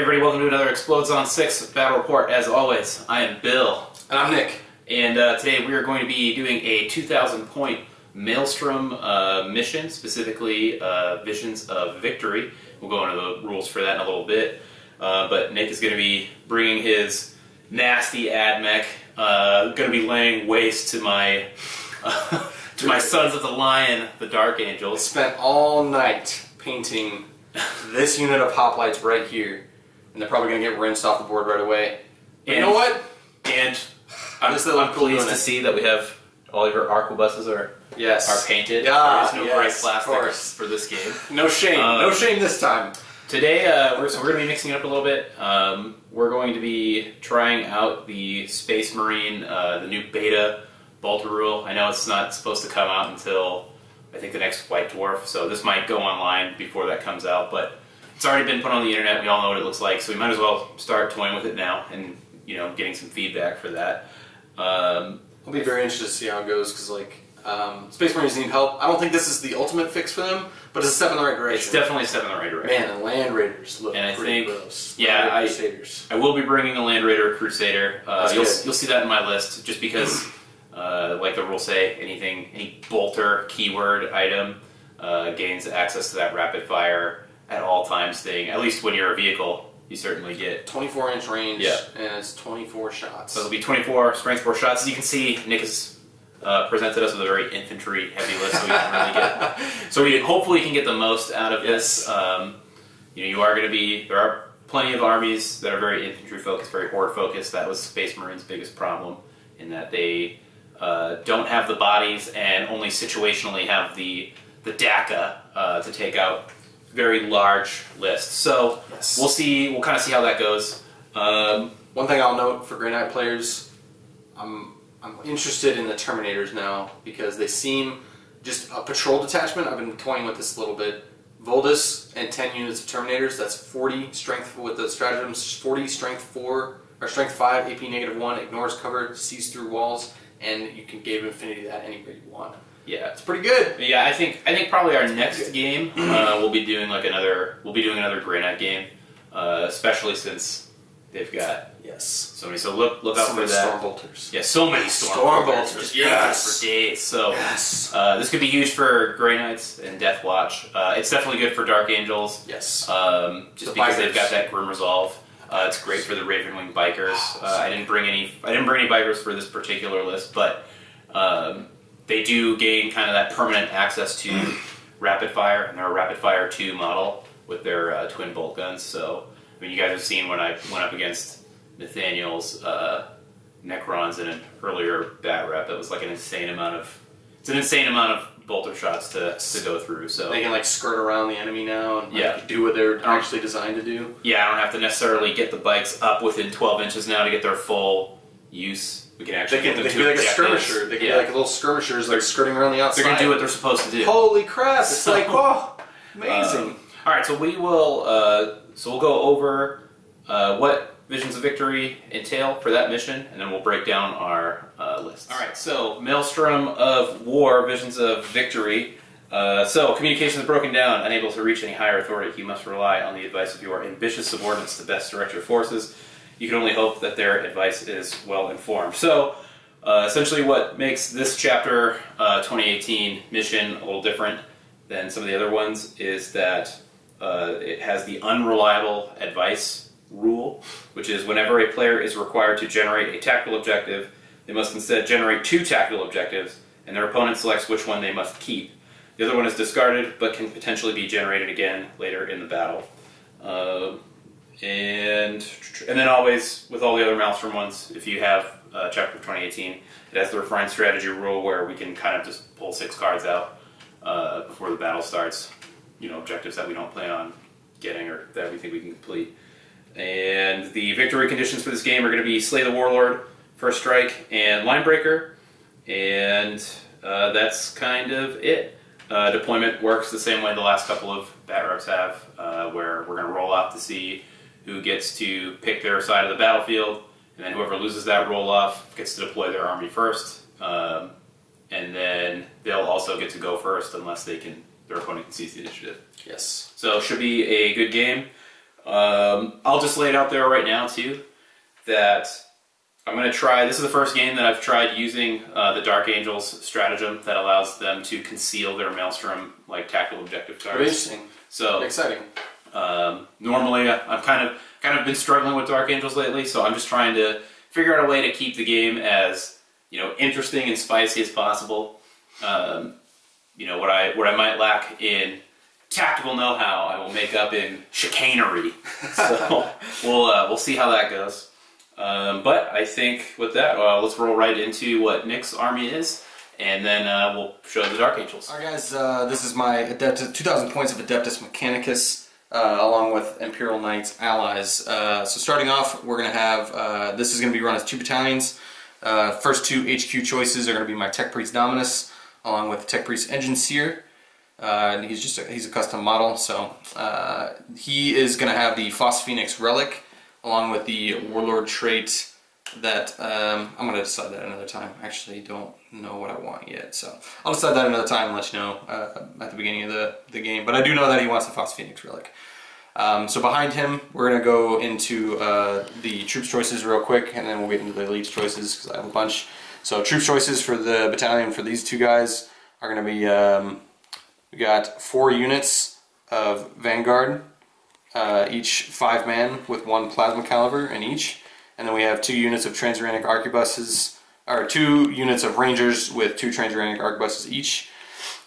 everybody, welcome to another Explodes on 6 Battle Report. As always, I am Bill. And I'm Nick. And today we are going to be doing a 2,000 point Maelstrom mission, specifically Visions of Victory. We'll go into the rules for that in a little bit. But Nick is going to be bringing his nasty Admech, going to be laying waste to my to my Sons of the Lion, the Dark Angels. Spent all night painting this unit of hoplites right here. And they're probably going to get rinsed off the board right away. But you know what? And I'm pleased to see that we have all of your arquebuses are painted. Yeah, there is no bright plastic for this game. No shame. No shame this time. Today, we're going to be mixing it up a little bit. We're going to be trying out the Space Marine, the new beta BOLTER rule. I know it's not supposed to come out until, I think, the next White Dwarf, so this might go online before that comes out, but it's already been put on the internet. We all know what it looks like, so we might as well start toying with it now and, you know, getting some feedback for that. I'll be very interested to see how it goes, because, like, Space Marines need help. I don't think this is the ultimate fix for them, but it's a step in the right direction. It's definitely a step in the right direction. Man, and Land Raiders look pretty gross. Yeah, Crusaders. I will be bringing a Land Raider Crusader. You'll see that in my list, just because, like the rules say, any bolter keyword item gains access to that rapid fire at all times thing. At least when you're a vehicle, you certainly get 24-inch range, and it's 24 shots. So it'll be 24 strength 4 shots. As you can see, Nick has presented us with a very infantry heavy list, so we can really get. So we hopefully can get the most out of this. You know, you are going to be. There are plenty of armies that are very infantry focused, very horde focused. That was Space Marine's biggest problem, in that they don't have the bodies and only situationally have the DACA to take out very large lists. So we'll see. We'll kind of see how that goes. One thing I'll note for Grey Knight players, I'm interested in the Terminators now, because they seem just a patrol detachment. I've been toying with this a little bit. Voldus and 10 units of Terminators. That's 40 strength with the stratagems. 40 strength 4 or strength 5, AP -1, ignores cover, sees through walls, and you can give Infinity that anywhere you want. Yeah, it's pretty good. Yeah, I think probably our next game we'll be doing another Grey Knight game, especially since they've got so many. So look out for that. Storm Bolters. Yeah, so many Storm Bolters. Yes, for days. So this could be huge for Grey Knights and Death Watch. It's definitely good for Dark Angels. Yes. Just because they've got that Grim Resolve. It's great for the Ravenwing Bikers. I didn't bring any bikers for this particular list, but they do gain kind of that permanent access to rapid fire, and they're a rapid fire 2 model with their twin bolt guns. So, I mean, you guys have seen when I went up against Nathaniel's Necrons in an earlier bat rep. It was like an insane amount of bolter shots to go through. So they can like skirt around the enemy now and do what they're actually designed to do. Yeah, I don't have to necessarily get the bikes up within 12 inches now to get their full use. We can actually they can be like a skirmisher. They can be like little skirmishers, like skirting around the outside. They're going to do what they're supposed to do. Holy crap! It's like, whoa, amazing. All right, so we will. We'll go over what Visions of Victory entail for that mission, and then we'll break down our list. All right, so Maelstrom of War, Visions of Victory. So communication is broken down. Unable to reach any higher authority, you must rely on the advice of your ambitious subordinates to best direct your forces. You can only hope that their advice is well informed. So, essentially what makes this chapter 2018 mission a little different than some of the other ones is that it has the unreliable advice rule, which is whenever a player is required to generate a tactical objective, they must instead generate 2 tactical objectives, and their opponent selects which one they must keep. The other one is discarded, but can potentially be generated again later in the battle. And then always, with all the other Maelstrom ones, if you have Chapter 2018, it has the refined strategy rule where we can kind of just pull 6 cards out before the battle starts. You know, objectives that we don't plan on getting or that we think we can complete. And the victory conditions for this game are going to be Slay the Warlord, First Strike, and Linebreaker. And that's kind of it. Deployment works the same way the last couple of bat reps have, where we're going to roll off to see who gets to pick their side of the battlefield, and then whoever loses that roll-off gets to deploy their army first, and then they'll also get to go first unless their opponent can seize the initiative. Yes. So it should be a good game. I'll just lay it out there right now too, that I'm going to try, this is the first game that I've tried using the Dark Angels stratagem that allows them to conceal their Maelstrom like tactical objective cards. Interesting. So exciting. Normally I've kind of been struggling with Dark Angels lately, so I'm just trying to figure out a way to keep the game as, you know, interesting and spicy as possible. You know, what I might lack in tactical know-how, I will make up in chicanery. So we'll see how that goes. But I think with that, let's roll right into what Nick's army is, and then we'll show the Dark Angels. Alright guys, this is my Adeptus, 2,000 points of Adeptus Mechanicus, along with Imperial Knights allies. So starting off, we're going to have, this is going to be run as 2 battalions. First 2 HQ choices are going to be my Tech Priest Dominus, along with Tech Priest Engine Seer. He's a custom model, so he is going to have the Phosphoenix Relic, along with the Warlord trait that, I'm going to decide that another time. I actually don't know what I want yet, so I'll decide that another time and let you know at the beginning of the game. But I do know that he wants the Phosphoenix Relic. So behind him, we're going to go into the troops choices real quick, and then we'll get into the elites choices, because I have a bunch. So troops choices for the battalion for these 2 guys are going to be, we got 4 units of Vanguard, each 5-man with 1 plasma caliber in each, and then we have 2 units of transuranic arquebuses, or 2 units of rangers with 2 transuranic arquebuses each,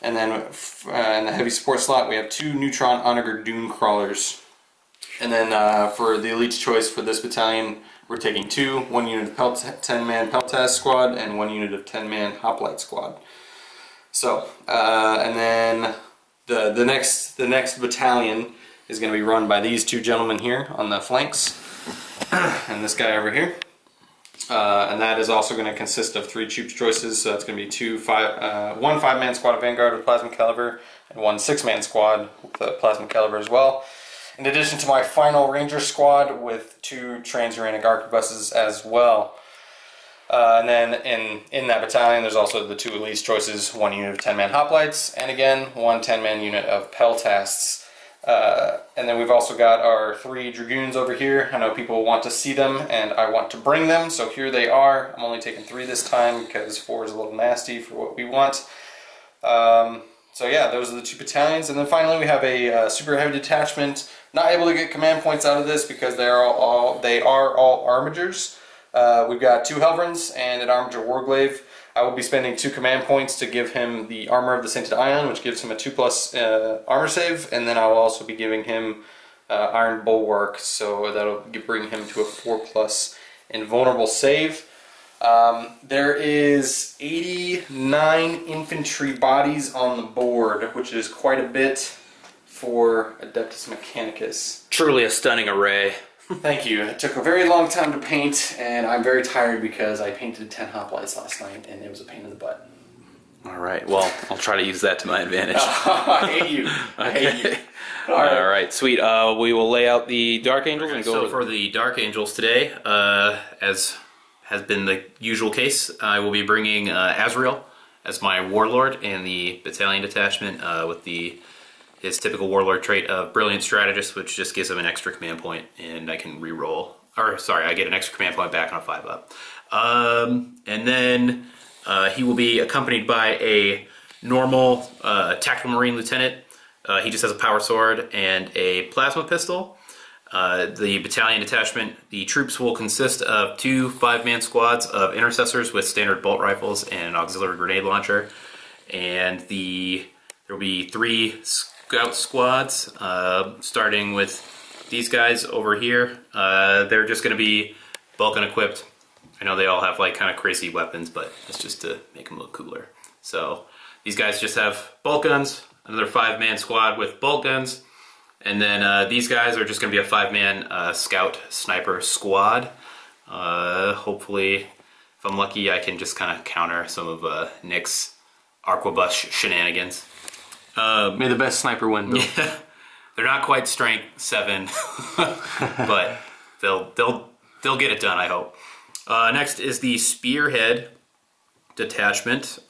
and then in the heavy support slot we have 2 neutron onager dune crawlers, and then for the elites choice for this battalion we're taking 2, 1 unit of 10-man Peltas squad and 1 unit of 10-man hoplite squad. So and then the next battalion is going to be run by these 2 gentlemen here on the flanks, and this guy over here. And that is also going to consist of 3 troops choices, so it's going to be 1 5-man squad of Vanguard with plasma caliber, and 1 6-man squad with a plasma caliber as well. In addition to my final ranger squad with 2 transuranic arquebuses as well. And then in that battalion there's also the 2 elites choices, 1 unit of 10-man hoplites, and again 1 10-man unit of peltasts. And then we've also got our 3 Dragoons over here. I know people want to see them and I want to bring them, so here they are. I'm only taking 3 this time because 4 is a little nasty for what we want. So yeah, those are the 2 battalions. And then finally we have a Spearhead Detachment. Not able to get command points out of this because they are all armigers. We've got 2 Helverins and an Armiger Warglaive. I will be spending 2 command points to give him the Armor of the Sainted Ion, which gives him a 2+ armor save, and then I will also be giving him Iron Bulwark, so that'll bring him to a 4+ invulnerable save. There is 89 infantry bodies on the board, which is quite a bit for Adeptus Mechanicus. Truly a stunning array. Thank you. It took a very long time to paint, and I'm very tired because I painted 10 hoplites last night, and it was a pain in the butt. Alright, well, I'll try to use that to my advantage. I hate you. I hate you. Alright, sweet. We will lay out the Dark Angels and go. So for the Dark Angels today, as has been the usual case, I will be bringing Azrael as my Warlord and the Battalion Detachment with his typical Warlord trait of Brilliant Strategist, which just gives him an extra command point, and I can re-roll. Or, sorry, I get an extra command point back on a 5-up. And then he will be accompanied by a normal Tactical Marine Lieutenant. He just has a Power Sword and a Plasma Pistol. The Battalion Detachment, the troops will consist of 2 5-man squads of Intercessors with standard bolt rifles and an auxiliary grenade launcher. And there will be 3 Scout squads, starting with these guys over here. They're just going to be Vulcan equipped. I know they all have like kind of crazy weapons, but that's just to make them look cooler. So these guys just have bolt guns, another 5-man squad with bolt guns, and then these guys are just going to be a 5-man scout sniper squad. Hopefully, if I'm lucky, I can just kind of counter some of Nick's arquebus shenanigans. May the best sniper win, Bill. Yeah, they're not quite strength 7, but they'll get it done, I hope. Next is the Spearhead Detachment.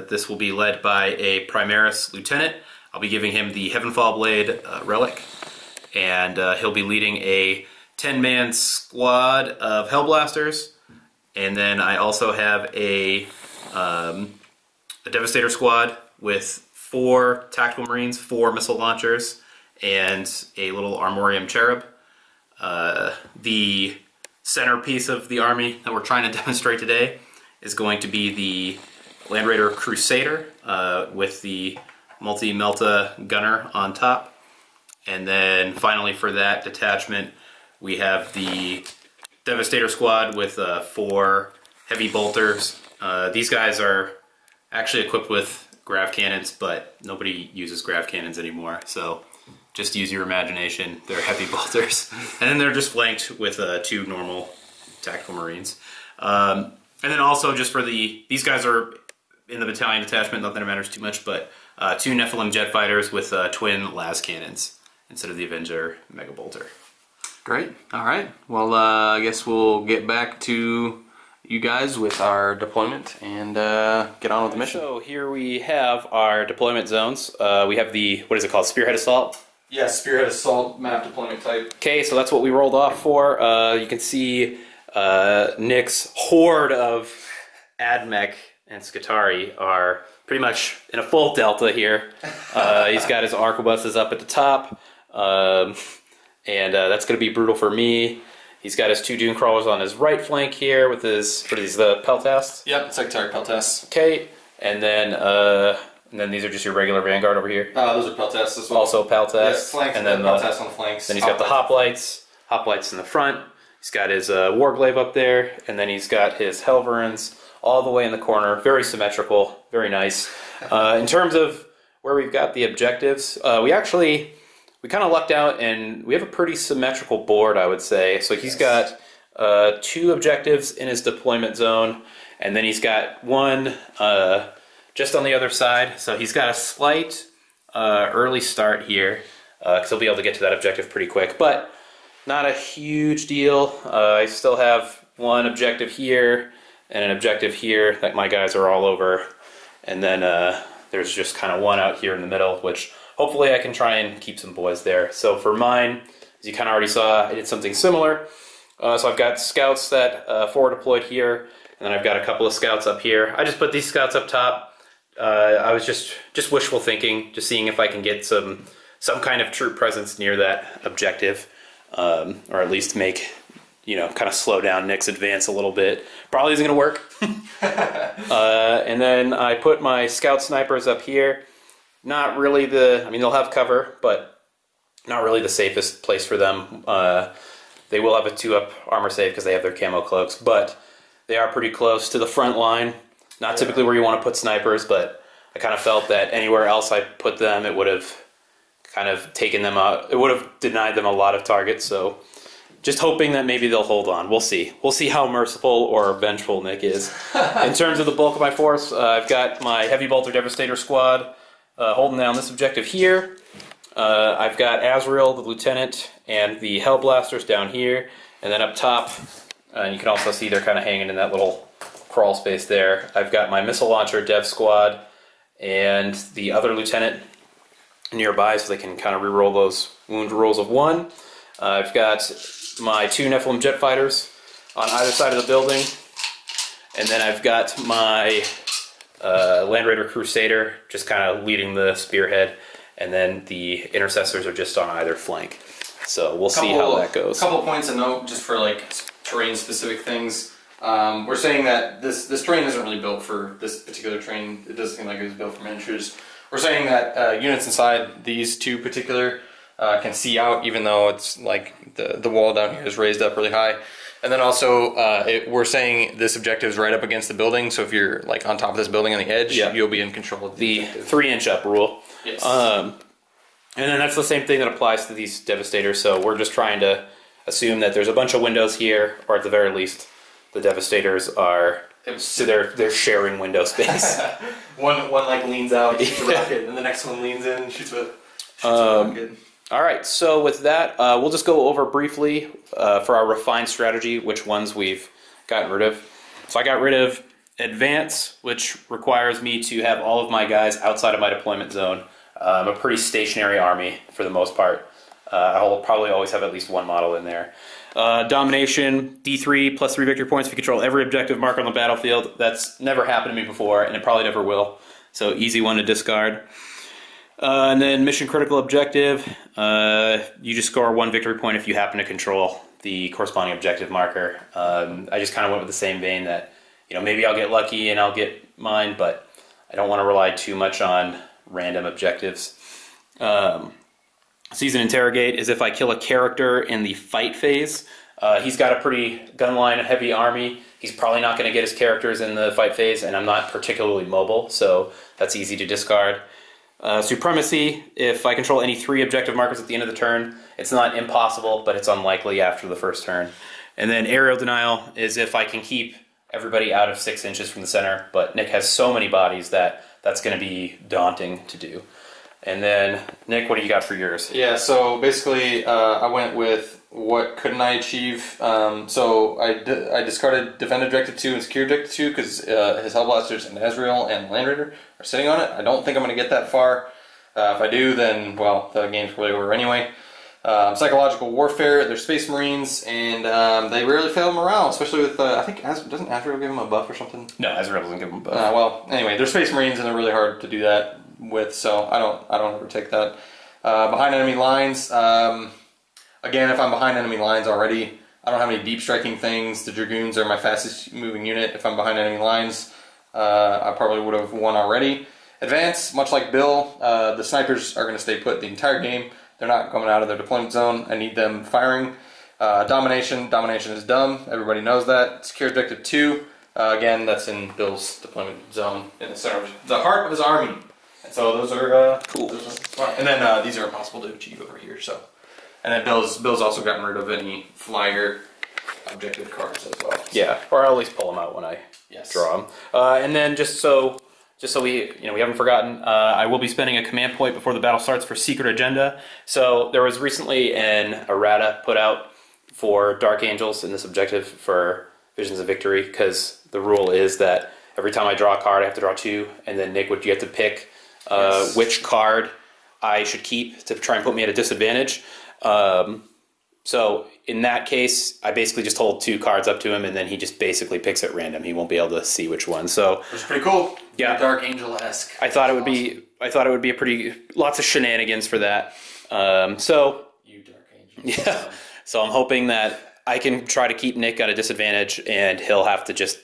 This will be led by a Primaris Lieutenant. I'll be giving him the Heavenfall Blade Relic. and he'll be leading a 10-man squad of Hellblasters. And then I also have a Devastator squad with 4 Tactical Marines, 4 missile launchers, and a little Armorium Cherub. The centerpiece of the army that we're trying to demonstrate today is going to be the Land Raider Crusader with the multi-melta gunner on top. And then finally for that detachment, we have the Devastator squad with 4 heavy bolters. These guys are actually equipped with grav cannons, but nobody uses grav cannons anymore, so just use your imagination. They're heavy bolters. And then they're just flanked with 2 normal Tactical Marines. And then also just for these guys are in the battalion detachment, not that it matters too much, but 2 Nephilim jet fighters with twin las cannons instead of the Avenger Mega Bolter. Great. All right. Well, I guess we'll get back to you guys with our deployment and get on with the mission. So here we have our deployment zones. We have the, what is it called, Spearhead Assault? Yeah, Spearhead Assault map deployment type. Okay, so that's what we rolled off for. You can see Nick's horde of Admech and Skitarii are pretty much in a full delta here. He's got his arquebuses up at the top. And that's going to be brutal for me. He's got his 2 Dune Crawlers on his right flank here with his, what are these, the Peltasts? Yep, Secretary Peltasts. Okay, and then these are just your regular Vanguard over here. Those are Peltasts as well. Also Peltasts. Yeah, flanks, and then Peltasts on the flanks. Then he's got the Hoplites in the front. He's got his Warglaive up there, and then he's got his Helverins all the way in the corner. Very symmetrical, very nice. In terms of where we've got the objectives, we kind of lucked out, and we have a pretty symmetrical board, I would say. So he's got 2 objectives in his deployment zone, and then he's got 1 just on the other side. So he's got a slight early start here, because he'll be able to get to that objective pretty quick, but not a huge deal. I still have 1 objective here and an objective here that my guys are all over, and then there's just kind of 1 out here in the middle, which hopefully I can try and keep some boys there. So for mine, as you kind of already saw, I did something similar. So I've got scouts that forward deployed here, and then I've got a couple of scouts up here. I just put these scouts up top. I was just wishful thinking, just seeing if I can get some kind of troop presence near that objective, or at least make, kind of slow down Nick's advance a little bit. Probably isn't going to work. And then I put my scout snipers up here. Not really they'll have cover, but not really the safest place for them. They will have a 2-up armor save because they have their camo cloaks, but they are pretty close to the front line. Not typically where you want to put snipers, but I kind of felt that anywhere else I put them, it would have kind of taken them out. It would have denied them a lot of targets, so just hoping that maybe they'll hold on. We'll see. We'll see how merciful or vengeful Nick is. In terms of the bulk of my force, I've got my Heavy Bolter Devastator squad holding down this objective here. I've got Azrael, the Lieutenant, and the Hellblasters down here. And then up top, you can also see they're kind of hanging in that little crawl space there. I've got my Missile Launcher Dev Squad and the other Lieutenant nearby so they can kind of reroll those wound rolls of 1. I've got my 2 Nephilim Jet Fighters on either side of the building. And then I've got my Land Raider Crusader just kind of leading the spearhead, and then the intercessors are just on either flank. So we'll see how that goes. A couple points to note just for like terrain specific things. We're saying that this terrain isn't really built for this particular terrain. It does seem like it was built for miniatures. We're saying that units inside these 2 particular can see out, even though it's like the wall down here is raised up really high. And then also, we're saying this objective is right up against the building, so if you're like on top of this building on the edge, you'll be in control of the 3-inch up rule. Yes. And then that's the same thing that applies to these Devastators, so we're just trying to assume that there's a bunch of windows here, or at the very least, the Devastators are, so they're sharing window space. one like leans out, shoots a rocket, and the next one leans in, shoots a rocket. Alright, so with that, we'll just go over briefly for our refined strategy, which ones we've gotten rid of. So I got rid of Advance, which requires me to have all of my guys outside of my deployment zone. I'm a pretty stationary army for the most part. I'll probably always have at least one model in there. Domination, D3 plus 3 victory points if you control every objective marker on the battlefield. That's never happened to me before, and it probably never will. So easy one to discard. And then mission critical objective, you just score 1 victory point if you happen to control the corresponding objective marker. I just kind of went with the same vein that, you know, maybe I'll get lucky and I'll get mine, but I don't want to rely too much on random objectives. Seize and Interrogate is if I kill a character in the fight phase. He's got a pretty gunline heavy army. He's probably not going to get his characters in the fight phase, and I'm not particularly mobile, so that's easy to discard. Supremacy, if I control any 3 objective markers at the end of the turn, it's not impossible, but it's unlikely after the first turn. And then Aerial Denial is if I can keep everybody out of 6 inches from the center, but Nick has so many bodies that that's going to be daunting to do. And then, Nick, what do you got for yours? Yeah, so basically I went with what couldn't I achieve. So I discarded Defend Objective 2 and Secure Objective 2 because his Hellblasters and Ezreal and Land Raider are sitting on it. I don't think I'm going to get that far. If I do, then, well, the game's probably over anyway. Psychological Warfare, they're Space Marines, and they rarely fail morale, especially with, I think, doesn't Ezreal give him a buff or something? No, Ezreal doesn't give him a buff. Well, anyway, they're Space Marines, and they're really hard to do that with, so I don't ever take that. Behind enemy lines, again, if I'm behind enemy lines already, I don't have any deep striking things. The Dragoons are my fastest moving unit. If I'm behind enemy lines, I probably would have won already. Advance, much like Bill, the snipers are going to stay put the entire game. They're not coming out of their deployment zone. I need them firing. Domination is dumb. Everybody knows that. Secure Objective 2, again, that's in Bill's deployment zone in the center of the heart of his army. And so those are cool. Those are smart. And then these are impossible to achieve over here. So, and then Bill's also gotten rid of any flyer objective cards as well. Yeah, or I'll at least pull them out when I draw them. And then just so we haven't forgotten, I will be spending a command point before the battle starts for Secret Agenda. So there was recently an errata put out for Dark Angels in this objective for Visions of Victory, because the rule is that every time I draw a card, I have to draw 2, and then Nick would get to pick which card I should keep to try and put me at a disadvantage. So in that case, I basically just hold 2 cards up to him, and then he just basically picks at random. He won't be able to see which one. So it's pretty cool. Yeah, Dark Angel-esque. I thought it would be. I thought it would be a pretty lots of shenanigans for that. So you Dark Angel. Yeah. So I'm hoping that I can try to keep Nick at a disadvantage, and he'll have to just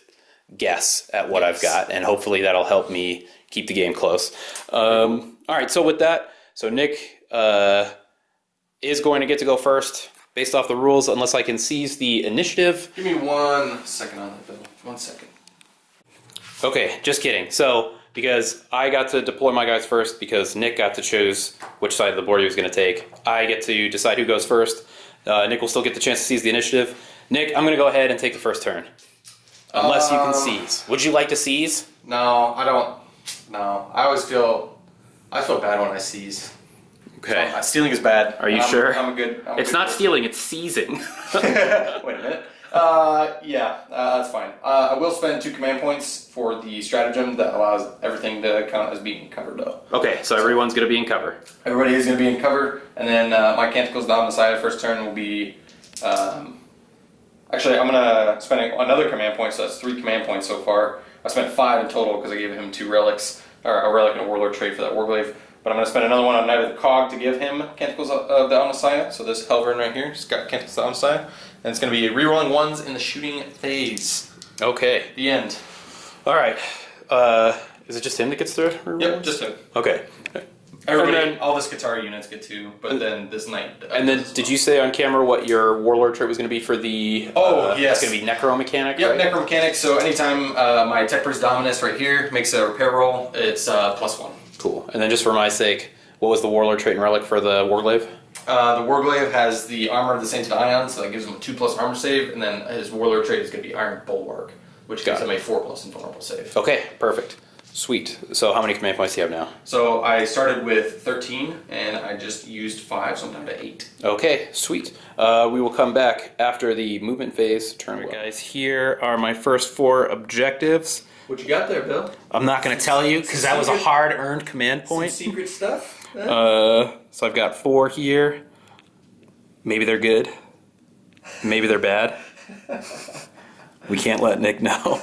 guess at what I've got, and hopefully that'll help me keep the game close. All right. So with that, Nick is going to get to go first, based off the rules, unless I can seize the initiative. Give me 1 second on that, Bill. 1 second. Okay, just kidding. So, because I got to deploy my guys first, because Nick got to choose which side of the board he was going to take, I get to decide who goes first. Nick will still get the chance to seize the initiative. Nick, I'm going to go ahead and take the first turn. Unless you can seize. Would you like to seize? No, I don't. No, I always feel bad when I seize. Okay. So, stealing is bad. Are you sure? It's not stealing, it's seizing. Wait a minute. That's fine. I will spend 2 command points for the stratagem that allows everything to count as being covered, though. Okay, so everyone's going to be in cover. Everybody is going to be in cover, and then my Canticles Dominus first turn will be... actually, I'm going to spend another command point, so that's 3 command points so far. I spent 5 in total because I gave him 2 relics, or a relic and a Warlord trait for that Warglaive. But I'm going to spend another one on Knight of the Cog to give him Canticles of the Omnissiah. So this Helvern right here, he's got Canticles of the Omnissiah. And it's going to be rerolling 1s in the shooting phase. Okay. The end. Alright. Is it just him that gets the reroll? Yep, just him. Okay. Everybody, all the Skatari units get 2, but then this Knight... And then, did you say on camera what your Warlord trait was going to be for the... yes. It's going to be Necromechanic, Yep, right? Necromechanic. So anytime my Tech Priest Dominus right here makes a repair roll, it's +1. Cool. And then just for my sake, what was the Warlord trait and relic for the Warglaive? The Warglaive has the Armor of the Sainted Ion, so that gives him a 2+ armor save, and then his Warlord trait is going to be Iron Bulwark, which gives him a 4+ invulnerable save. Okay, perfect. Sweet. So how many command points do you have now? So I started with 13, and I just used 5, so I'm down to 8. Okay, sweet. We will come back after the movement phase. Turn. Right, guys, here are my first 4 objectives. What you got there, Bill? I'm not going to tell you, because that was a hard-earned command point. Some secret stuff? So I've got 4 here. Maybe they're good. Maybe they're bad. We can't let Nick know.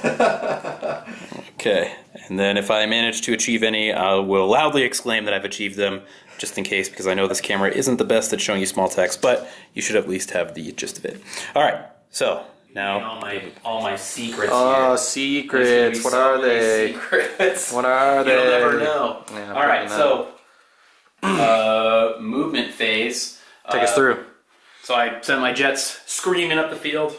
Okay, and then if I manage to achieve any, I will loudly exclaim that I've achieved them, just in case, because I know this camera isn't the best at showing you small text, but you should at least have the gist of it. All right, so now all my secrets. Oh, here. secrets! What are they? Secrets. What are they? You'll never know. Yeah, all right, so movement phase. Take us through. So I sent my jets screaming up the field,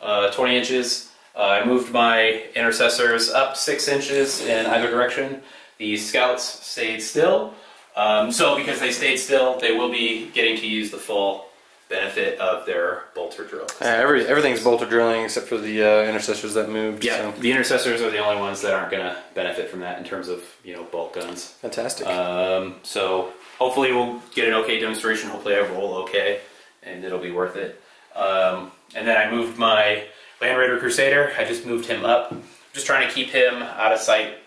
20 inches. I moved my intercessors up 6 inches in either direction. The scouts stayed still. So because they stayed still, they will be getting to use the full benefit of their bolter drill. Everything's bolter drilling except for the intercessors that moved. Yeah, so. The intercessors are the only ones that aren't going to benefit from that in terms of, you know, bolt guns. Fantastic. So hopefully we'll get an okay demonstration. Hopefully I roll okay, and it'll be worth it. And then I moved my Land Raider Crusader. I just moved him up. Just trying to keep him out of sight,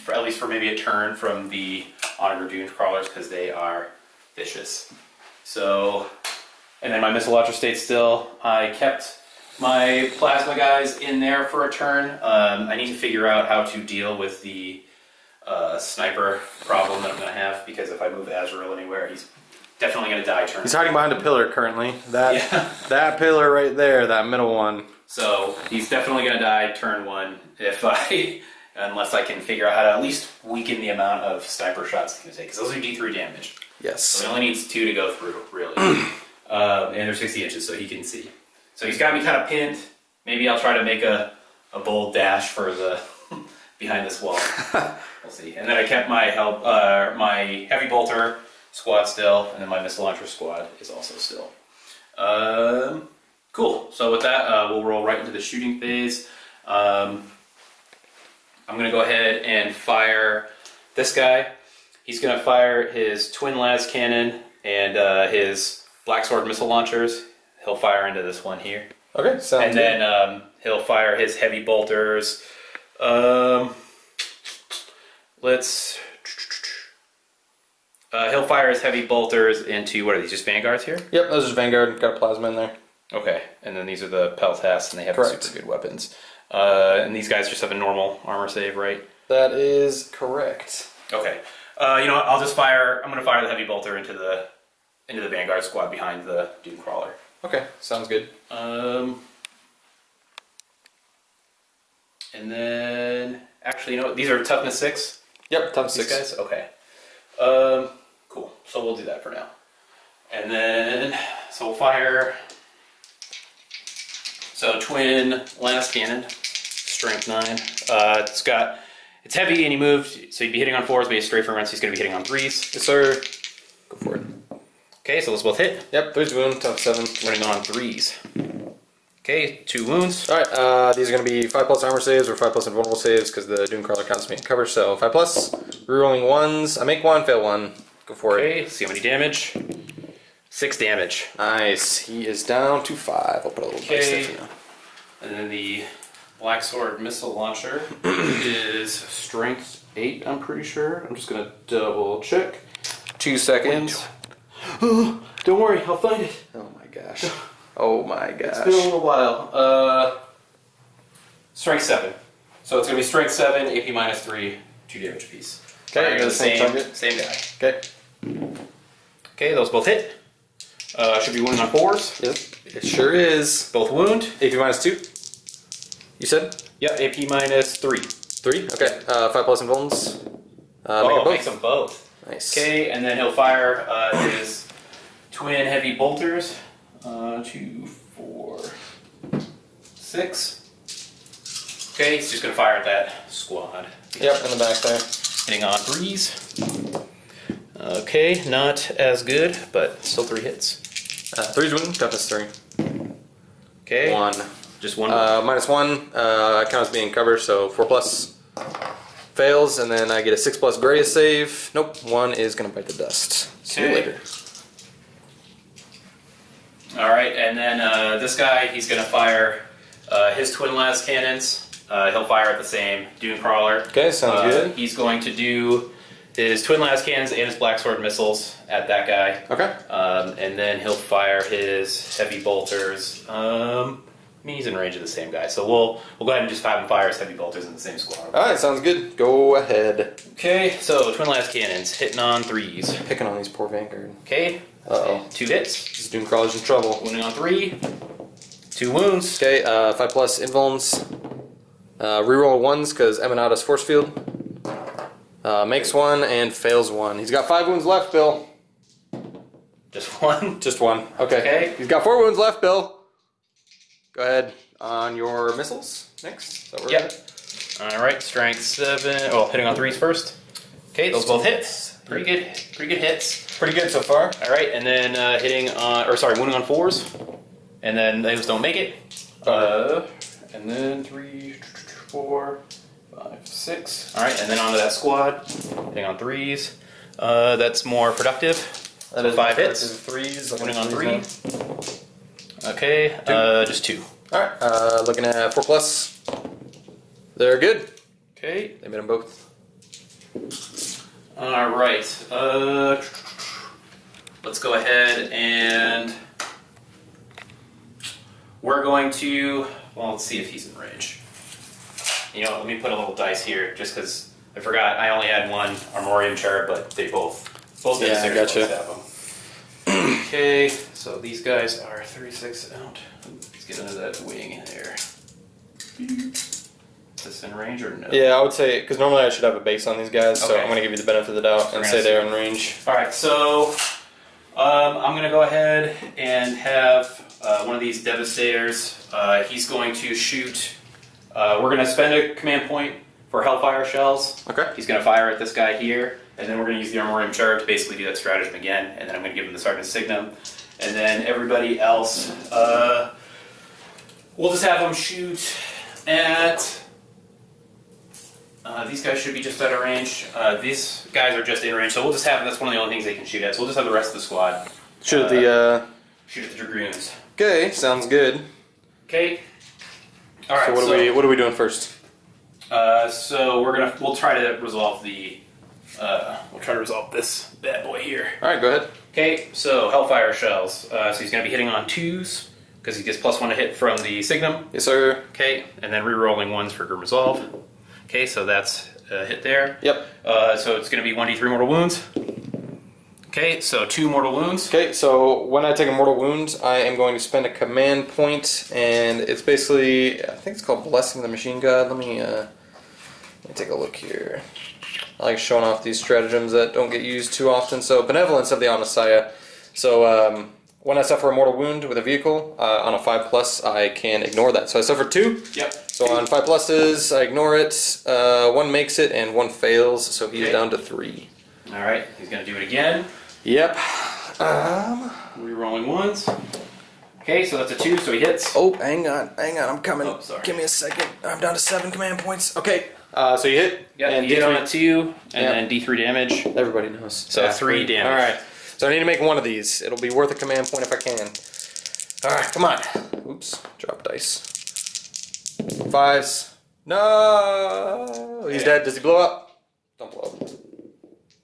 at least for maybe a turn, from the Honor Dragoon crawlers, because they are vicious. So, and then my missile launcher stayed still. I kept my plasma guys in there for a turn. I need to figure out how to deal with the sniper problem that I'm going to have, because if I move Azrael anywhere, he's definitely going to die turn. He's hiding behind a pillar currently. That pillar right there, that middle one. So he's definitely going to die turn 1 unless I can figure out how to at least weaken the amount of sniper shots he's going to take, because those are D3 damage. Yes. So he only needs 2 to go through, really. And they're 60 inches, so he can see. So he's got me kind of pinned. Maybe I'll try to make a bold dash for the behind this wall. We'll see. And then I kept my my heavy bolter squad still, and then my missile launcher squad is also still. Cool. So with that, we'll roll right into the shooting phase. I'm going to go ahead and fire this guy. He's going to fire his twin las cannon and his black sword missile launchers. He'll fire into this one here. Okay, sounds good. And then he'll fire his heavy bolters. He'll fire his heavy bolters into, what are these, just Vanguards here? Yep, those are Vanguard. Got a plasma in there. Okay, and then these are the Peltas, and they have super good weapons. And these guys just have a normal armor save, right? That is correct. Okay. You know what, I'll just fire, I'm going to fire the heavy bolter into the Vanguard squad behind the Doom Crawler. Okay, sounds good. And then, actually, you know what, these are toughness 6? Yep, toughness 6. These guys? Okay. Cool. So we'll do that for now. And then, so we'll fire, so twin last cannon, strength 9. It's heavy and he moved, so he'd be hitting on 4s, but he's straight from runs, so he's going to be hitting on 3s. Yes, sir. Go for it. Okay, so let's both hit. Yep, 3's wound, tough 7. Running on 3s. Okay, 2 wounds. Alright, these are going to be 5+ armor saves or 5+ invulnerable saves because the Doom Crawler counts me in cover, so 5+. Rerolling 1s. I make 1, fail 1. Go for it. Okay, let's see how many damage. 6 damage. Nice. He is down to 5. I'll put a little dice there for you. And then the Black Sword missile launcher is strength 8, I'm pretty sure. I'm just going to double check. 2 seconds. Don't worry, I'll find it. Oh my gosh. Oh my gosh. It's been a little while. Strength 7. So it's going to be strength 7, AP minus 3, 2 damage apiece. Okay, the same guy. Okay. Okay, those both hit. Should be wounding on 4s. Yep, it sure is. Both wound. AP minus 2. You said? Yep, AP minus 3. 3? Okay. 5+ invulns. Makes them both. Nice. Okay, and then he'll fire his twin heavy bolters. 2, 4, 6. Okay, he's just going to fire at that squad. Yep, in the back there. Hitting on 3s. Okay, not as good, but still 3 hits. 3's wound, toughness 3. Okay. 1. Just 1. Minus 1. I count as being cover, so 4+. Fails, and then I get a 6+ greatest save. Nope, 1 is going to bite the dust. See you later. Alright, and then this guy, he's going to fire his twin las cannons. He'll fire at the same Doom Crawler. Okay, sounds good. He's going to do his twin las cannons and his black sword missiles at that guy. Okay. And then he'll fire his heavy bolters. I mean, he's in range of the same guy, so we'll go ahead and just have him fire his heavy bolters in the same squad. All right, sounds good. Go ahead. Okay, so twin las cannons hitting on 3s. Picking on these poor Vanguard. Okay. 2 hits. This Doom Crawler's in trouble. Wounding on 3. 2 wounds. Okay, 5+ invulns. Reroll 1s because Emanata's force field. Makes 1 and fails 1. He's got 5 wounds left, Bill. Just 1? Just 1. Okay. He's got 4 wounds left, Bill. Go ahead on your missiles next. Yep. Alright, strength 7. Oh, hitting on 3s first. Okay, those both hit. Pretty good hits. Pretty good so far. Alright, and then wounding on 4s. And then those don't make it. And then 3, 4, 5, 6. Alright, and then onto that squad. Hitting on 3s. That's more productive. That is 5 hits. 3s. Wounding on 3. Okay, just 2. Alright, looking at 4+. They're good. Okay. They made them both. Alright, let's go ahead and we're going to, well, let's see if he's in range. You know, let me put a little dice here, just because I forgot I only had 1 Armorium Cherub, but they both Yeah, I gotcha. have them. Okay, so these guys are 36 out. Let's get into that wing there. Is this in range or no? Yeah, I would say, because normally I should have a base on these guys, so Okay. I'm going to give you the benefit of the doubt and say they're in range. Alright, so I'm going to go ahead and have one of these Devastators. He's going to shoot. We're going to spend a command point for Hellfire Shells. Okay. He's going to fire at this guy here, and then we're going to use the Armorium Cherub to basically do that stratagem again, and then I'm going to give him the Sergeant Signum. And then everybody else, we'll just have them shoot at... these guys should be just out of range. These guys are just in range, so we'll just have, that's one of the only things they can shoot at, so we'll just have the rest of the squad Shoot at the... shoot at the Dragoons. Okay, sounds good. Okay. Alright, So what are we doing first? So we'll try to resolve this bad boy here. Alright, go ahead. Okay, so Hellfire Shells. So he's going to be hitting on 2s, because he gets +1 to hit from the Signum. Yes, sir. Okay, and then re-rolling 1s for Grim Resolve. Okay, so that's a hit there. Yep. So it's going to be 1d3 mortal wounds. Okay, so 2 mortal wounds. Okay, so when I take a mortal wound, I am going to spend a command point, and it's basically, I think it's called Blessing the Machine God. Let me take a look here. I like showing off these stratagems that don't get used too often. So, Benevolence of the Omnissiah. So, when I suffer a mortal wound with a vehicle, on a 5+, I can ignore that. So I suffer 2. Yep. So on 5+, I ignore it. 1 makes it, and 1 fails, so he's down to 3. Alright, he's going to do it again. Yep. Re-rolling 1s. Okay, so that's a 2, so he hits. Oh, hang on, I'm coming. Oh, sorry. Give me a second. I'm down to 7 command points. Okay. So you hit? Yeah, and you hit D3. on a 2, and then D3 damage. Everybody knows. So 3 damage. Alright. So I need to make 1 of these. It'll be worth a command point if I can. Alright, come on. Oops. Drop dice. 5s. No! He's dead. Does he blow up? Don't blow up.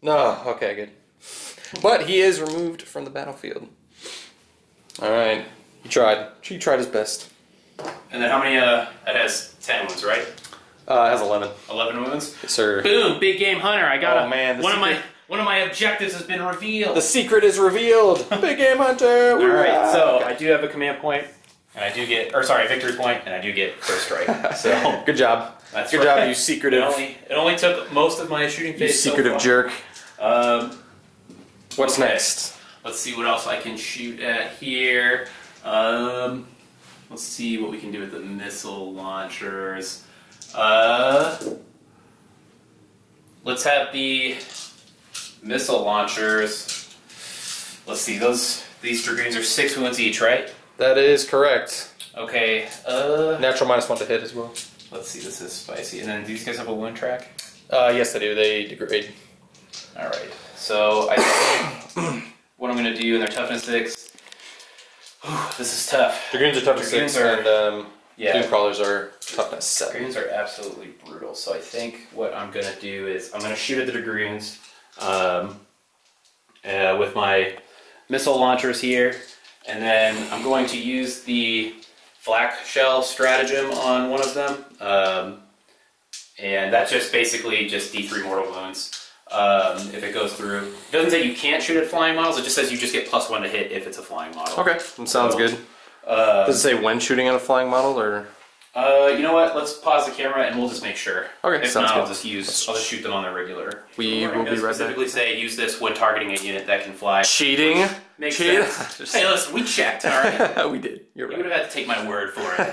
No. Okay, good. But he is removed from the battlefield. Alright. He tried. He tried his best. And then how many, it has 10 wounds, right? It has 11. 11 wounds? Yes, sir. Boom! Big Game Hunter. I got one of my objectives has been revealed. The secret is revealed. Big Game Hunter. Alright, so I do have a command point, and I do get, victory point, and I do get first strike. So good job. That's good job, you secretive. It only took most of my shooting phase. You secretive jerk. What's next? Let's see what else I can shoot at here. Let's see what we can do with the missile launchers. Let's have the missile launchers. Let's see, these Dragoons are 6 wounds each, right? That is correct. Okay, Natural -1 to hit as well. let's see, this is spicy. And then these guys have a wound track? Yes, they do. They degrade. Alright, so I think what I'm going to do in their toughness 6. This is tough. Dragoons are toughness 6, and Doom Crawlers are toughness 7. Dragoons are absolutely brutal, so I think what I'm going to do is I'm going to shoot at the Dragoons. with my missile launchers here. And then I'm going to use the flak shell stratagem on one of them. And that's just basically just D3 mortal wounds if it goes through. It doesn't say you can't shoot at flying models, it just says you just get +1 to hit if it's a flying model. Okay, that sounds good. Does it say when shooting at a flying model, or? You know what? Let's pause the camera and we'll just make sure. Okay, if sounds not, good. I'll just shoot them on their regular. We will be right back. Specifically say use this when targeting a unit that can fly. Cheating. Makes sense. Hey, listen, we checked. All right. We did. You're right. You would have had to take my word for it.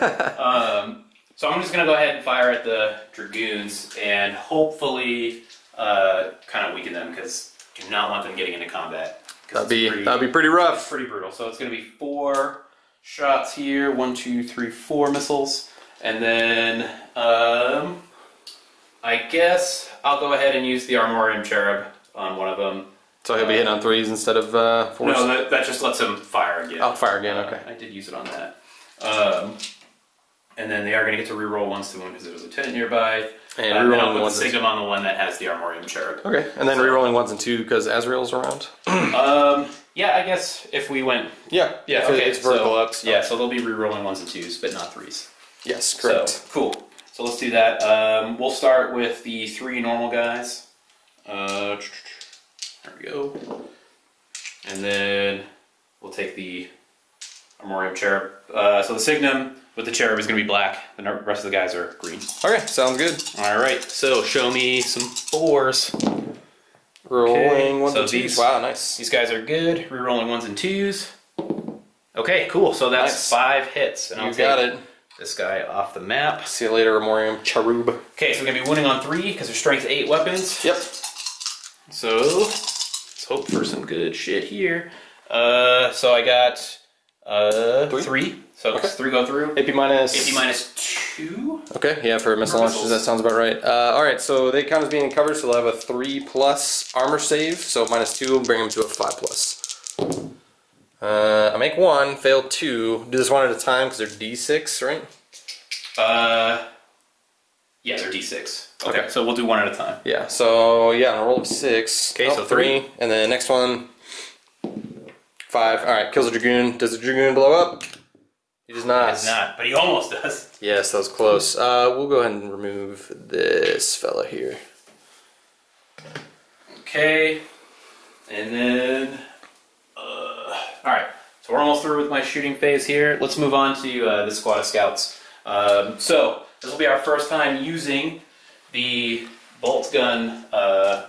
So I'm just gonna go ahead and fire at the Dragoons and hopefully kind of weaken them because I do not want them getting into combat. That'd be pretty rough. Pretty brutal. So it's gonna be 4 shots here. 1, 2, 3, 4 missiles. And then, I guess I'll go ahead and use the Armorium Cherub on one of them. So he'll be hitting on 3s instead of 4s? No, that just lets him fire again. Oh, fire again, okay. I did use it on that. And then they are going to get to reroll 1s to wound because there's a 10 nearby. And then I'll put the Signum on the one that has the Armorium Cherub. Okay, and then rerolling 1s and 2 because Azrael's around? Yeah, I guess if we went... Yeah, okay, it's vertical up. So. Yeah, so they'll be rerolling 1s and 2s, but not 3s. Yes, correct. So, cool. So let's do that. We'll start with the 3 normal guys. There we go. And then we'll take the Armorium Cherub. So the Signum with the Cherub is going to be black. The rest of the guys are green. Okay, sounds good. Alright, so show me some 4s. Rolling 1s and 2s. Wow, nice. These guys are good. Rerolling 1s and 2s. Okay, cool. So that's 5 hits. And you got it. This guy off the map. See you later, Armorium Cherub. Okay, so we're going to be winning on 3 because they're strength 8 weapons. Yep. So let's hope for some good shit here. So I got 3. So okay. 3 go through. AP minus 2. Okay, yeah, for missile launches, that sounds about right. Alright, so they count as being in cover, so they'll have a 3+ armor save, so -2 will bring them to a 5+. I make 1, fail 2. Do this one at a time because they're D6, right? Yeah, they're D6. Okay, so we'll do 1 at a time. Yeah, so yeah, on a roll of 6. Okay, so 3. And then the next one, 5. Alright, kills a Dragoon. Does the Dragoon blow up? He does not. He does not, but he almost does. Yes, that was close. We'll go ahead and remove this fella here. Okay, and then, alright, so we're almost through with my shooting phase here. Let's move on to this squad of scouts. So, this will be our first time using the bolt gun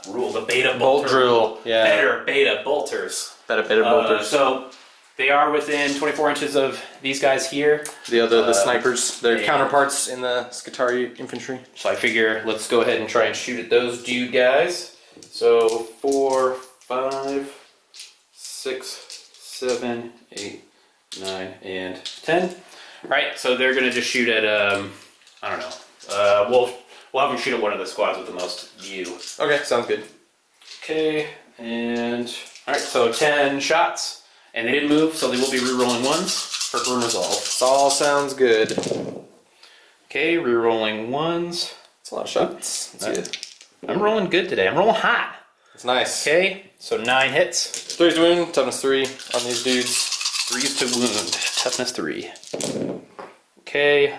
rule, the beta bolt drill. Yeah. Better beta bolters. Beta bolters. So, they are within 24 inches of these guys here. The snipers, their counterparts in the Skitarii infantry. So I figure let's go ahead and try and shoot at those dude guys. So 4, 5, 6, 7, 8, 9, and 10. Right, so they're gonna just shoot at I don't know. We'll have them shoot at one of the squads with the most view. Okay, sounds good. Okay, and alright, so 10 shots. And they didn't move, so they will be re-rolling 1s for Grim Resolve. This all sounds good. Okay, re-rolling 1s. That's a lot of shots. That's good. I'm rolling good today. I'm rolling hot. It's nice. Okay, so 9 hits. 3 to wound, toughness 3 on these dudes. 3s to wound, toughness 3. Okay,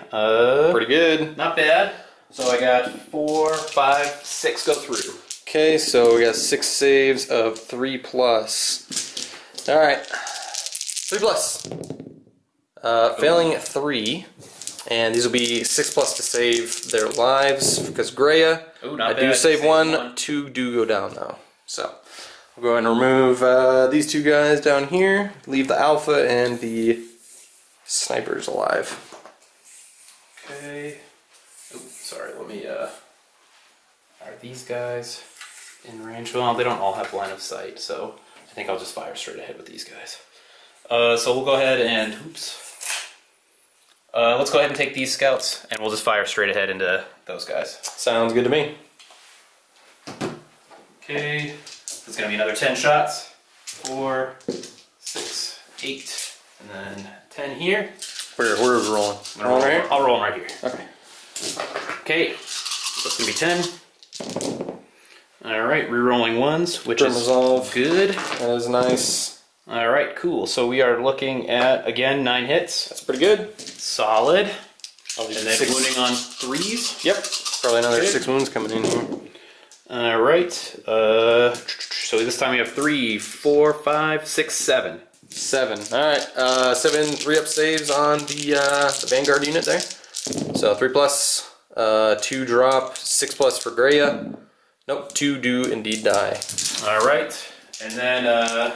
pretty good. Not bad. So I got 4, 5, 6 go through. Okay, so we got 6 saves of 3+. Alright, 3+. Failing 3, and these will be 6+ to save their lives, because Greya, I do save 1, 2 do go down though. So, I'll go ahead and remove these 2 guys down here, leave the Alpha and the Snipers alive. Okay. Oops, sorry, let me, are these guys in range? Well, they don't all have line of sight, so I think I'll just fire straight ahead with these guys. So we'll go ahead and, let's go ahead and take these scouts, and we'll just fire straight ahead into those guys. Sounds good to me. Okay, it's going to be another 10 shots. 4, 6, 8, and then 10 here. Where are we rolling? Rolling right here? I'll roll them right here. Okay. Okay, so it's going to be 10. Alright, rerolling ones, which Turn is resolve. good. That is nice. Alright, cool. So we are looking at, again, 9 hits. That's pretty good. Solid. And then wounding on 3s. Yep. Probably another Good. 6 wounds coming in here. Alright. So this time we have 3, 4, 5, 6, 7. 7. Alright. 7 3-up saves on the Vanguard unit there. So 3+, 2 drop, 6+ for Greya. Nope, 2 do indeed die. Alright. And then, oh,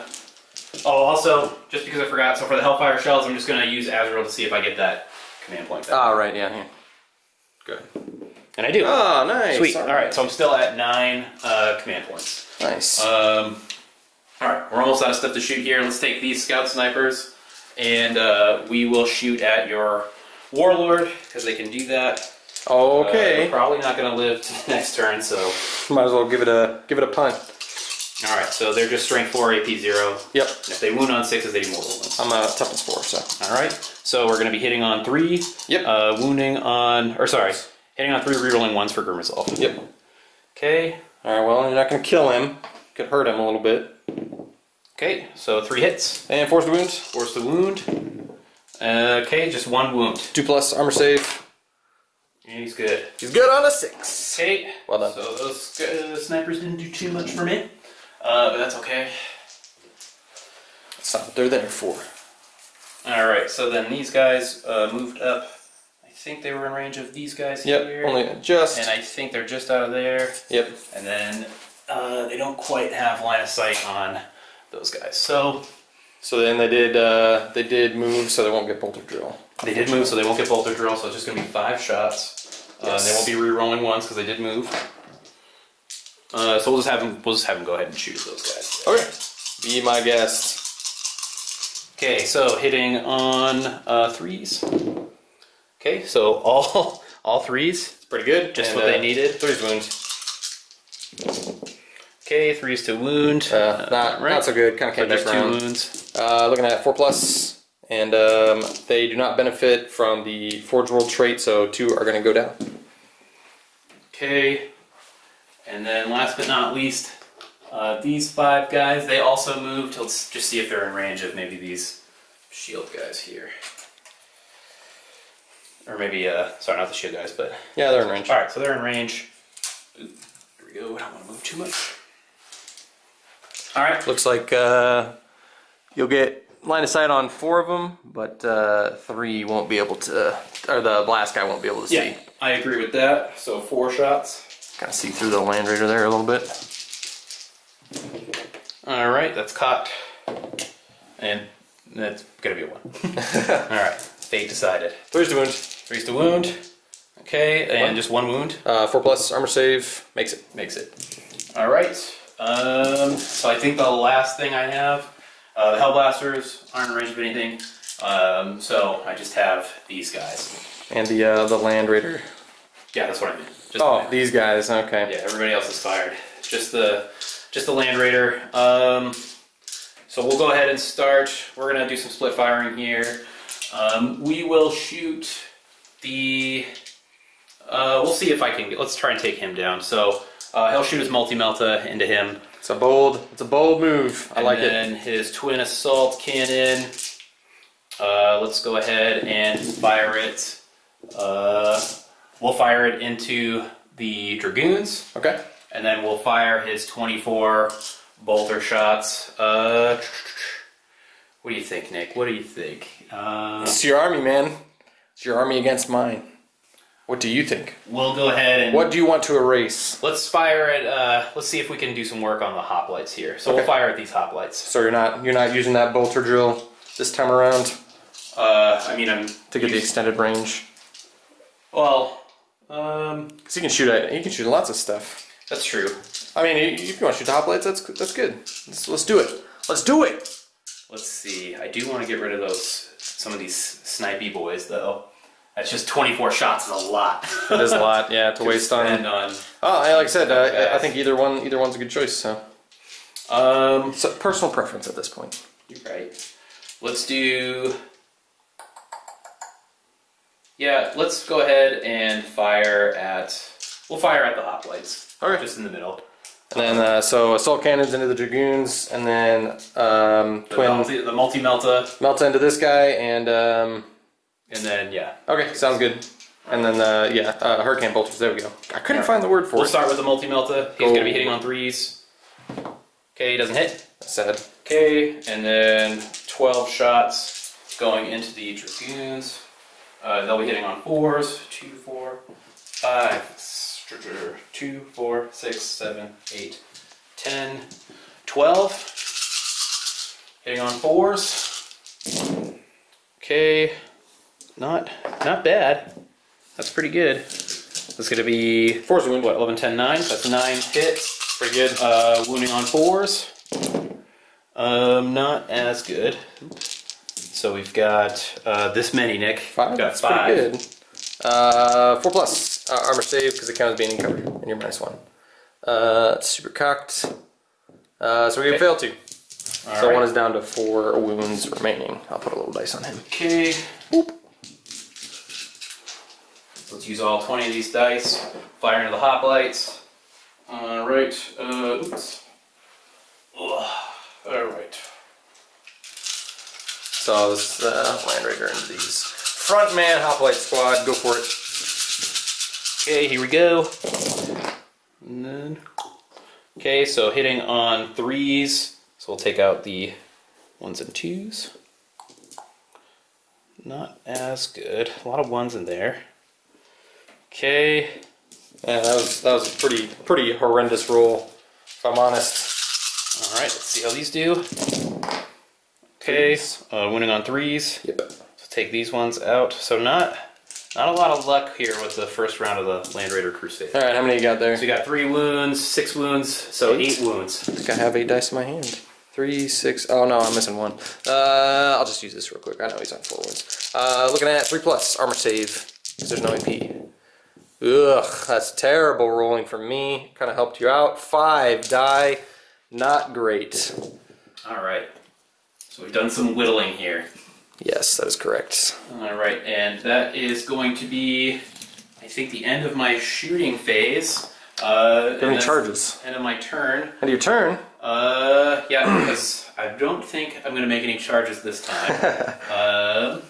also, just because I forgot, so for the Hellfire Shells, I'm just going to use Azrael to see if I get that command point back. Ah, right, yeah, here. Good. And I do. Oh, nice. Sweet. Alright, so I'm still at 9 command points. Nice. Alright, we're almost out of stuff to shoot here. Let's take these Scout Snipers, and we will shoot at your Warlord, because they can do that. Okay. They're probably not going to live to the next turn, so... Might as well give it a punt. Alright, so they're just strength 4, AP 0. Yep. And if they wound on 6s, they do mortal wounds. I'm toughness 4, so. Alright, so we're going to be hitting on 3. Yep. Wounding on... Or sorry, hitting on 3, rerolling 1s for Grim Resolve. Yep. Okay. Alright, well, you're not going to kill him. Could hurt him a little bit. Okay, so 3 hits. And force the wound. Force the wound. Okay, just 1 wound. 2+ armor save. And he's good. He's good on a 6. Okay. Well done. So those snipers didn't do too much for me. But that's okay. That's not what they're there for. Alright, so then these guys moved up. I think they were in range of these guys here. Yep, only just. And I think they're just out of there. Yep. And then they don't quite have line of sight on those guys. So then they did move, so they won't get bolter drill. they did move, so they won't get bolter drill. So it's just going to be 5 shots. Yes. They won't be re-rolling ones because they did move. So we'll just have them go ahead and shoot at those guys. Okay. Be my guest. Okay, so hitting on 3s. Okay, so all 3s. It's pretty good. Just And, what they needed. 3's wound. Okay, 3s to wound. Not so good. Kind of came back just 2 around. wounds. Looking at 4+, and they do not benefit from the Forge World trait, so 2 are going to go down. Okay, and then last but not least, these 5 guys, they also moved. Let's just see if they're in range of maybe these shield guys here. Or maybe, sorry, not the shield guys, but... Yeah, they're in range. Alright, so they're in range. Ooh, here we go, I don't want to move too much. Alright. Looks like you'll get line of sight on 4 of them, but 3 won't be able to, or the blast guy won't be able to see. Yeah, I agree with that. So 4 shots. Kind of see through the Land Raider there a little bit. Alright, that's caught. And that's gonna be a 1. Alright, fate decided. 3's to wound. 3's to wound. Okay, and just 1 wound. 4+ armor save makes it. Makes it. Alright. So I think the last thing I have, the Hellblasters aren't in range of anything. So I just have these guys. And the Land Raider. Yeah, that's what I meant. Just these guys, okay. Yeah, everybody else is fired. Just the Land Raider. So we'll go ahead and start. We're gonna do some split firing here. We will shoot the. We'll see if I can. Let's try and take him down. So he'll shoot his multi-melta into him. It's a bold move. I like it. And then his twin assault cannon. Let's go ahead and fire it. We'll fire it into the Dragoons. Okay. And then we'll fire his 24 bolter shots. What do you think, Nick? What do you think? It's your army, man. It's your army against mine. What do you think? We'll go ahead and... What do you want to erase? Let's fire at... let's see if we can do some work on the hoplites here. So we'll fire at these hoplites. So you're not using that bolter drill this time around? I mean, I'm... To get the extended range? Well, because you can shoot lots of stuff. That's true. I mean, if you want to shoot the hoplites, that's good. Let's do it. Let's do it. Let's see. I do want to get rid of some of these snipey boys, though. That's just 24 shots is a lot. It is a lot, yeah, to waste on. Oh, like I said, I think either one's a good choice. So, so personal preference at this point. You're right. Let's do. Yeah, let's go ahead and fire at. We'll fire at the hoplites. Okay. Just in the middle. And then, so assault cannons into the Dragoons, and then the multi-melta. Melta into this guy, and then, yeah. Okay, sounds good. And then, Hurricane Bolters, there we go. I couldn't find the word for it. We'll start with the multi-melta. He's going to be hitting on 3s. Okay, he doesn't hit. Sad. Okay, and then 12 shots going into the Dragoons. They'll be hitting on 4s. 2, 4, 5, 2, 4, 6, 7, 8, 10, 12. Hitting on 4s. Okay, not bad. That's pretty good. That's going to be 4's wound. what, 11, 10, 9. That's 9 hits. Pretty good. Wounding on 4s. Not as good. So we've got this many, Nick. 5? We've got That's 5. pretty good. 4+. Armor save, because it counts as being in cover, and you're -1. It's super cocked. So we failed 2. So 1 is down to 4 wounds remaining. I'll put a little dice on him. Okay. Boop. Let's use all 20 of these dice. Fire into the hoplites. Alright. Oops. Alright. So this Land Raider into these front man hoplite squad. Go for it. Okay, here we go. And then, okay, so hitting on 3s. So we'll take out the 1s and 2s. Not as good. A lot of 1s in there. Okay. Yeah, that was a pretty horrendous roll, if I'm honest. All right, let's see how these do. Okay, winning on 3s. Yep. So take these ones out. So not a lot of luck here with the first round of the Land Raider Crusade. All right, how many you got there? So you got 3 wounds, 6 wounds, so 8 wounds. I think I have 8 dice in my hand. 3, 6. Oh no, I'm missing 1. I'll just use this real quick. I know he's on 4 wounds. Looking at 3+ armor save because there's no AP. Ugh, that's terrible rolling for me. Kind of helped you out. 5 die. Not great. All right. So we've done some whittling here. Yes, that is correct. All right, and that is going to be, I think, the end of my shooting phase. How many charges? End of my turn. End of your turn? Yeah, because I don't think I'm going to make any charges this time.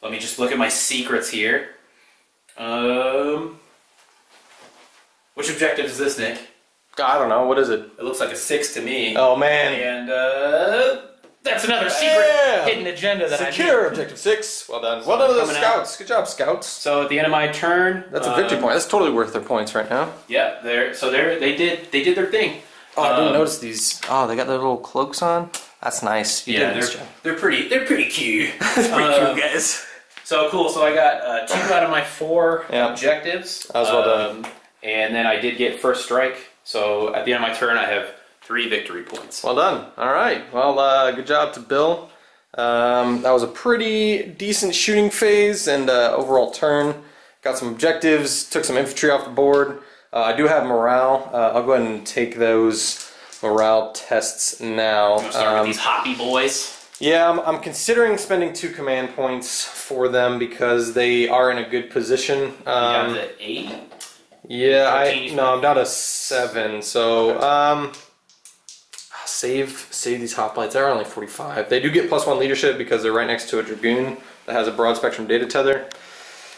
Let me just look at my secrets here. Which objective is this, Nick? I don't know. What is it? It looks like a 6 to me. Oh, man. And, that's another secret hidden agenda that Secure objective 6. Well done. Well done to the scouts. Good job, scouts. So at the end of my turn, that's a victory point. That's totally worth their points right now. Yeah, they did their thing. Oh, I didn't notice these. Oh, they got their little cloaks on. That's nice. You did a nice job. They're pretty cute. That's pretty cute, guys. So cool. So I got 2 out of my 4 objectives. That was well done. And then I did get first strike. So at the end of my turn, I have 3 victory points. Well done. All right. Well, good job to Bill. That was a pretty decent shooting phase and overall turn. Got some objectives, took some infantry off the board. I do have morale. I'll go ahead and take those morale tests now. Start with these hoppy boys. Yeah, I'm considering spending 2 command points for them because they are in a good position. You got the 8? Yeah, I'm down to 7. So save these hoplites. They're only 45. They do get +1 leadership because they're right next to a Dragoon that has a broad spectrum data tether.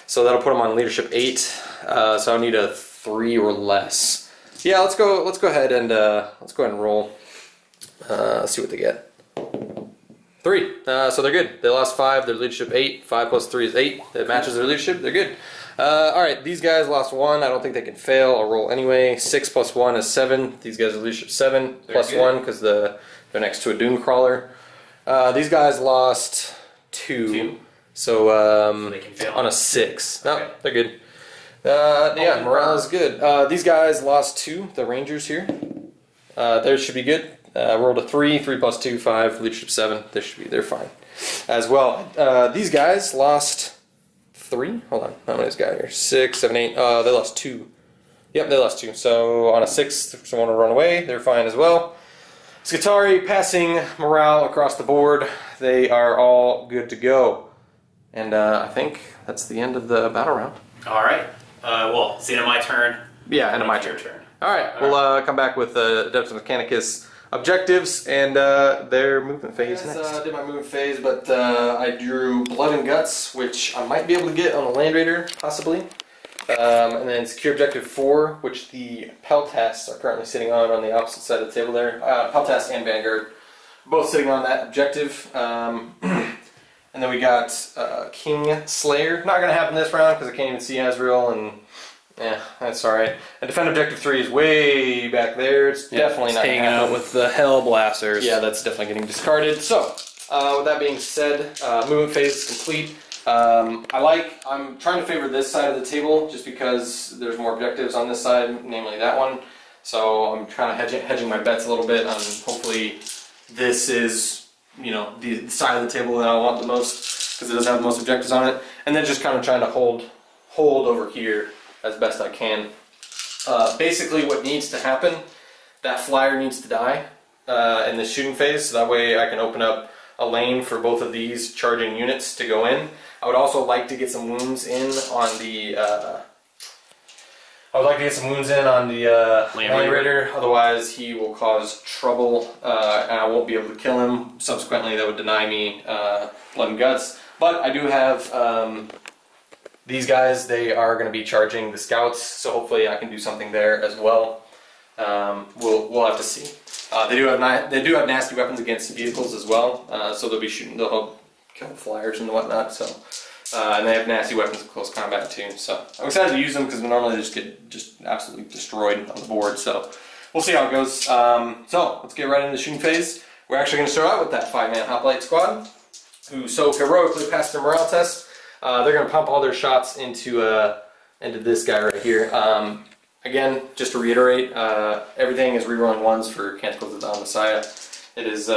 So that'll put them on leadership 8. So I'll need a 3 or less. Yeah, let's go ahead and roll. Let's see what they get. 3. So they're good. They lost 5. Their leadership 8. 5 + 3 is 8. That matches their leadership. They're good. Alright, these guys lost 1. I don't think they can fail. I'll roll anyway. 6 + 1 is 7. These guys are leadership 7 + 1 because they're next to a Doom Crawler. These guys lost 2. So they can fail on a 6. No, okay. They're good. Yeah, morale is good. These guys lost 2. The Rangers here. Theirs should be good. Rolled a 3. 3 + 2, 5. Leadership 7. They're fine as well. These guys lost 3? Hold on. How many is got here? 6, 7, 8. They lost 2. Yep, they lost 2. So on a 6, if someone will run away, they're fine as well. Skitarii passing morale across the board. They are all good to go. And I think that's the end of the battle round. All right. Well, it's the end of my turn. Yeah, end of my turn. All right, we'll come back with Adeptus Mechanicus objectives and their movement phase next. I did my movement phase, but I drew Blood and Guts, which I might be able to get on a Land Raider, possibly. And then Secure Objective 4, which the Peltasts are currently sitting on the opposite side of the table there. Peltast and Vanguard, both sitting on that objective. And then we got King Slayer. Not going to happen this round because I can't even see Azrael, and yeah, that's alright. And Defend Objective 3 is way back there. It's definitely not hanging out with the Hell Blasters. Yeah, that's definitely getting discarded. So, with that being said, movement phase is complete. I'm trying to favor this side of the table just because there's more objectives on this side, namely that one. So I'm kind of hedging my bets a little bit on hopefully this is, you know, the side of the table that I want the most because it doesn't have the most objectives on it. And then just kind of trying to hold over here as best I can. Basically what needs to happen, that flyer needs to die in the shooting phase, so that way I can open up a lane for both of these charging units to go in. I would also like to get some wounds in on the Land Raider, otherwise he will cause trouble and I won't be able to kill him. Subsequently that would deny me Blood and Guts. But I do have these guys, they are going to be charging the scouts, so hopefully I can do something there as well. We'll have to see. They do have nasty weapons against vehicles as well, so they'll kill flyers and whatnot. So, and they have nasty weapons in close combat too. So I'm excited to use them because normally they just get absolutely destroyed on the board. So we'll see how it goes. So let's get right into the shooting phase. We're actually going to start out with that 5-man Hoplite squad, who so heroically passed their morale test. They're going to pump all their shots into this guy right here. Again, just to reiterate, everything is rerolling 1s for Canticles of the Messiah. It is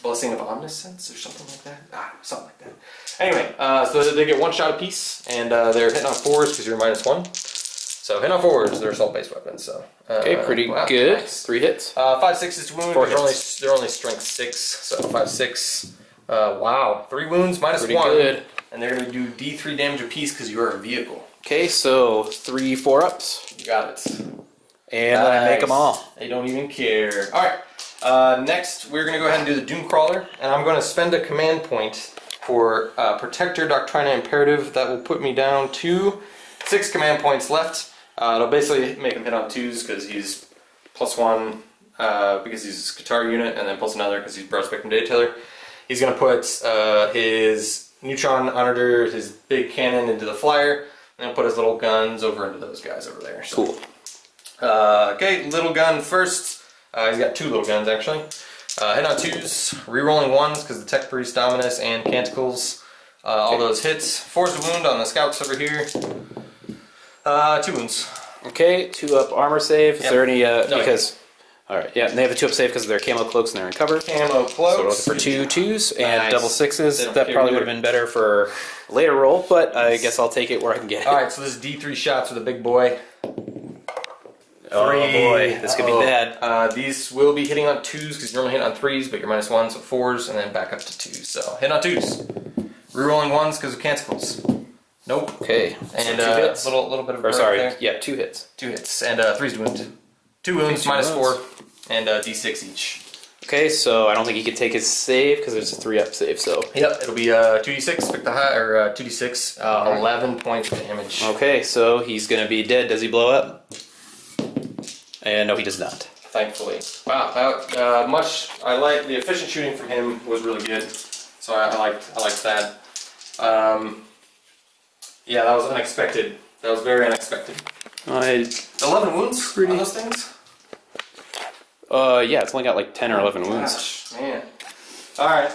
Blessing of Omniscience or something like that. Something like that. Anyway, so they get 1 shot apiece, and they're hitting on 4s because you're -1. So hitting on 4s, they're assault-based weapons. So okay, pretty good. Nice. 3 hits. 5, 6 to wound. 4 hits. They're only strength 6, so 5, 6. Wow, 3 wounds, -1. Pretty good. And they're going to do D3 damage apiece because you are a vehicle. Okay, so 3 4-ups. You got it. And then I make them all. They don't even care. Alright, next we're going to go ahead and do the Doomcrawler. And I'm going to spend a command point for Protector Doctrina Imperative. That will put me down to 6 command points left. It'll basically make him hit on 2s because he's +1 because he's a Qatar unit, and then plus another because he's Broad Spectrum Data Tailor. He's going to put his neutron under his big cannon into the flyer, and then put his little guns over into those guys over there. So. Cool. Okay, little gun first. He's got 2 little guns actually. Hit on 2s, rerolling 1s because the Tech Priest, Dominus, and Canticles. All those hits. 4's the wound on the scouts over here. 2 wounds. Okay, 2-up armor save. Is there any no, because? Alright, yeah, and they have a 2-up save because of their camo cloaks and they're in cover. Camo cloaks. So we're looking for 2 2s and double 6s. That probably would have been better for a later roll, but I guess I'll take it where I can get it. Alright, so this is D3 shots with a big boy. 3. Oh boy, this could be bad. These will be hitting on 2s because you're only hitting on 3s, but you're -1, so 4s, and then back up to 2s. So hit on 2s. Rerolling 1s because of Canticles. Nope. Okay. And 2 hits. Little bit of break there. Yeah, 2 hits. 2 hits. And 3's to wound. 2 wounds, -4, and D6 each. Okay, so I don't think he can take his save because it's a 3-up save, so. Yep, it'll be 2d6, pick the high, or 2d6, 11 points of damage. Okay, so he's gonna be dead. Does he blow up? And no, he does not. Thankfully. Wow, I like the efficient shooting from him was really good. So I liked that. Yeah, that was unexpected. That was very unexpected. 11 wounds on those things? Yeah, it's only got like 10 or 11 wounds. Gosh, man. Alright,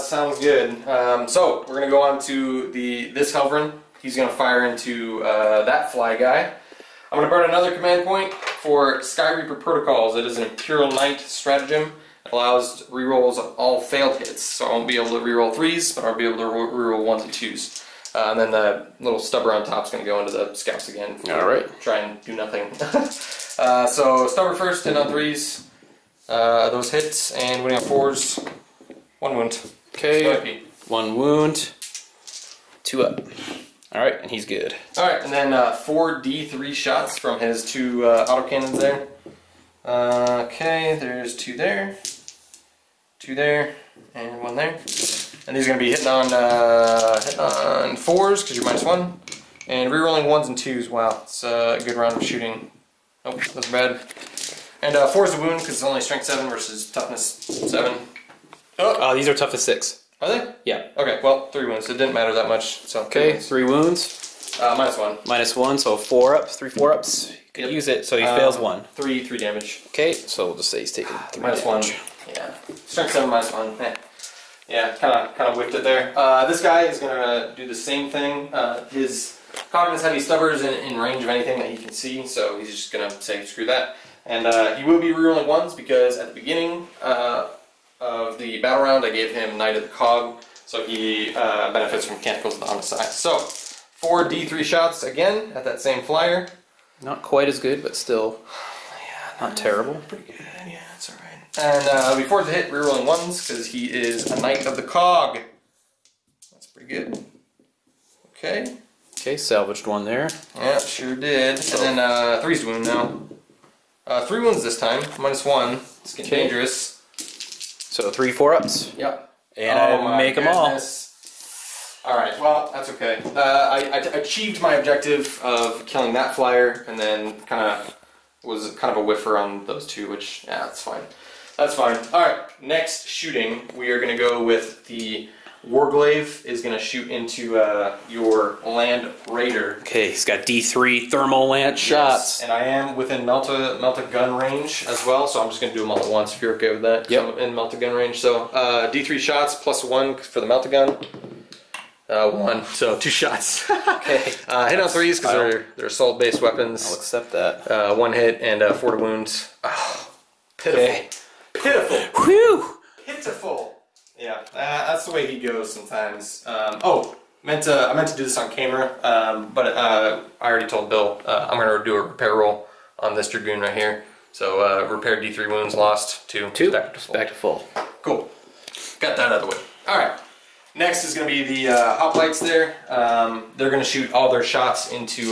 sounds good. So, we're going to go on to this Helverin. He's going to fire into that fly guy. I'm going to burn another command point for Sky Reaper Protocols. It is an Imperial Knight stratagem. It allows rerolls of all failed hits. So I won't be able to reroll 3s, but I'll be able to reroll 1s and 2s. And then the little stubber on top is going to go into the scouts again. Alright. Try and do nothing. So stubber first, hit on 3s. Those hits, and winning on 4s. 1 wound. Okay. 1 wound. 2 up. Alright, and he's good. Alright, and then 4 D3 shots from his 2 autocannons there. Okay, there's 2 there, 2 there, and 1 there. And these are going to be hitting on 4s because you're -1. And rerolling 1s and 2s. Wow, it's a good round of shooting. Oh, that's bad. And 4's a wound because it's only strength 7 versus toughness 7. Oh, these are toughness 6. Are they? Yeah. Okay, well, 3 wounds. It didn't matter that much. So okay, 3 wounds. -1. -1, so 4 ups, 3 4-ups. You can use it, so he fails 1. 3 damage. Okay, so we'll just say he's taking 3 damage. -1. Yeah. Strength 7 -1. Yeah, kind of whipped it there. This guy is going to do the same thing. His Cognitive Heavy Stubbers in range of anything that he can see, so he's just going to say screw that. And he will be rerolling 1s because at the beginning of the battle round I gave him Knight of the Cog, so he benefits from Canticles on the side. So 4 D3 shots again at that same flyer. Not quite as good, but still not terrible. Pretty good, yeah, it's alright. And before the hit, rerolling 1s because he is a Knight of the Cog. That's pretty good. Okay. Okay, salvaged 1 there. Yeah, sure did. And then 3's wound now. 3 wounds this time, -1. It's getting dangerous. So 3 4-ups. Yep. And I make them all. Alright, well, that's okay. I achieved my objective of killing that flyer, and then was kind of a whiffer on those 2, which, yeah, that's fine. That's fine. Alright, next shooting, we are going to go with the Warglaive is going to shoot into your Land Raider. Okay, he's got D3 thermal lance shots. Yes, and I am within melta gun range as well, so I'm just going to do them all at once if you're okay with that. Yep. I'm in melta gun range, so D3 shots +1 for the melta gun. 1, so 2 shots. Okay. Hit on 3s because they're assault-based weapons. I'll accept that. 1 hit and 4 to wound. Oh, pitiful. Okay. Pitiful. Whew! Pitiful. Yeah, that's the way he goes sometimes. I meant to do this on camera, but I already told Bill I'm going to do a repair roll on this Dragoon right here. So repaired D3 wounds, lost 2. Back to full. Cool. Got that out of the way. Alright. Next is going to be the hoplites there. They're going to shoot all their shots into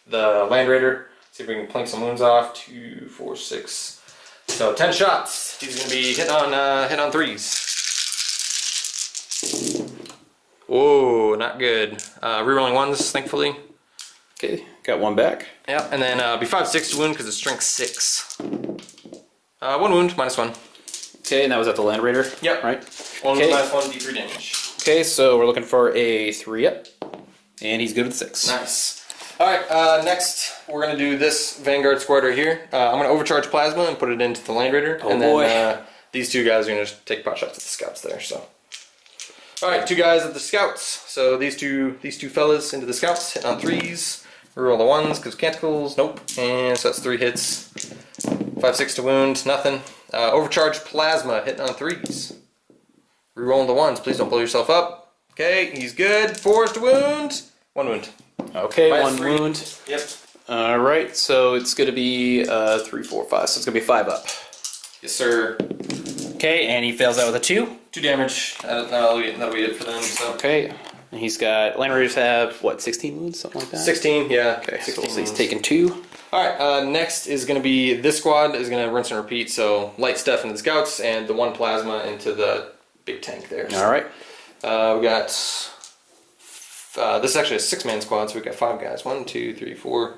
the Land Raider. See if we can plink some wounds off. 2, 4, 6. So 10 shots. He's going to be hitting on 3s. Whoa, not good. Rerolling 1s, thankfully. Okay, got 1 back. Yep, and then be 5/6 to wound because it's strength 6. 1 wound, -1. Okay, and that was at the Land Raider? Yep. Right. 1 wound, -1, D3 damage. Okay, so we're looking for a 3-up. And he's good with 6. Nice. Alright, next we're going to do this Vanguard squad right here. I'm going to overcharge Plasma and put it into the Land Raider. Oh, and boy. then these 2 guys are going to take pot shots at the scouts there, so. Alright, 2 guys at the scouts. So these two fellas into the scouts, hitting on 3s. Reroll the 1s because Canticles, nope. And so that's 3 hits. 5/6 to wound, nothing. Overcharge Plasma, hitting on 3s. Rerolling the 1s, please don't blow yourself up. Okay, he's good. 4s to wound. 1 wound. Okay, -3. 1 wound. Yep. Alright, so it's going to be 3, 4, 5. So it's going to be 5-up. Yes, sir. Okay, and he fails out with a 2. 2 damage. That'll be it for them. So. Okay, and he's got... Land Raiders have, what, 16 wounds? Something like that? 16, yeah. Okay, 16 so he's taking 2. Alright, next is going to be... This squad is going to rinse and repeat, so light stuff into the scouts and the 1 plasma into the big tank there. So. Alright. We got... this is actually a 6-man squad, so we've got 5 guys. 1, 2, 3, 4,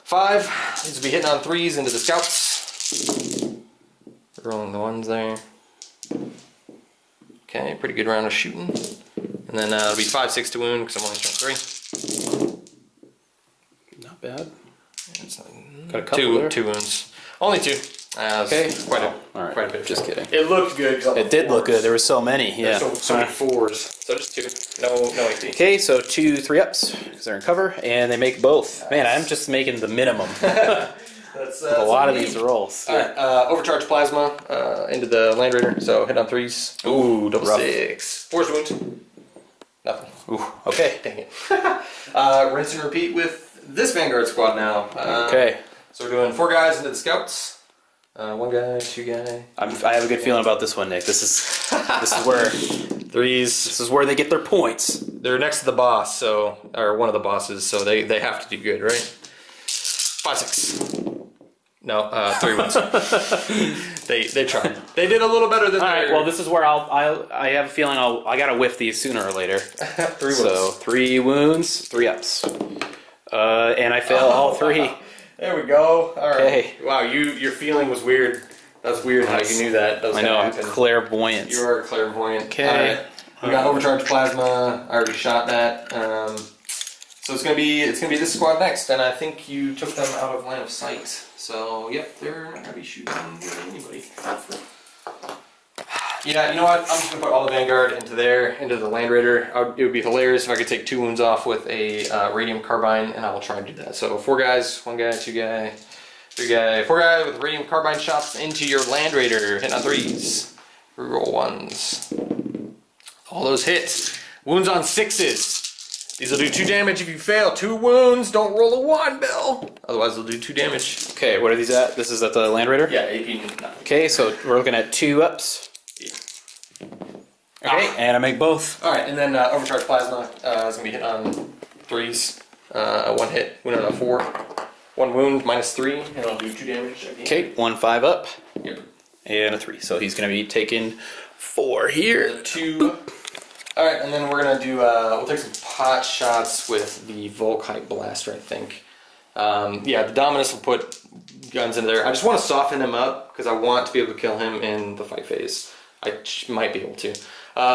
5. These will be hitting on 3s into the scouts. Rolling the 1s there. Okay, pretty good round of shooting. And then it'll be 5/6 to wound because I'm only strength 3. Not bad. Got a couple two wounds. Only 2. Okay. Quite a bit. Just kidding. It looked good. It did look good. There were so many. Yeah. So many 4s. So just 2. No AP. Okay, so 2 3-ups because they're in cover, and they make both. Nice. Man, I'm just making the minimum. That's a lot of these rolls. Alright, overcharge Plasma into the Land Raider, so hit on 3s. Ooh, double 6. 4's wound. Nothing. Ooh, okay. Dang it. Rinse and repeat with this Vanguard squad now. Okay. So we're doing 4 guys into the scouts. 1 guy, 2 guy. I have a good feeling about this one, Nick. This is where 3s. This is where they get their points. they're next to the boss, so or one of the bosses, so they have to do good, right? 5, 6. No, 3 wounds. they tried. They did a little better than. All right. Well, this is where I have a feeling I gotta whiff these sooner or later. 3 wounds. So 3 wounds, 3 ups, and I fail all 3. Wow. There we go. All right. Okay. Wow, your feeling was weird. That's weird how you knew that. I know. I'm clairvoyant. You are clairvoyant. Okay. Right. We got overcharged plasma. I already shot that. So it's gonna be this squad next, and I think you took them out of line of sight. So yep, they're not gonna be shooting anybody. Yeah, you know what? I'm just gonna put all the Vanguard into the Land Raider. It would be hilarious if I could take 2 wounds off with a radium carbine, and I will try and do that. So 4 guys, 1 guy, 2 guy, 3 guy, 4 guy with radium carbine shots into your Land Raider. Hitting on 3s. Reroll 1s. All those hits. Wounds on 6s. These will do 2 damage if you fail. 2 wounds. Don't roll a 1, Bill. Otherwise, they'll do 2 damage. Okay, what are these at? This is at the Land Raider? Yeah, AP 9. Okay, so we're looking at 2 ups. Okay, and I make both. Alright, and then overcharge plasma is going to be hit on 3s. 1 hit, wound on a 4. 1 wound, -3, and it'll do 2 damage. Okay, 1 5 up. Yep. And a 3. So he's going to be taking 4 here. 2. Alright, and then we're going to do, we'll take some pot shots with the Volkite Blaster, I think. Yeah, the Dominus will put guns into there. I just want to soften him up, because I want to be able to kill him in the fight phase. I might be able to.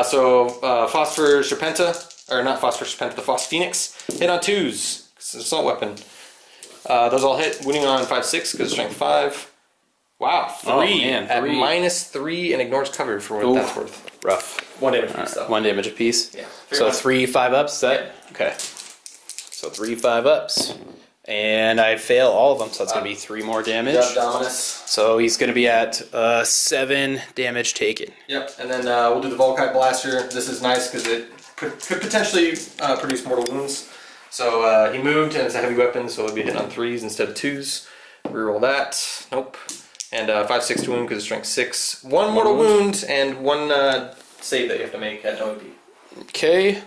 So Phosphor Serpenta, or not Phosphor Serpenta, the Phos Phoenix, hit on 2s, because it's an assault weapon. Those all hit, wounding on 5, 6, because strength 5. Wow, 3 at -3 and ignores cover for what that's worth. Rough. 1 damage apiece, though. 1 damage apiece. Yeah. So 3 5 ups, is that? Yeah. Okay. So 3 5 ups. And I fail all of them, so that's going to be 3 more damage. Dominus. So he's going to be at 7 damage taken. Yep, and then we'll do the Volkite Blaster. This is nice because it could potentially produce mortal wounds. So he moved, and it's a heavy weapon, so it'll be hit on 3s instead of 2s. Reroll that. Nope. And 5 6 to wound because it's strength 6. 1 mortal wound and 1 save that you have to make at no AP. Okay.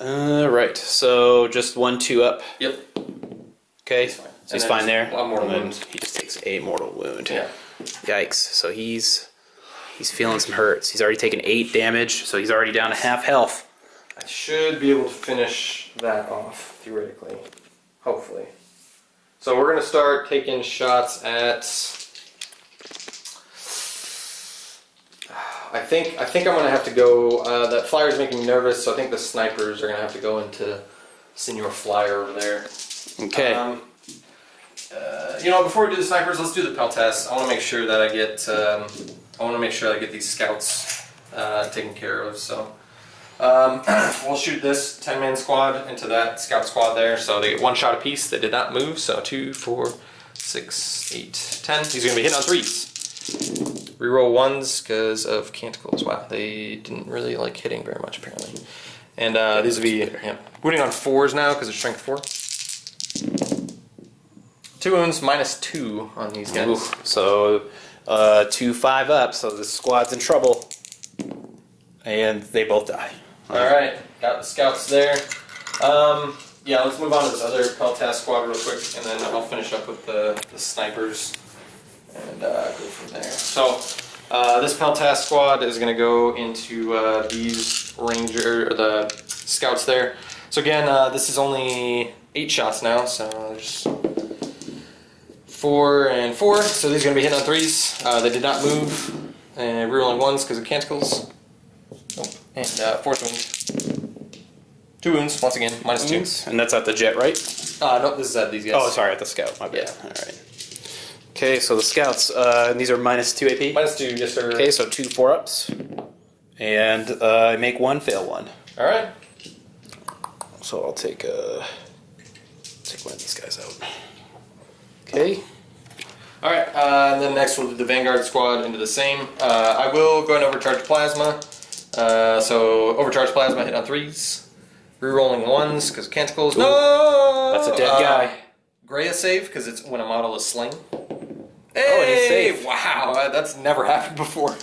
Right. So just 1 2 up. Yep. Okay. So he's fine there. 1 mortal and then wound. he just takes a mortal wound. Yeah. Yikes. So he's feeling some hurts. He's already taken 8 damage, so he's already down to half health. I should be able to finish that off, theoretically. Hopefully. So we're going to start taking shots at... I think I'm going to have to go... that flyer's making me nervous, so I think the snipers are going to have to go into Senior Flyer over there. Okay. You know, before we do the snipers, let's do the Pell test. I want to make sure that I get... these scouts taken care of, so... we'll shoot this 10-man squad into that scout squad there, so they get 1 shot apiece. They did not move, so 2, 4, 6, 8, 10. He's going to be hitting on 3s. Reroll 1s because of Canticles. Wow, they didn't really like hitting very much, apparently. And these will be wounding on 4s now because they're strength 4. 2 wounds, -2 on these guys. Ooh, so 2 5 up, so the squad's in trouble. And they both die. Alright, got the scouts there. Yeah, let's move on to this other Peltas squad real quick, and then I'll finish up with the snipers and go from there. So, this Peltas squad is going to go into these the scouts there. So again, this is only 8 shots now, so there's 4 and 4, so these are going to be hitting on 3s. They did not move, and rerolling 1s because of Canticles. Nope. And 4th wound. 2 wounds, once again, -2. And that's at the jet, right? No, this is at these guys. Oh, sorry, at the scout. My bad. Yeah. Alright. Okay, so the scouts, and these are -2 AP? -2, yes sir. Okay, so 2 4 ups. And I make 1, fail 1. Alright. So I'll take one of these guys out. Okay. Alright, and then next we'll do the Vanguard squad into the same. I will go and overcharge plasma. So overcharge plasma, hit on 3s. Rerolling 1s because Canticles. No! That's a dead guy. Greya save because it's when a model is slain. Hey! Oh, and he's safe. Wow, that's never happened before.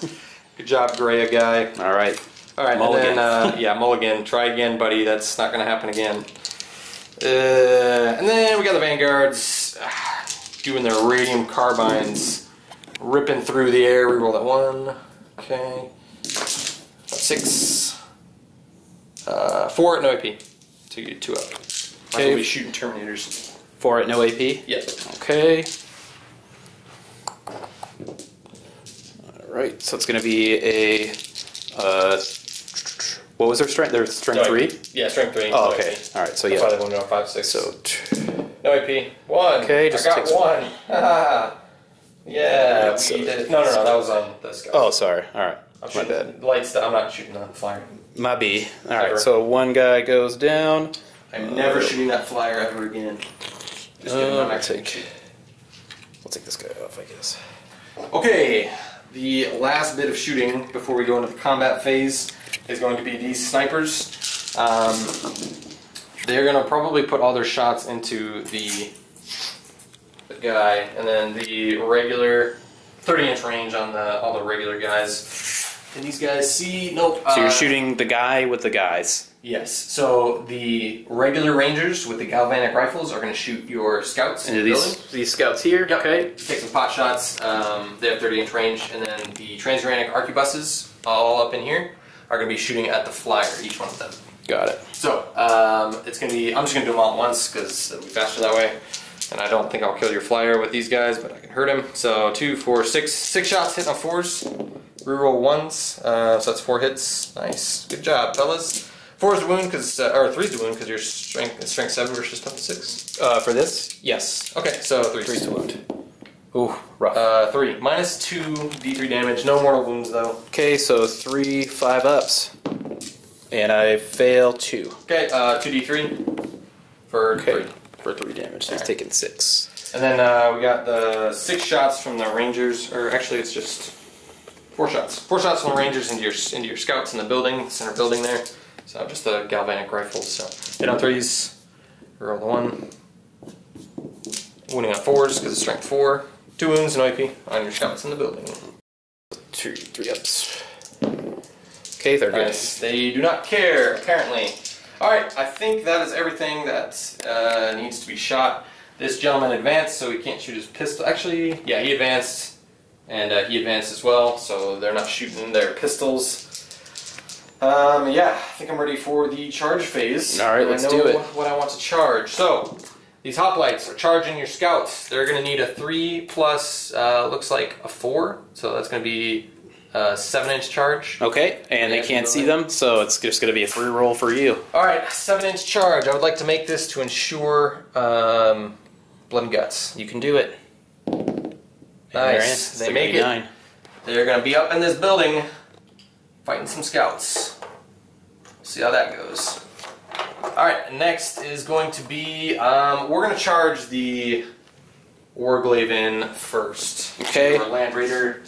Good job, Greya guy. Alright. All right, mulligan. And then, yeah, mulligan. Try again, buddy. That's not going to happen again. And then we got the Vanguards doing their radium carbines, ripping through the air. Reroll that 1. Okay. 6. 4 at no AP. So you get 2 up. Okay. We'll be shooting Terminators. 4 at no AP? Yep. Okay. Alright, so it's going to be a... what was their strength? Their strength 3? Yeah, strength 3. Oh, okay. Alright, so yeah. 5, 6. So... no AP. 1. Okay, just I got 1. Yeah, so we did it. No, that was on this guy. Oh, sorry. Alright. My bad. Lights, I'm not shooting on the flyer. My B. Alright, so one guy goes down. I'm never shooting that flyer ever again. Just kidding, we'll take this guy off, I guess. Okay, the last bit of shooting before we go into the combat phase is going to be these snipers. They're going to probably put all their shots into the guy, and then the regular 30-inch range on all the regular guys. Can these guys see? Nope. So you're shooting the guy with the guys. Yes. So the regular rangers with the galvanic rifles are going to shoot your scouts in the building. These scouts here? Yep. Okay. Take some pot shots. They have 30-inch range, and then the transuranic arquebuses, all up in here, are going to be shooting at the flyer, each one of them. Got it. So it's going to be. I'm just going to do them all at once because it'll be faster that way. And I don't think I'll kill your flyer with these guys, but I can hurt him. So 2, 4, 6 shots hitting on 4s. Reroll 1s, so that's 4 hits. Nice, good job, fellas. 4 is to wound, or 3 is to wound because your strength 7 versus toughness 6. For this? Yes. Okay, so 3 is to wound. Ooh, rough. 3 minus 2 d3 damage. No mortal wounds though. Okay, so 3 5-ups, and I fail 2. Okay, 2d3 for 3. For 3 damage. So he's taking 6. And then we got the 6 shots from the rangers, or actually it's just 4 shots. 4 shots from the rangers into your scouts in the building, the center building there. So just the galvanic rifles. So hit on 3s, roll the 1. Wounding on 4s because it's strength 4. 2 wounds, no AP on your scouts in the building. 3 ups. Okay, they're good. Nice. They do not care, apparently. Alright, I think that is everything that needs to be shot. This gentleman advanced, so he can't shoot his pistol. Actually, yeah, he advanced. And he advanced as well, so they're not shooting their pistols. Yeah, I think I'm ready for the charge phase. Alright, let's do it. What I want to charge. So, these hoplites are charging your scouts. They're going to need a 3 plus, looks like a 4. So that's going to be a 7-inch charge. Okay, and they can't see them, so it's just going to be a free roll for you. Alright, 7-inch charge. I would like to make this to ensure blood and guts. You can do it. Nice. They make it. They're going to be up in this building fighting some scouts. See how that goes. Alright, next is going to be, we're going to charge the Warglaive in first. Okay. Or Land Raider.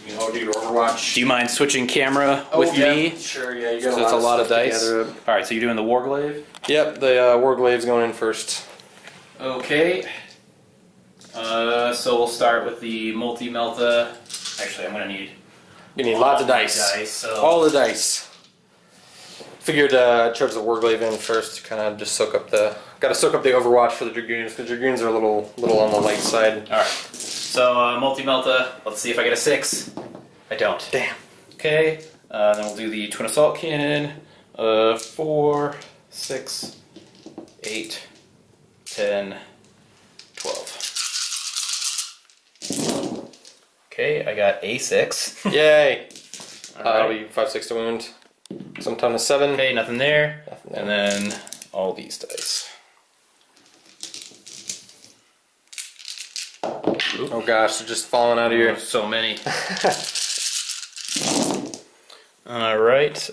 You can do your Overwatch. Do you mind switching camera with me? Sure, yeah. You got so it's a lot of dice. Alright, so you're doing the Warglaive? Yep, the Warglaive's going in first. Okay. So we'll start with the multi-melta. Actually, I'm going to need... You need lots of dice. So. All the dice. Figured charge the Warglaive in first, kind of just soak up the... Got to soak up the Overwatch for the Dragoons, because Dragoons are a little on the light side. Alright. So, multi-melta. Let's see if I get a 6. I don't. Damn. Okay. Then we'll do the Twin Assault Cannon. 4, 6, 8, 10, 12. Okay, I got a 6. Yay! That'll be 5, 6 to wound. Sometime a 7. Okay, nothing there. And then all these dice. Oop. Oh gosh, they're just falling out of here. So many. Alright,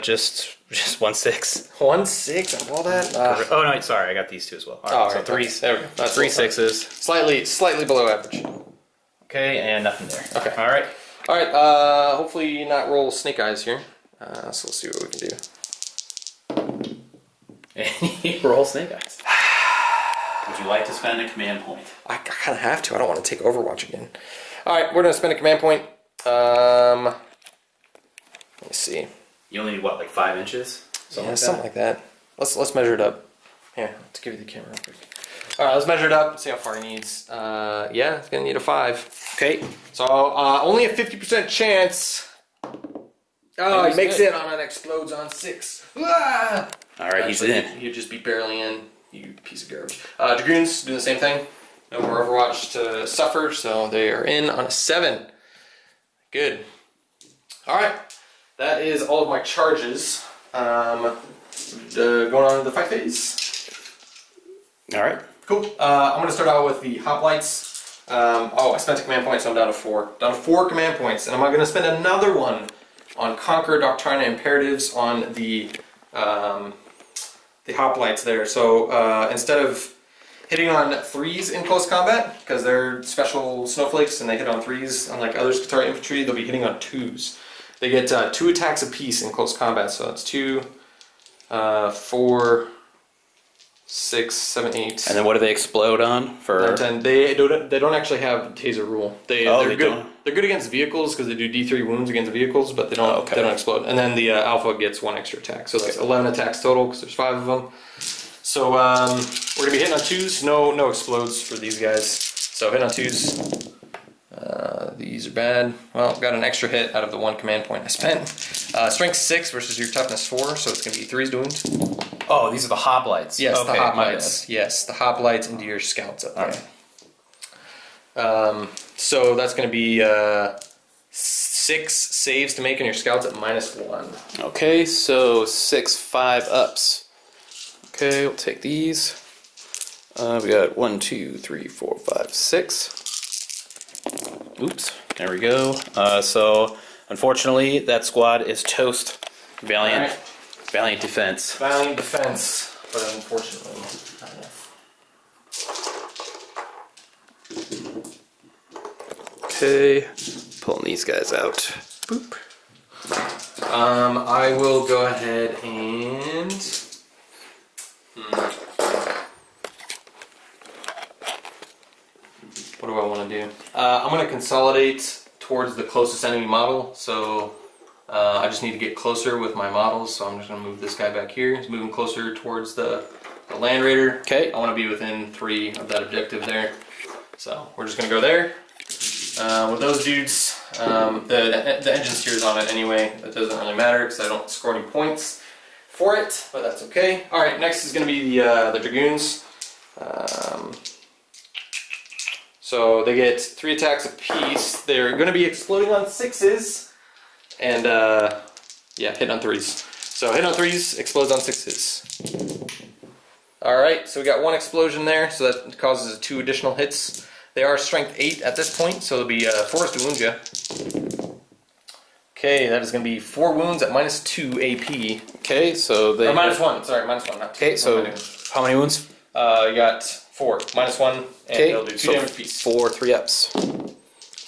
just 1 6. 1 6 of all that? Oh no, sorry, I got these two as well. All right, so 3. There we go. That's 3 6s. Slightly below average. Okay, and nothing there. Okay. Alright. Alright, hopefully not roll snake eyes here. So we'll see what we can do. And you roll snake eyes. Would you like to spend a command point? I kind of have to. I don't want to take Overwatch again. Alright, we're going to spend a command point. Let me see. You only need what, like 5 inches? Something like that. Let's measure it up. Here, let's give you the camera real quick. All right, let's measure it up. See how far he needs. Yeah, it's gonna need a 5. Okay. So only a 50% chance. Oh, he makes it on and explodes on 6. Ah! All right, he's in. He'd just be barely in. You piece of garbage. Dragoons do the same thing. No more Overwatch to suffer, so they are in on a 7. Good. All right, that is all of my charges. Going on to the fight phase. All right. Cool. I'm going to start out with the hoplites. I spent a command point, so I'm down to 4. Down to 4 command points, and I'm going to spend another one on Conquer, Doctrina, Imperatives on the hoplites there. So instead of hitting on 3s in close combat, because they're special snowflakes and they hit on 3s, unlike other Skitarii infantry, they'll be hitting on 2s. They get 2 attacks apiece in close combat, so that's 2, 4, 6, 7, 8. And then what do they explode on for? 9, 10. They don't actually have taser rule. They're good. Don't? They're good against vehicles because they do D3 wounds against vehicles, but they don't. They don't explode. And then the alpha gets 1 extra attack, so that's 11 attacks total because there's 5 of them. So we're gonna be hitting on 2s. No explodes for these guys. So hitting on 2s. These are bad. Well, got an extra hit out of the 1 command point I spent. Strength 6 versus your toughness 4, so it's gonna be 3s to wound. Oh, these are the hoplites. Yes, okay, the hoplites. Yes, the hoplites into your scouts up there. Right. So that's going to be 6 saves to make on your scouts at -1. Okay, so 6 5-ups. Okay, we'll take these. We got 1, 2, 3, 4, 5, 6. Oops, there we go. So unfortunately, that squad is toast. Valiant. Right. Valiant defense. Valiant defense, but unfortunately, not enough. Okay, pulling these guys out. Boop. I will go ahead and... What do I want to do? I'm going to consolidate towards the closest enemy model, so... I just need to get closer with my models, so I'm just going to move this guy back here. He's moving closer towards the Land Raider. Okay. I want to be within 3 of that objective there. So we're just going to go there. With those dudes, the engine steers on it anyway. That doesn't really matter because I don't score any points for it, but that's okay. Alright, next is going to be the Dragoons. So they get 3 attacks apiece. They're going to be exploding on 6s. And, yeah, hit on 3s. So hit on 3s, explodes on 6s. Alright, so we got 1 explosion there, so that causes 2 additional hits. They are strength 8 at this point, so it'll be 4 to wound you. Okay, that is going to be 4 wounds at -2 AP. Okay, so they... Or -1, sorry, -1, not 2. Okay, so how many wounds? You got 4. -1, and okay, it'll do 2 damage apiece. 4 3-ups.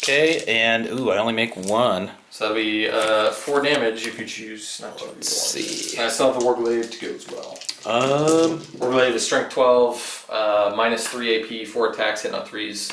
Okay, and, ooh, I only make 1. So that'll be 4 damage if you choose not to. Let's see. And I still have the Warglaive to go as well. Warglaive is strength 12, -3 AP, 4 attacks, hitting on 3s,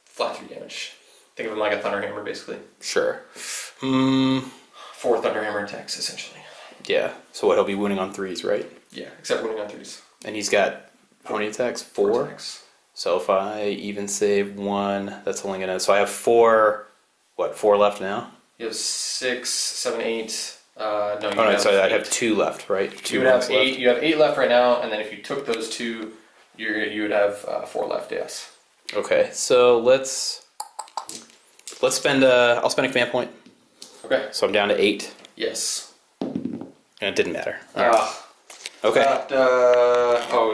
flat 3 damage. Think of him like a Thunderhammer, basically. Sure. 4 Thunderhammer attacks, essentially. Yeah, so what, he'll be wounding on 3s, right? Yeah, except wounding on 3s. And he's got how many attacks? 4? Attacks. So if I even save 1, that's only gonna... So I have 4... What, 4 left now? You have 6, 7, 8... no, you have sorry, I have 2 left, right? 2 you would have 8. Left. You have 8 left right now, and then if you took those 2, you would have 4 left. Yes. Okay, so let's spend. I'll spend a command point. Okay. So I'm down to 8. Yes. And it didn't matter. Okay.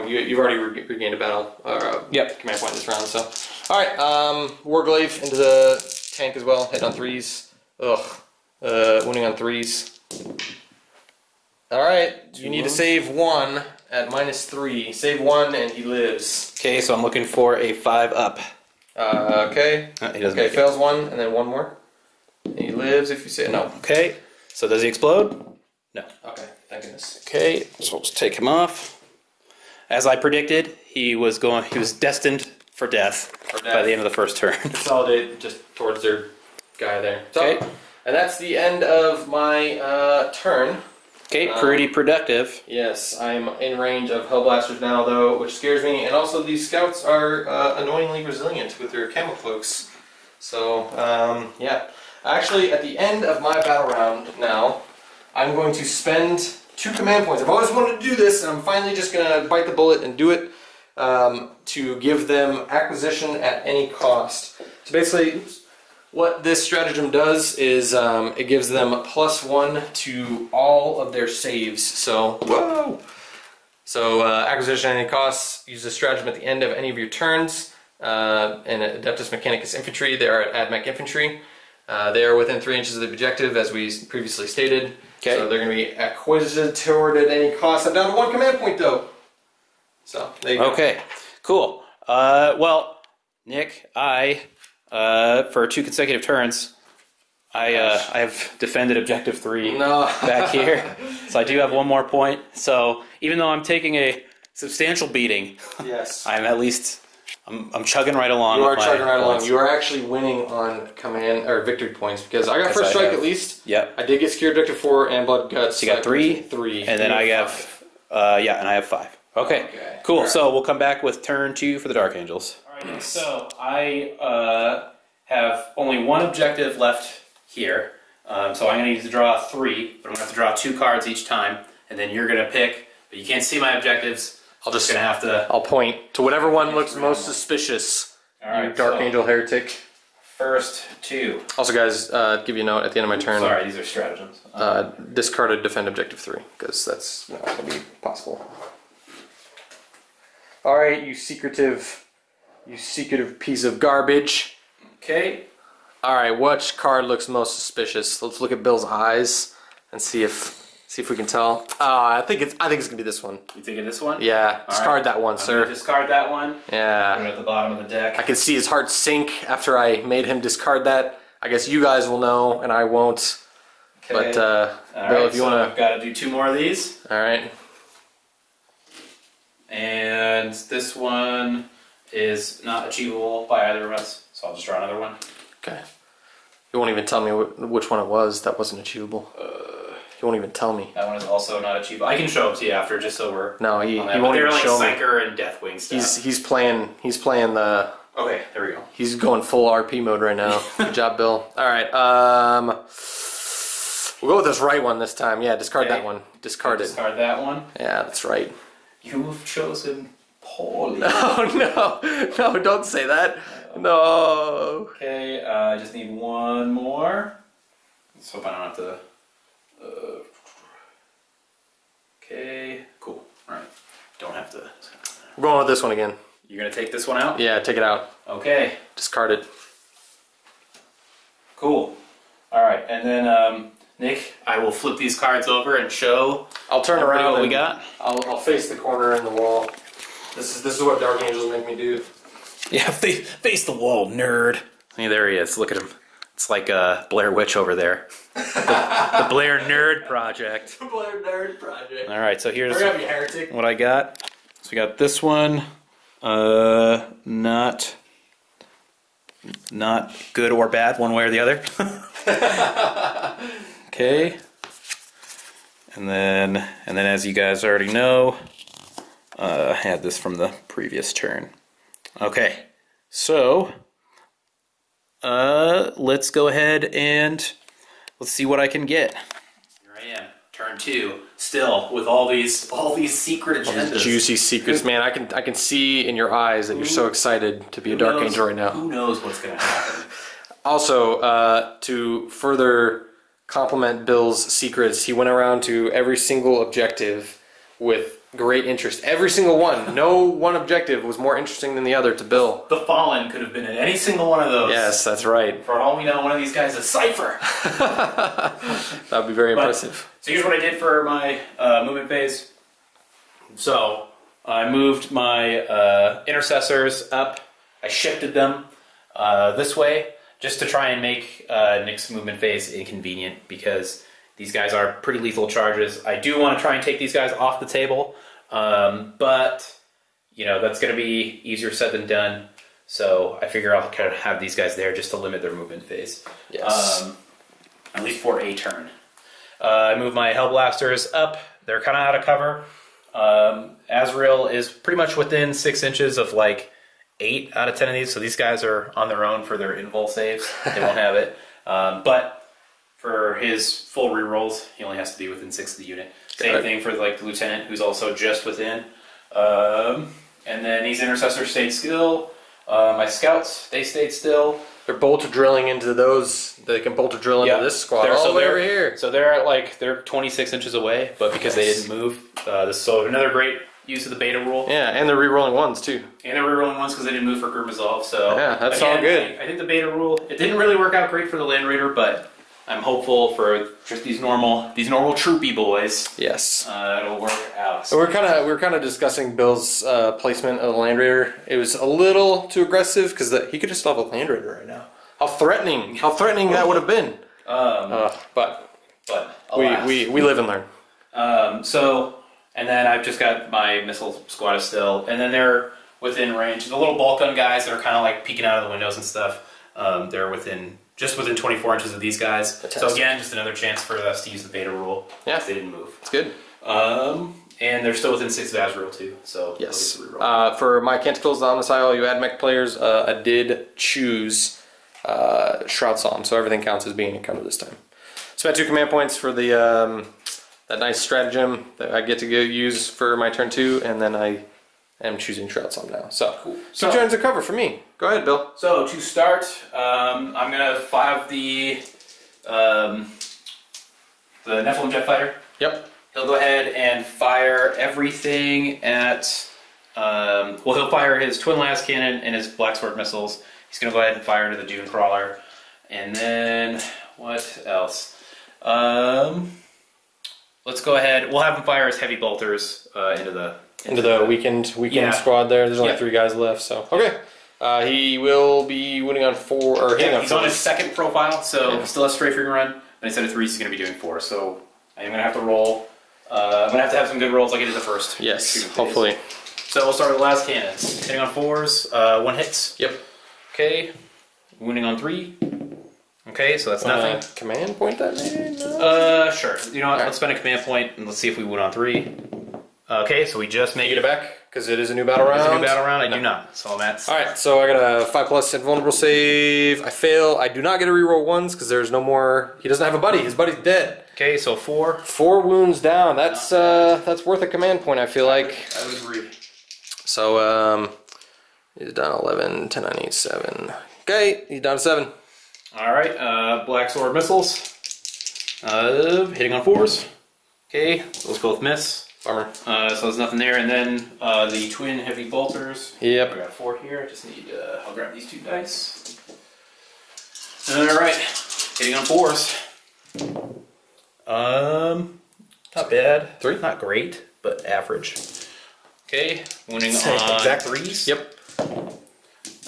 You've already regained a battle. Yep. Command point this round. So, all right. Warglaive into the tank as well. Hitting on 3s. Wounding on 3s. Alright, you need to save 1 at -3. Save 1 and he lives. Okay, so I'm looking for a 5-up. Okay. He doesn't okay, fails 1 and then 1 more. And he lives if you say no. Okay, so does he explode? No. Okay, thank goodness. Okay, so let's take him off. As I predicted, he was destined for death by the end of the first turn. Consolidate just towards their guy there. So, okay. And that's the end of my turn. Okay, pretty productive. Yes, I'm in range of Hellblasters now, though, which scares me. And also, these scouts are annoyingly resilient with their camo cloaks. So, yeah. Actually, at the end of my battle round now, I'm going to spend 2 command points. I've always wanted to do this, and I'm finally just going to bite the bullet and do it to give them acquisition at any cost. So basically, what this stratagem does is it gives them +1 to all of their saves. So, whoa! So, acquisition at any cost, use this stratagem at the end of any of your turns. And Adeptus Mechanicus infantry, they are at Admech infantry. They are within 3 inches of the objective, as we previously stated. Okay. So they're going to be acquisited at any cost. I'm down to 1 command point, though. So, there you go. Okay, cool. Well, Nick, for 2 consecutive turns, I have defended objective 3 back here. So I do have 1 more point. So even though I'm taking a substantial beating, yes, I'm at least I'm chugging right along. You are chugging right along. You are actually winning on command or victory points because I got first strike at least. Yep. I did get Scared Objective 4 and Blood Guts. So you got 3, and then I have and I have 5. Okay, cool. Right. So we'll come back with turn 2 for the Dark Angels. All right, Nick. So I have only 1 objective left here. So I'm going to need to draw 3, but I'm going to have to draw 2 cards each time, and then you're going to pick. But you can't see my objectives. I'll just gonna have to. I'll point to whatever one looks most suspicious. All right, you Dark Angel heretic. First 2. Also, guys, give you a note at the end of my turn. Sorry, these are stratagems. Discarded defend objective 3 because that's not gonna be possible. All right, you secretive piece of garbage. Okay. All right, which card looks most suspicious? Let's look at Bill's eyes and see if we can tell. I think it's gonna be this one. You think of this one? Yeah. Discard that one, sir. Discard that one. Yeah. Put it at the bottom of the deck. I can see his heart sink after I made him discard that. I guess you guys will know, and I won't. Okay. But Bill, if you wanna, I've got to do 2 more of these. All right. And this one is not achievable by either of us, so I'll just draw another one. Okay. You won't even tell me which one it was that wasn't achievable. You won't even tell me. That one is also not achievable. I can show them to you after, just so we're. No, he won't even show me. They're like Psyker and Deathwing stuff. He's playing the. Okay, there we go. He's going full RP mode right now. Good job, Bill. All right. We'll go with this right one this time. Yeah, discard that one. Discard it. Discard that one. Yeah, that's right. You've chosen poorly. No, don't say that. No. Okay, I just need 1 more. Let's hope I don't have to. Okay, cool. Alright. Don't have to. We're going with this one again. You're going to take this one out? Yeah, take it out. Okay. Discard it. Cool. Alright, and then, Nick, I will flip these cards over and show. I'll turn around what we got. I'll face the corner in the wall. This is what Dark Angels make me do. Yeah, face the wall, nerd. Hey, there he is. Look at him. It's like Blair Witch over there. The Blair Nerd Project. The Blair Nerd Project. All right, so here's you heretic. What I got. So we got this one. Not good or bad, one way or the other. Okay. And then as you guys already know, I had this from the previous turn. Okay, so let's go ahead and let's see what I can get. Here I am, turn 2, still with all these secret agendas. These juicy secrets, man. I can see in your eyes that you're so excited to be a Dark Angel right now. Who knows what's gonna happen? Also, to further compliment Bill's secrets, he went around to every single objective with great interest. Every single one. No one objective was more interesting than the other to Bill. The Fallen could have been in any single one of those. Yes, that's right. For all we know, one of these guys is Cypher. That would be very impressive. So here's what I did for my movement phase. So I moved my intercessors up. I shifted them this way just to try and make Nick's movement phase inconvenient because these guys are pretty lethal charges. I do want to try and take these guys off the table, but you know that's going to be easier said than done. So I figure I'll kind of have these guys there just to limit their movement phase. Yes. At least for a turn. I move my Hellblasters up. They're kind of out of cover. Azrael is pretty much within 6 inches of like 8 out of 10 of these, so these guys are on their own for their invul saves. They won't have it. But for his full rerolls, he only has to be within 6 of the unit. Same thing for like the lieutenant, who's also just within. And then these intercessors stayed still. My scouts, they stayed still. They're bolter drilling into those. They can bolter drill into this squad all the way over here. So they're at like, they're 26 inches away, but because they didn't move, so another great use of the beta rule. Yeah, and they're rerolling ones too. And they're rerolling ones because they didn't move for Grim Resolve. So yeah, that's all good. I think the beta rule, it didn't really work out great for the Land Raider, but I'm hopeful for just these normal troopy boys. Yes, it'll work out. So we were kind of discussing Bill's placement of the Land Raider. It was a little too aggressive because he could just have a Land Raider right now. How threatening that would have been. But we live and learn. And then I've just got my missile squad still, and then they're within range. The little bolt gun guys that are kind of like peeking out of the windows and stuff. They're just within 24 inches of these guys. Fantastic. So again, just another chance for us to use the beta rule. Yeah, they didn't move. It's good. And they're still within 6 of Azrael too. So yes. For my Canticles Domicile, you Admech players, I did choose Shroud Psalm, so everything counts as being in cover this time. Spent 2 command points for the that nice stratagem that I get to use for my turn 2, and then I am choosing Shroud Psalm now. So, cool. 2 turns of cover for me. Go ahead, Bill. So to start, I'm gonna 5 the Nephilim Jet Fighter. Yep. He'll go ahead and fire everything at. He'll fire his Twin Las Cannon and his Black Sword missiles. He's going to go ahead and fire into the Dune Crawler. And then, what else? Let's go ahead. We'll have him fire his Heavy Bolters into the weakened squad there. There's only 3 guys left, so. Okay. He will be winning on 4, or hitting on 4. He's on his 2nd profile, so still has strafing run. But instead of 3, he's going to be doing 4. So I'm going to have to roll. I'm going to have some good rolls like I did the first. Yes, hopefully. So we'll start with the last cannons. Hitting on 4s, 1 hits. Yep. Okay, wounding on 3. Okay, so that's nothing. Command point that maybe? No? Sure. You know what? Let's spend a command point and let's see if we wound on 3. Okay, so we just make it back because it is a new battle round. It's a new battle round. I do not. So I'm at. All right, so I got a 5+ invulnerable save. I fail. I do not get to reroll 1s because there's no more. He doesn't have a buddy. His buddy's dead. Okay, so 4. 4 wounds down. That's worth a command point. I feel like. I would agree. So he's down 11, 10, 9, 8, 7. Okay, he's down to 7. Alright, Black Sword missiles. Hitting on 4s. Okay, those both miss. Bummer. So there's nothing there. And then the twin heavy bolters. Yep. I got 4 here. I just need, I'll grab these 2 dice. Alright, hitting on 4s. Not bad. 3? Not great, but average. Okay, wounding on exact 3s. Yep.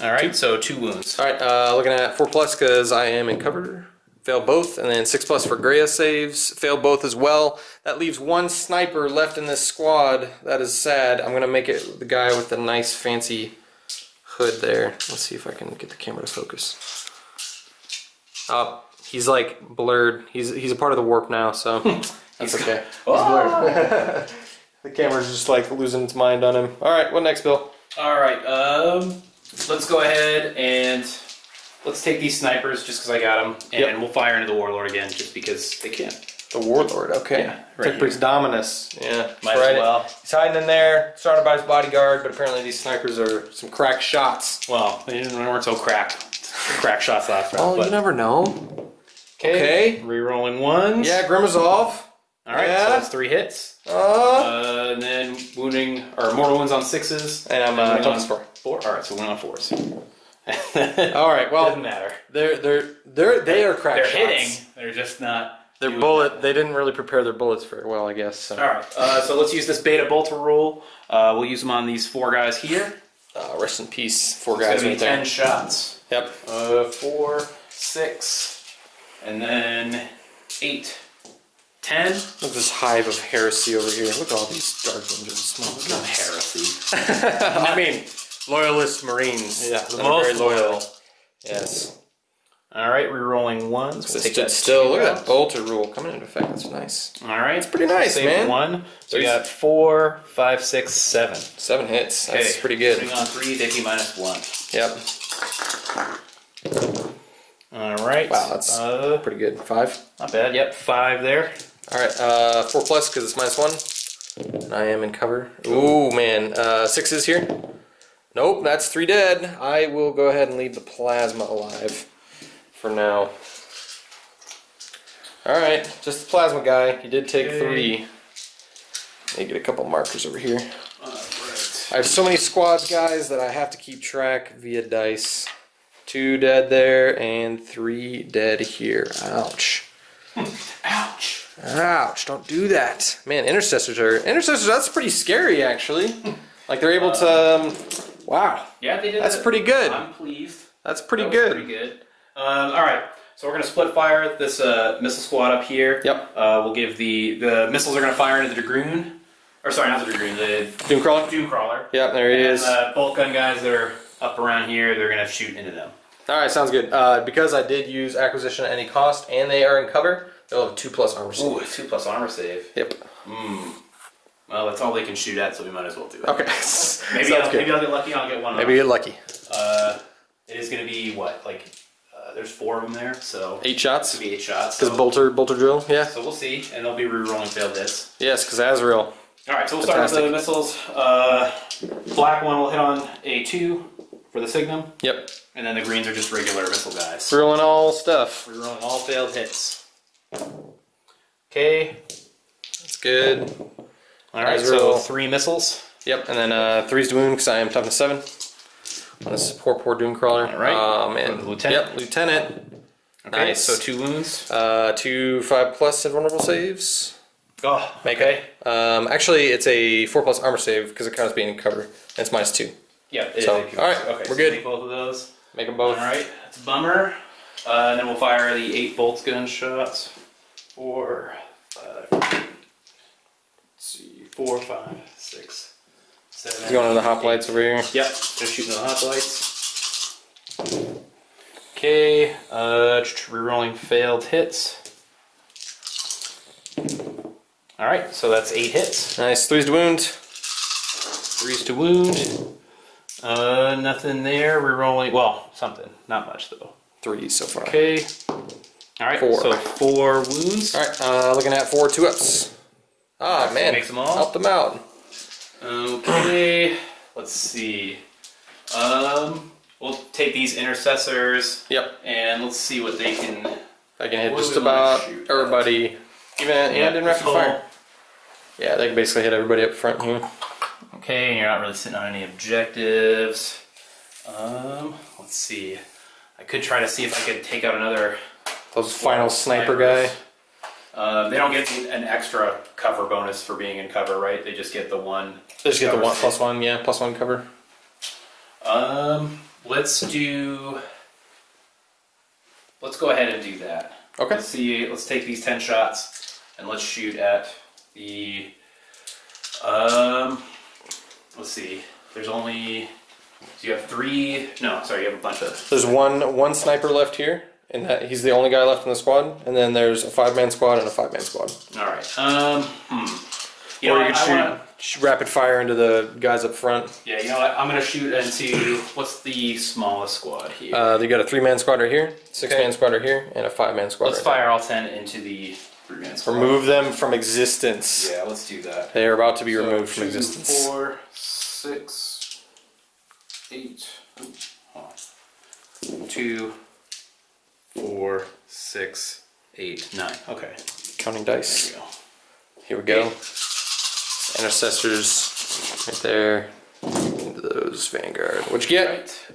Alright, so 2 wounds. Alright, looking at 4+ because I am in cover. Fail both, and then 6+ for Greya saves. Fail both as well. That leaves 1 sniper left in this squad. That is sad. I'm going to make it the guy with the nice fancy hood there. Let's see if I can get the camera to focus. He's like blurred. He's a part of the warp now, so that's okay. He's blurred. The camera's just like losing its mind on him. Alright, what next, Bill? Alright, let's go ahead and let's take these snipers just because I got them, and we'll fire into the Warlord again just because they can. The Warlord, okay. Yeah, right Tickbrick's Dominus. Yeah, might as well. He's hiding in there, surrounded by his bodyguard, but apparently these snipers are some crack shots. Well, they weren't so crack shots last round. Oh, you never know. Okay. Rerolling 1s. Yeah, Grim Resolve. Alright, so that's 3 hits. And then wounding, or mortal wounds on 6s. And I'm toughness 4. 4? Alright, so wounding on 4s. Alright, well. Doesn't matter. They are crack shots. They're hitting, they're just not. They didn't really prepare their bullets very well, I guess. So. Alright, so let's use this beta bolter rule. We'll use them on these 4 guys here. Rest in peace, 4 guys right there. 10 shots. Yep. 4, 6, and then 8. 10. Look at this hive of heresy over here. Look at all these Dark Angels. It's not heresy. I mean, loyalist Marines. Yeah, the most very loyal. Yes. All right, rerolling ones. We'll take that still. Look at out. that bolter rule coming into effect. That's nice. All right, it's pretty nice, save man. 1. So we got 4, 5, 6, 7. 7 hits. Okay. That's pretty good. Putting on 3, AP -1. Yep. All right. Wow, that's pretty good. 5. Not bad. Yep, 5 there. All right, 4 plus because it's -1. And I am in cover. Ooh, man. 6s here. Nope, that's 3 dead. I will go ahead and leave the plasma alive for now. All right, just the plasma guy. He did take 3. Let me get a couple markers over here. Right. I have so many squads, guys, that I have to keep track via dice. 2 dead there and 3 dead here. Ouch. Ouch. Ouch, don't do that. Man, intercessors, that's pretty scary, actually. Like, they're able to, wow. Yeah, they did. That's pretty good. I'm pleased. That's pretty That good. was pretty good. All right, so we're going to split fire this missile squad up here. Yep. We'll give the missiles are going to fire into the Dragoon. Or sorry, not the Dragoon, the Doomcrawler? Doomcrawler. Yep, there he is. And the bolt gun guys that are up around here, they're going to shoot into them. Alright, sounds good. Because I did use acquisition at any cost and they are in cover, they'll have 2+ armor save. Ooh, 2+ armor save. Yep. Well, that's all they can shoot at, so we might as well do it. Okay. Maybe I'll get lucky and I'll get one. Maybe you're lucky. It is going to be what, like, there's 4 of them there, so 8 shots? It's going to be 8 shots. Because bolter drill, yeah. So we'll see, and they'll be re-rolling failed hits. Yes, because Azrael. Alright, so we'll start with the missiles. Black one will hit on a 2 for the Signum. Yep. And then the greens are just regular missile guys. Rolling all stuff. We're rolling all failed hits. Okay. That's good. Alright, so 3 missiles. Yep, and then 3's to wound because I am toughness 7. On this poor Doomcrawler. Alright. And Lieutenant. Yep, Lieutenant. Okay, Nice. so 2 wounds. 2 5+ invulnerable saves. Oh, Okay. Actually, it's a 4+ armor save because it counts being in cover. And it's -2. Yeah, So, it alright, okay, we're so good. take both of those. Make them both. Alright, that's a bummer. And then we'll fire the 8 bolts gunshots. 4, 5. Let's see, 4, 5, 6, 7. You going to the hoplites over here? Yep, just shooting the hoplites. Okay, rerolling failed hits. Alright, so that's 8 hits. Nice. 3's to wound. 3's to wound. Nothing there. Rerolling, well, something. Not much though. 3 so far. Okay. Alright, 4. so 4 wounds. Alright, looking at 4 2-ups. Ah, man. Makes them all. Help them out. Okay, let's see. We'll take these intercessors. Yep. And let's see what they can. I can hit What do just we wanna about shoot? everybody. Even in rapid fire. Yeah, they can basically hit everybody up front here. Okay, and you're not really sitting on any objectives. Let's see. I could try to see if I could take out another. Those final sniper guy. They don't get an extra cover bonus for being in cover, right? They just get the 1. They just get the cover 1 save. +1, yeah, +1 cover. Let's go ahead and do that. Okay. Let's take these 10 shots and let's shoot at the let's see. There's only, so you have 3, no, sorry, you have a bunch of. There's one sniper left here, and he's the only guy left in the squad. And then there's a 5-man squad and a 5-man squad. All right. Or you could shoot rapid fire into the guys up front. Yeah, you know what? I'm gonna shoot into what's the smallest squad here? They got a 3-man squad right here, 6-man squad right here, and a 5-man squad. Let's fire all 10 into the 3-man squad. Remove them from existence. Yeah, let's do that. They are about to be So removed from 2, existence. 4, 6, 8. Hold on. 2, 4, 6, 8, 9. Okay. Counting dice. There we go. Here we go. Intercessors right there. Into those Vanguard. What'd you get?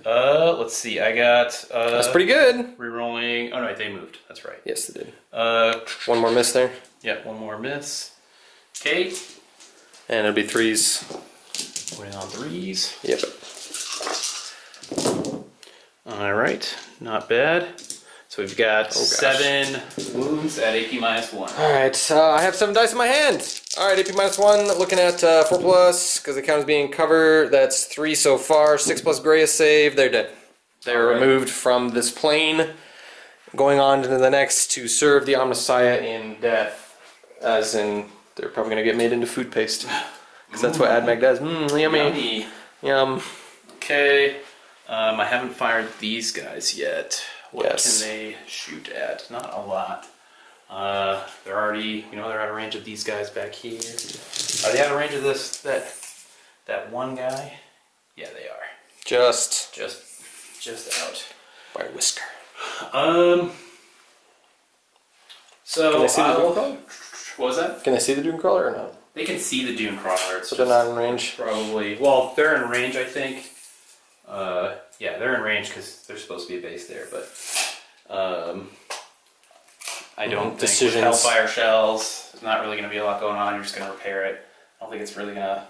Right. Let's see. I got. That's pretty good. Rerolling. Oh no, they moved. That's right. Yes, they did. 1 more miss there. Yeah, 1 more miss. Okay. And it'll be 3s. Putting on 3s. Yep. All right. Not bad. So we've got 7 wounds at AP -1. Alright, I have 7 dice in my hand. Alright, AP -1, looking at 4+, because it counts as being cover. That's 3 so far. 6+ Gray is saved. They're dead. They're removed from this plane. going on to the next to serve the Omnissiah in death, as in they're probably going to get made into food paste. Because that's what Admech does. Yummy. Yum. Okay. I haven't fired these guys yet. What Yes. can they shoot at? Not a lot. They're already, they're out of range of these guys back here. Are they out of range of that one guy? Yeah, they are. Just out. by a whisker. So Can they see the dune crawler? What was that? Can they see the dune crawler or not? They can see the dune crawler. It's But they're not in range. probably. Well, they're in range, I think. Yeah, they're in range because there's supposed to be a base there, but I don't think with Hellfire shells, there's not really going to be a lot going on. You're just going to repair it. I don't think it's really going to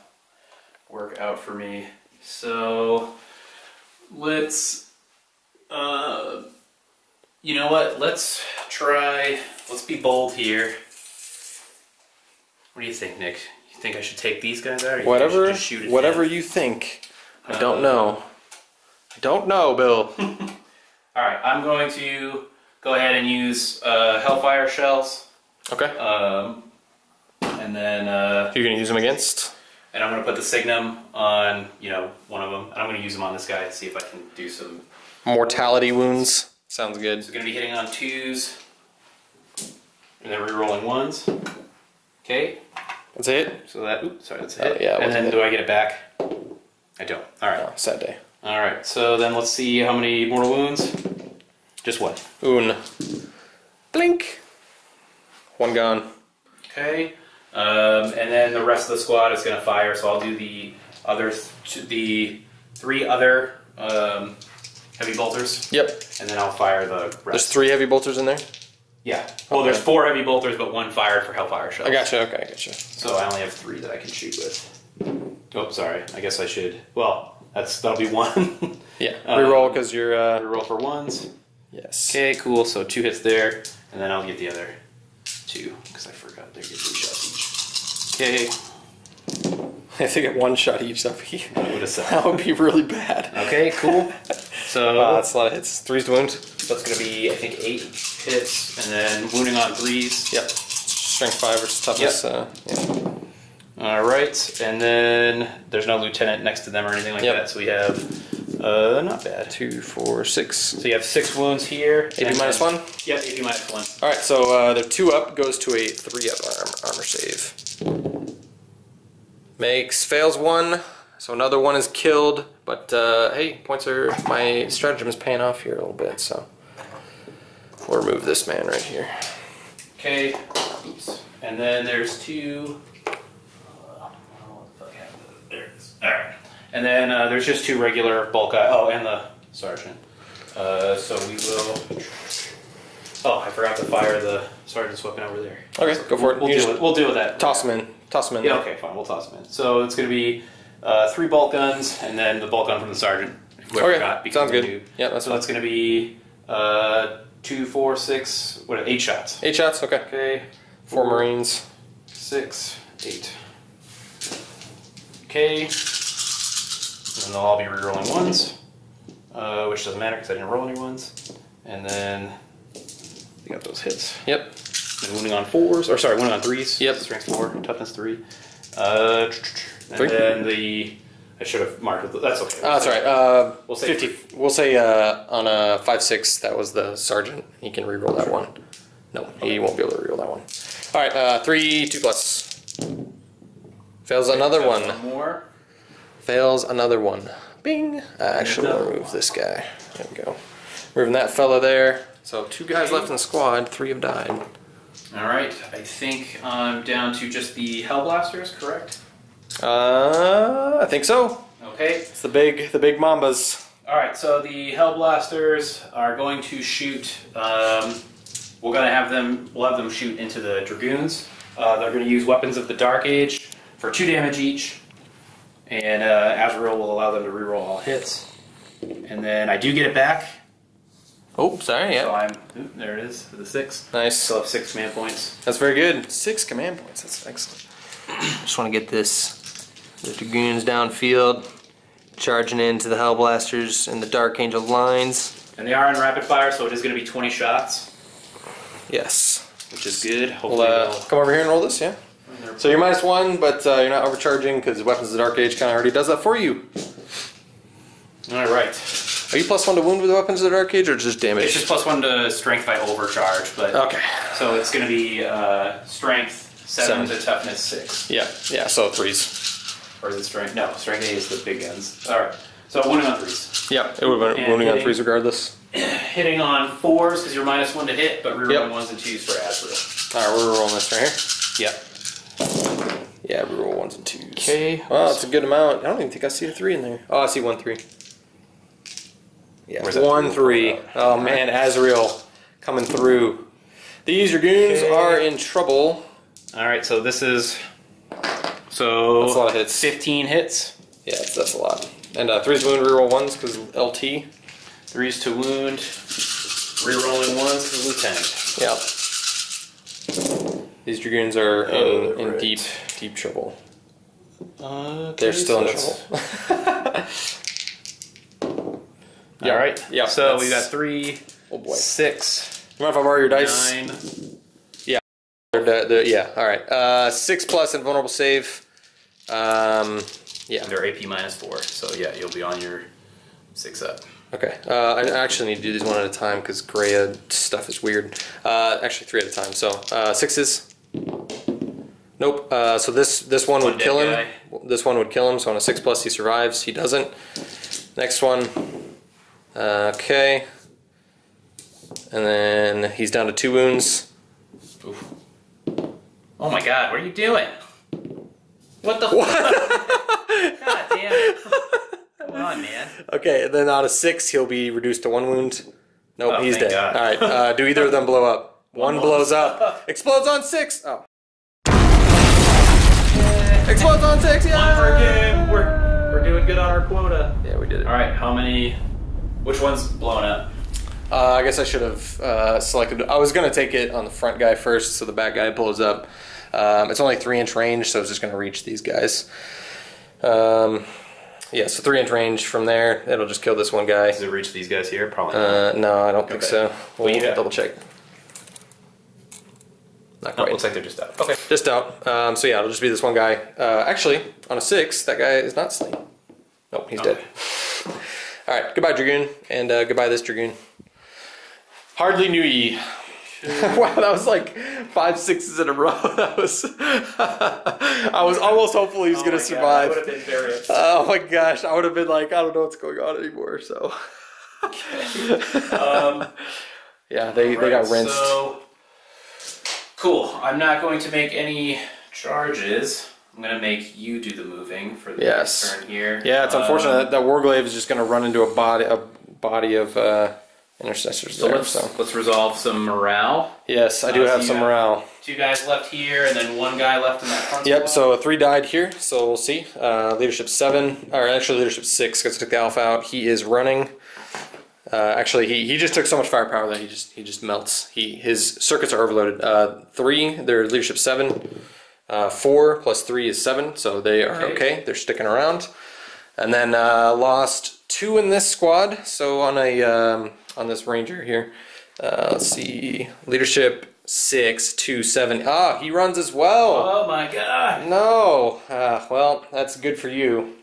work out for me. So let's, you know what? Let's be bold here. What do you think, Nick? You think I should take these guys out, or you think I should just shoot it whatever down? you think. I don't know. I don't know, Bill. Alright, I'm going to go ahead and use Hellfire shells. Okay. And then You're gonna use them against? and I'm going to put the Signum on, one of them. And I'm going to use them on this guy and see if I can do some... Mortality wounds. Sounds good. So going to be hitting on 2s. And then re-rolling 1s. Okay. That's it? So that... Oops, sorry, that's a hit. Yeah, and then do I get it back? I don't. Alright. Oh, sad day. Alright, so then let's see how many mortal wounds. Just one. Un. Blink. One gone. Okay. And then the rest of the squad is going to fire, so I'll do the three other heavy bolters. Yep. And then I'll fire the rest. There's 3 heavy bolters in there? Yeah. Well, there's 4 heavy bolters, but 1 fired for Hellfire shells. I gotcha, okay, I gotcha. So I only have 3 that I can shoot with. Oh, sorry. I guess I should. Well, that'll be 1. Yeah. Reroll because you're. Reroll for 1s. Yes. Okay, cool. So 2 hits there, and then I'll get the other 2 because I forgot they get 3 shots each. Okay. If they get 1 shot each, that would be really bad. Okay, cool. So That's a lot of hits. 3's to wound. so it's going to be, I think, 8 hits, and then wounding on 3s. Yep. Strength 5 versus toughness. Yeah. All right, and then there's no lieutenant next to them or anything like that, so we have not bad. 2, 4, 6. So you have 6 wounds here. AP minus 1? Yep, AP minus 1. Alright, so the 2 up goes to a 3 up armor save. Fails 1, so another 1 is killed, but hey, my stratagem is paying off here a little bit, so we'll remove this man right here. Okay, oops. And then there's 2. There it is. All right. And then there's just 2 regular bulk guys. Oh, and the sergeant. So we will. Oh, I forgot to fire the sergeant's weapon over there. Okay, so go for it. We'll deal with that. Toss him in. Toss him in. Yeah. Okay. Fine. We'll toss him in. So it's going to be 3 bolt guns, and then the bolt gun from the sergeant. Okay. Sounds good. Yeah, that's so that's going to be 2, 4, 6. 8 shots. 8 shots. Okay. Okay. 4 Marines. 6, 8. Okay. And then they'll all be rerolling 1s, which doesn't matter because I didn't roll any 1s. And then they got those hits. Yep. And wounding on 4s, or sorry, wounding on 3s. Yep. Strength 4, toughness 3. And 3? then I should have marked it. That's okay. That's all right. We'll say 50. We'll say on a 5-6, that was the sergeant. He can reroll that one. No, he won't be able to reroll that one. All right, 3, 2 plus. Fails another one. One more. Fails another one. Bing. Actually, we'll remove this guy. There we go. Removing that fella there. So 2 guys left in the squad. 3 have died. All right. I think I'm down to just the Hellblasters, correct? I think so. Okay. It's the big mambas. All right. So the Hellblasters are going to shoot. We'll have them shoot into the Dragoons. They're going to use Weapons of the Dark Age for 2 damage each, and Azrael will allow them to reroll all hits. And then I do get it back. Oh, sorry, yeah. So there it is for the 6. Nice. Still have 6 command points. That's very good. 6 command points. That's excellent. Just want to get the Dragoons downfield, charging into the Hellblasters and the Dark Angel lines. And they are in rapid fire, so it is going to be 20 shots. Yes. Which is good. Hopefully come over here and roll this, yeah? So you're -1, but you're not overcharging because Weapons of the Dark Age kind of already does that for you. Alright. Are you +1 to wound with Weapons of the Dark Age, or just damage? It's just +1 to strength if I overcharge, but... Okay. So it's going to be strength 7 to toughness 6. Yeah, so 3s. Or is it strength? No, strength 8 is the big guns. Alright. So wounding on 3s. Yeah, it would have been wounding on 3s regardless. Hitting on 4s because you're -1 to hit, but rerolling 1s and 2s for Azrael. Alright, we're rolling this right here. Yep. Yeah, reroll 1s and 2s. Okay. Well, that's a good amount. I don't even think I see a 3 in there. Oh, I see 1 3. Yeah, 1 3. Oh man, Azrael coming through. These Dragoons are in trouble. Alright, so this is... So... That's a lot of hits. 15 hits. Yeah, that's a lot. And 3's wound, reroll 1s because LT. 3's to wound. Rerolling 1s because Lieutenant. Yep. These Dragoons are in deep trouble. They're still in trouble. Yeah. Alright. Yeah. So we got 3, oh boy. 6. You mind if I borrow your dice? 9. Yeah. Yeah. Alright. 6 plus invulnerable save. Yeah. They're AP -4. So yeah, you'll be on your 6 up. Okay. I actually need to do these one at a time because Greya stuff is weird. Actually 3 at a time. So 6s. Nope. So this one would kill him. This one would kill him. So on a 6 plus he survives. He doesn't. Next one. Okay. And then he's down to 2 wounds. Oof. Oh my god, what are you doing? What the What? God damn it. Come on, man. Okay, and then on a 6 he'll be reduced to 1 wound. Nope, Oh, he's thank dead. God. Alright, do either of them blow up? One blows up. Explodes on 6! Oh. Explodes on 6, yeah! 1 for game. We're doing good on our quota. Yeah, we did it. Alright, how many... Which one's blown up? I guess I should have selected... I was going to take it on the front guy first, so the back guy blows up. It's only 3-inch range, so it's just going to reach these guys. Yeah, so 3-inch range from there. It'll just kill this one guy. Does it reach these guys here? Probably not. No, I don't think so. We'll yeah. double check. Not No, quite. looks like they're just out. Okay. Just out. So yeah, it'll just be this one guy. Actually, on a 6, that guy is not slain. Nope, he's dead. Alright, goodbye Dragoon, and goodbye this Dragoon. Hardly knew ye. Wow, that was like 5 6s in a row. That was... I was almost hopeful he was going to survive. God, I would have been very upset. Oh my gosh, I would have been like, I don't know what's going on anymore, so... Yeah, they got rinsed. So, cool. I'm not going to make any charges. I'm going to make you do the moving for the next turn here. Yeah, it's unfortunate that Warglaive is just going to run into a body of intercessors So there. let's resolve some morale. Yes, I do have some morale. 2 guys left here, and then 1 guy left in that front Yep, squad. so 3 died here, so we'll see. Leadership 7, or actually leadership 6, because I took the alpha out. He is running. Actually, he just took so much firepower that he just melts. His circuits are overloaded. 3, they're leadership 7. 4 plus 3 is 7, so they are okay. They're sticking around. And then lost 2 in this squad. So on a on this ranger here, let's see, leadership 6, 2, 7. Ah, he runs as well. Oh my god! No. Well, that's good for you.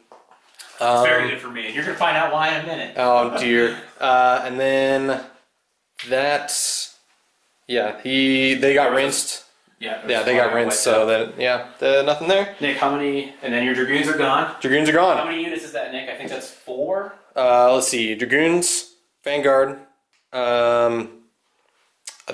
It's very good for me. You're gonna find out why in a minute. Oh dear. And then that's they got rinsed. Yeah, they got rinsed. So then nothing there. Nick, how many? And then your Dragoons are gone. Dragoons are gone. How many units is that, Nick? I think that's 4. Let's see. Dragoons, Vanguard,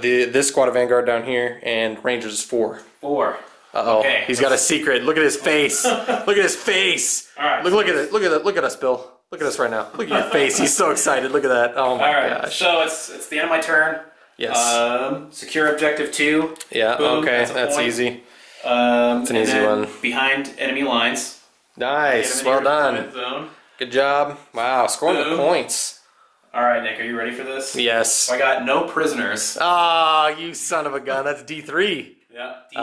this squad of Vanguard down here, and Rangers is 4. 4. Uh-oh. Okay. He's got a secret. Look at his face. Look at his face. All right. Look at it. Look at us, Bill. Look at us right now. Look at your face. He's so excited. Look at that. Oh my gosh. So it's the end of my turn. Yes. Secure objective 2. Yeah. Boom, Okay. that's That's easy. It's an easy one. Behind enemy lines. Nice. Well done. Zone. Good job. Wow. Scoring the points. All right, Nick. Are you ready for this? Yes. So I got no prisoners. Ah, you son of a gun. That's D3. Yeah. D3.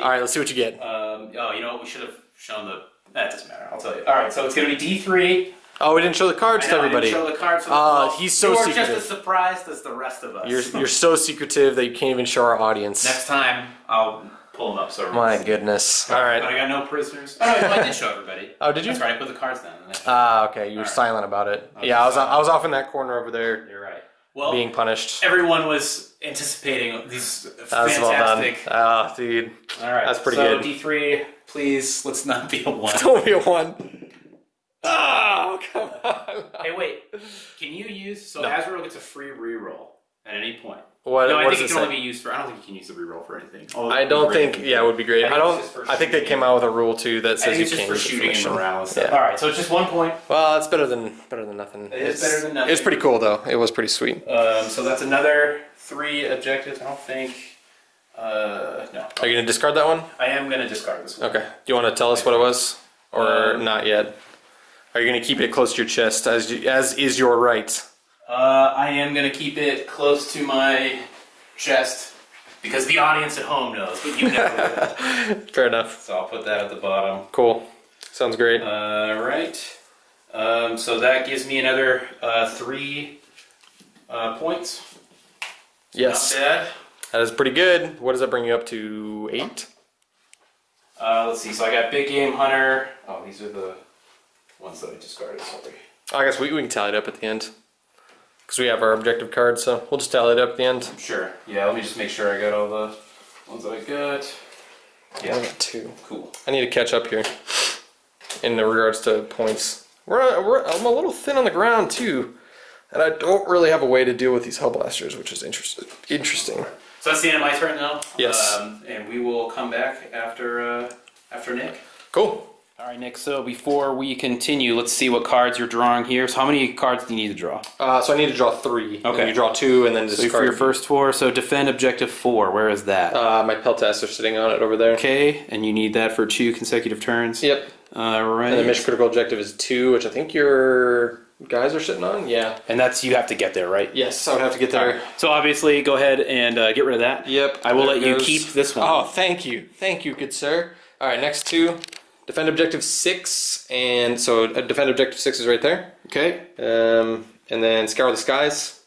All right. Let's see what you get. Oh, you know what? We should have shown the. That doesn't matter. I'll tell you. All right. So it's gonna be D3. Oh, we didn't show the cards to everybody. I didn't show the cards to the he's so secretive. You're just as surprised as the rest of us. You're so secretive that you can't even show our audience. Next time, I'll pull them up. So my goodness. All right. But I got no prisoners. Oh, no, I did show everybody. Oh, did you? That's right. I put the cards down. Okay. You were silent about it. Yeah, I was off in that corner over there. You're right. Well, being punished. Everyone was anticipating these fantastic. Well done. Dude. All right. That's pretty good. So D3, please. Let's not be a 1. Don't be a 1. Oh, come on. Hey, wait. Can you use... So Azrael gets a free reroll at any point. What, no, what I think it can say? only be used for... I don't think you can use the reroll for anything. I don't think... Yeah, it would be great. I think they came out with a rule, too, that says you can't use it for shooting and morale and stuff. Yeah. All right, so it's just 1 point. Well, it's better than nothing. It is better than nothing. It was pretty cool, though. It was pretty sweet. So that's another 3 objectives. I don't think... no. Are you going to discard that one? I am going to discard this one. Okay. Do you want to tell us what it was? Or not yet? Are you going to keep it close to your chest, as is your right? I am going to keep it close to my chest, because the audience at home knows, but you never will. Fair enough. So I'll put that at the bottom. Cool. Sounds great. Right. So that gives me another 3 points. Yes. Not bad. That is pretty good. What does that bring you up to? 8? Let's see. So I got Big Game Hunter. Oh, these are the ones that I discarded. Sorry. I guess we can tally it up at the end. Because we have our objective card, so we'll just tally it up at the end. Sure. Yeah, let me just make sure I got all the ones that I got. Yeah, I got 2. Cool. I need to catch up here in regards to points. I'm a little thin on the ground, too. And I don't really have a way to deal with these Hellblasters, which is interesting. So that's the end of my turn now. Yes. And we will come back after Nick. Cool. All right, Nick. So before we continue, let's see what cards you're drawing here. So how many cards do you need to draw? So I need to draw 3. Okay. And you draw 2 and then discard. So for your first 4, so defend objective 4. Where is that? My Peltas are sitting on it over there. Okay, and you need that for 2 consecutive turns. Yep. Right. And the mission critical objective is 2, which I think your guys are sitting on. Yeah. And that's you have to get there, right? Yes, I would have to get there. Right. So obviously, go ahead and get rid of that. Yep. I will let you keep this one. Oh, thank you, good sir. All right, next 2. Defend objective 6, and so defend objective 6 is right there. Okay. And then scour the skies.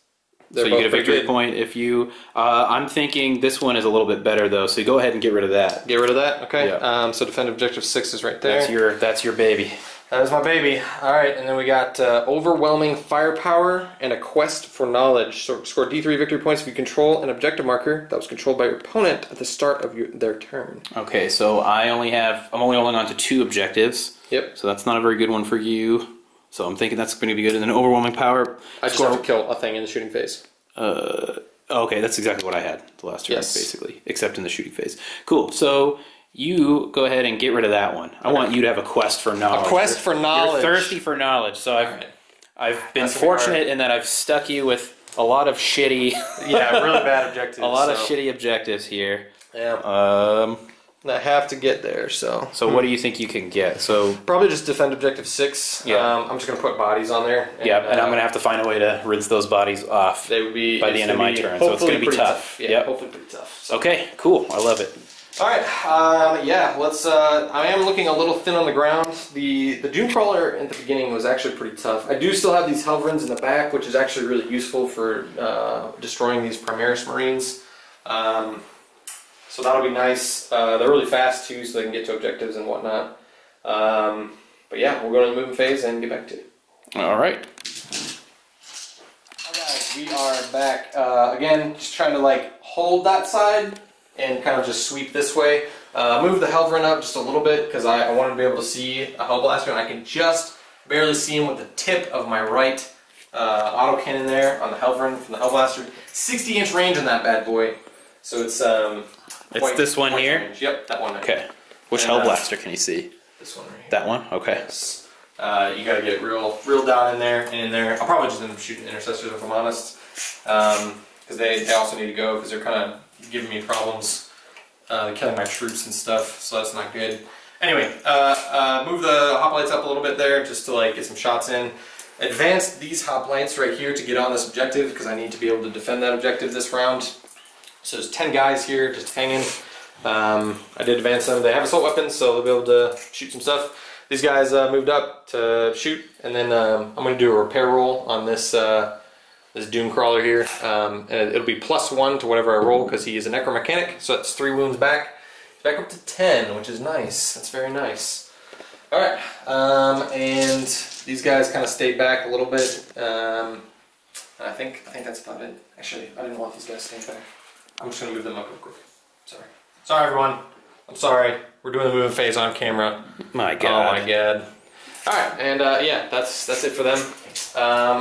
So you get a victory point if you... I'm thinking this one is a little bit better, though, so go ahead and get rid of that. Get rid of that? Okay. Yeah. So defend objective 6 is right there. That's your baby. That is my baby. All right, and then we got overwhelming firepower and a quest for knowledge. So score D3 victory points if you control an objective marker that was controlled by your opponent at the start of their turn. Okay, so I'm only holding on to 2 objectives. Yep. So that's not a very good one for you. So I'm thinking that's going to be good. And then overwhelming power. I just have to kill a thing in the shooting phase. Okay, that's exactly what I had the last turn, basically, except in the shooting phase. Cool. So you go ahead and get rid of that one. I want you to have a quest for knowledge. A quest for knowledge. You're thirsty for knowledge. So I've been fortunate in that I've stuck you with a lot of shitty... yeah, really bad objectives. A lot of shitty objectives here. Yeah. I have to get there, so... So what do you think you can get? So probably just defend objective 6. Yeah. I'm just going to put bodies on there. And, and I'm going to have to find a way to rinse those bodies off they would be, by the end of my turn. So it's going to be tough. Yeah, hopefully pretty tough. So. Okay, cool. I love it. Alright, yeah, let's... I am looking a little thin on the ground. The Doomcrawler at the beginning was actually pretty tough. I do still have these Helvrins in the back, which is actually really useful for destroying these Primaris Marines. So that'll be nice. They're really fast too, so they can get to objectives and whatnot. But yeah, we'll go to the movement phase and get back to it. Alright. Alright guys, we are back. Again, just trying to like hold that side and kind of just sweep this way. Move the Helvrin up just a little bit because I want to be able to see a Hellblaster, and I can just barely see him with the tip of my right autocannon there on the Helvrin from the Hellblaster. 60-inch range on that bad boy. So it's this one here? Range. Yep, that one. Right. Okay. Which Hellblaster can you see? This one right here. That one? Okay. Yes. You gotta get real down in there and in there. I'll probably just end up shooting intercessors if I'm honest, because they also need to go because they're kind of giving me problems. They're killing my troops and stuff, so that's not good. Anyway, move the hoplites up a little bit there just to like get some shots in. Advance these hoplites right here to get on this objective because I need to be able to defend that objective this round. So there's 10 guys here just hanging. I did advance them. They have assault weapons, so they'll be able to shoot some stuff. these guys moved up to shoot, and then I'm going to do a repair roll on this this Doom Crawler here, and it'll be +1 to whatever I roll because he is a necromechanic, so that's 3 wounds back. Back up to 10, which is nice. That's very nice. All right, and these guys kind of stayed back a little bit. I think that's about it. Actually, I didn't want these guys staying back. I'm just gonna move them up real quick. Sorry, everyone. I'm sorry. We're doing the moving phase on camera. My God. Oh my God. All right, and yeah, that's it for them.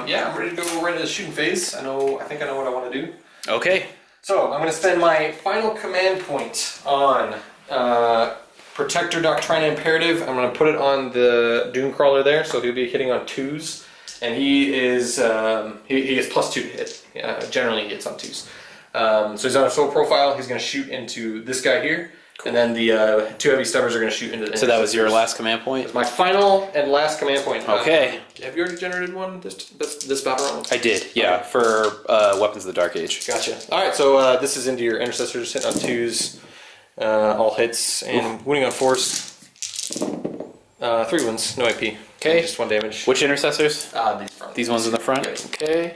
Yeah, I'm ready to go right into the shooting phase. I think I know what I want to do. Okay. So I'm going to spend my final command point on Protector Doctrina Imperative. I'm going to put it on the Doom Crawler there, so he'll be hitting on 2s, and he is +2 to hit. Generally, he hits on 2s. So he's on a soul profile. He's going to shoot into this guy here, cool. And then the 2 heavy stubbers are going to shoot into the. So that was your last command point. It's my final and last command point. Okay. Have you already generated one this battle round? I did. Yeah, okay. For Weapons of the Dark Age. Gotcha. All right. So this is into your intercessors, hitting on 2s, all hits, and wounding on 4s. 3 wounds, no AP. Okay. Just 1 damage. Which intercessors? These ones in the front. Okay.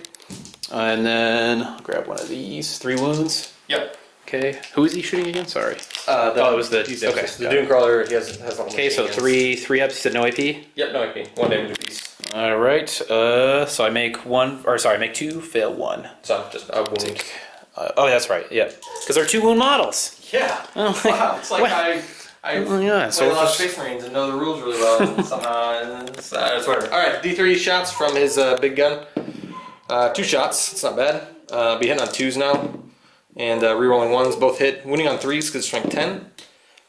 And then I'll grab one of these. 3 wounds. Yep. Okay. Who is he shooting again? Sorry. It was the. Okay. The Doom Crawler. He has all. Okay, so 3 ups. You said no AP. Yep, no AP. 1 damage apiece. All right. So I make 1, or sorry, I make 2, fail 1. So just a wound. Oh, that's right. Yep. Because they're 2 wound models. Yeah. Oh, wow. It's like I yeah, play a lot of Space Marines and know the rules really well. And somehow, it's whatever. All right. D3 shots from his big gun. 2 shots. It's not bad. Be hitting on 2s now. And rerolling 1s, both hit. Wounding on 3s because strength 10.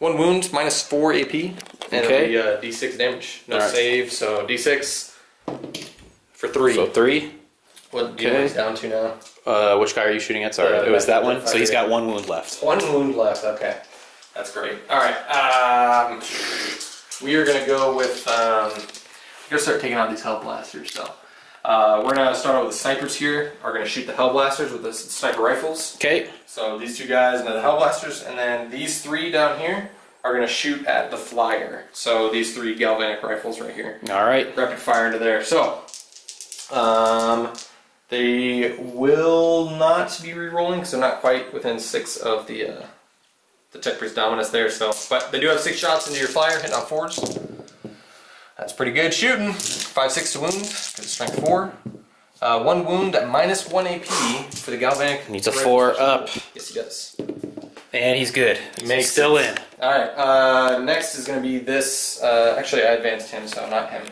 1 wound, -4 AP. And okay. it'll be D6 damage. No save, so D6 for 3. So 3. What do you down to now? Which guy are you shooting at? Sorry, it was that one. So he's got 1 wound left. 1 wound left, okay. That's great. Alright, we are going to go with, we're going to start taking out these Hell Blasters, so. We're going to start out with the snipers here. Are going to shoot the Hell Blasters with the sniper rifles. Okay. So these 2 guys and then the Hell Blasters, and then these 3 down here are going to shoot at the flyer. So these 3 galvanic rifles right here. Alright. Rapid fire into there. So, they will not be re-rolling because they're not quite within 6 of the Tech Priest Dominus there. So, but they do have 6 shots into your flyer, hitting on 4s. That's pretty good shooting. 5/6 to wound, because it's strength 4. 1 wound at -1 AP for the galvanic. Needs a 4 up. Yes, he does. And he's good. He's still in. Alright, next is going to be this. Actually, I advanced him, so not him.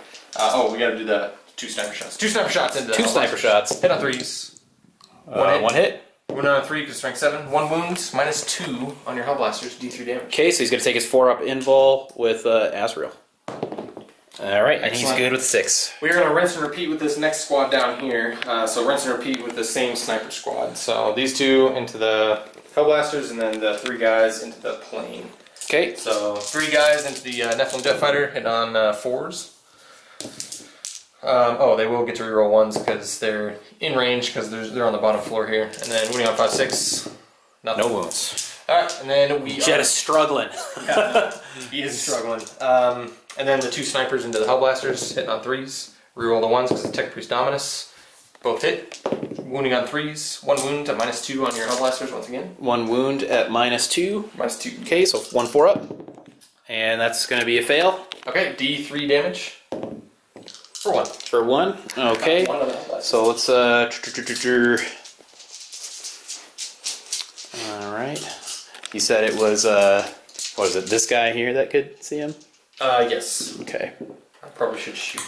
We got to do the 2 sniper shots. 2 sniper shots into 2 sniper shots. Hit on 3s. 1 hit. Wound on 3 because strength 7. 1 wound, -2 on your Hell Blasters, D3 damage. Okay, so he's going to take his 4 up invul with Azrael. Alright, and he's good with 6. We're going to rinse and repeat with this next squad down here. So rinse and repeat with the same sniper squad. So these 2 into the Hell Blasters, and then the 3 guys into the plane. Okay. So 3 guys into the Nephilim Jet Fighter, hitting on 4s. They will get to reroll 1s because they're in range because they're on the bottom floor here. And then wounding on 5/6. Nothing. No wounds. Alright, and then Jet is struggling. Yeah, he is struggling. And then the 2 snipers into the Hell Blasters, hitting on 3s. Reroll the 1s because the Tech Priest Dominus. Both hit. Wounding on 3s. 1 wound at -2 on your Hell Blasters once again. 1 wound at -2. -2. Okay, so 1 4 up. And that's going to be a fail. Okay, D3 damage. For 1. For 1. Okay. So let's Alright. You said it was what is it, this guy here that could see him? Yes. Okay. I probably should shoot.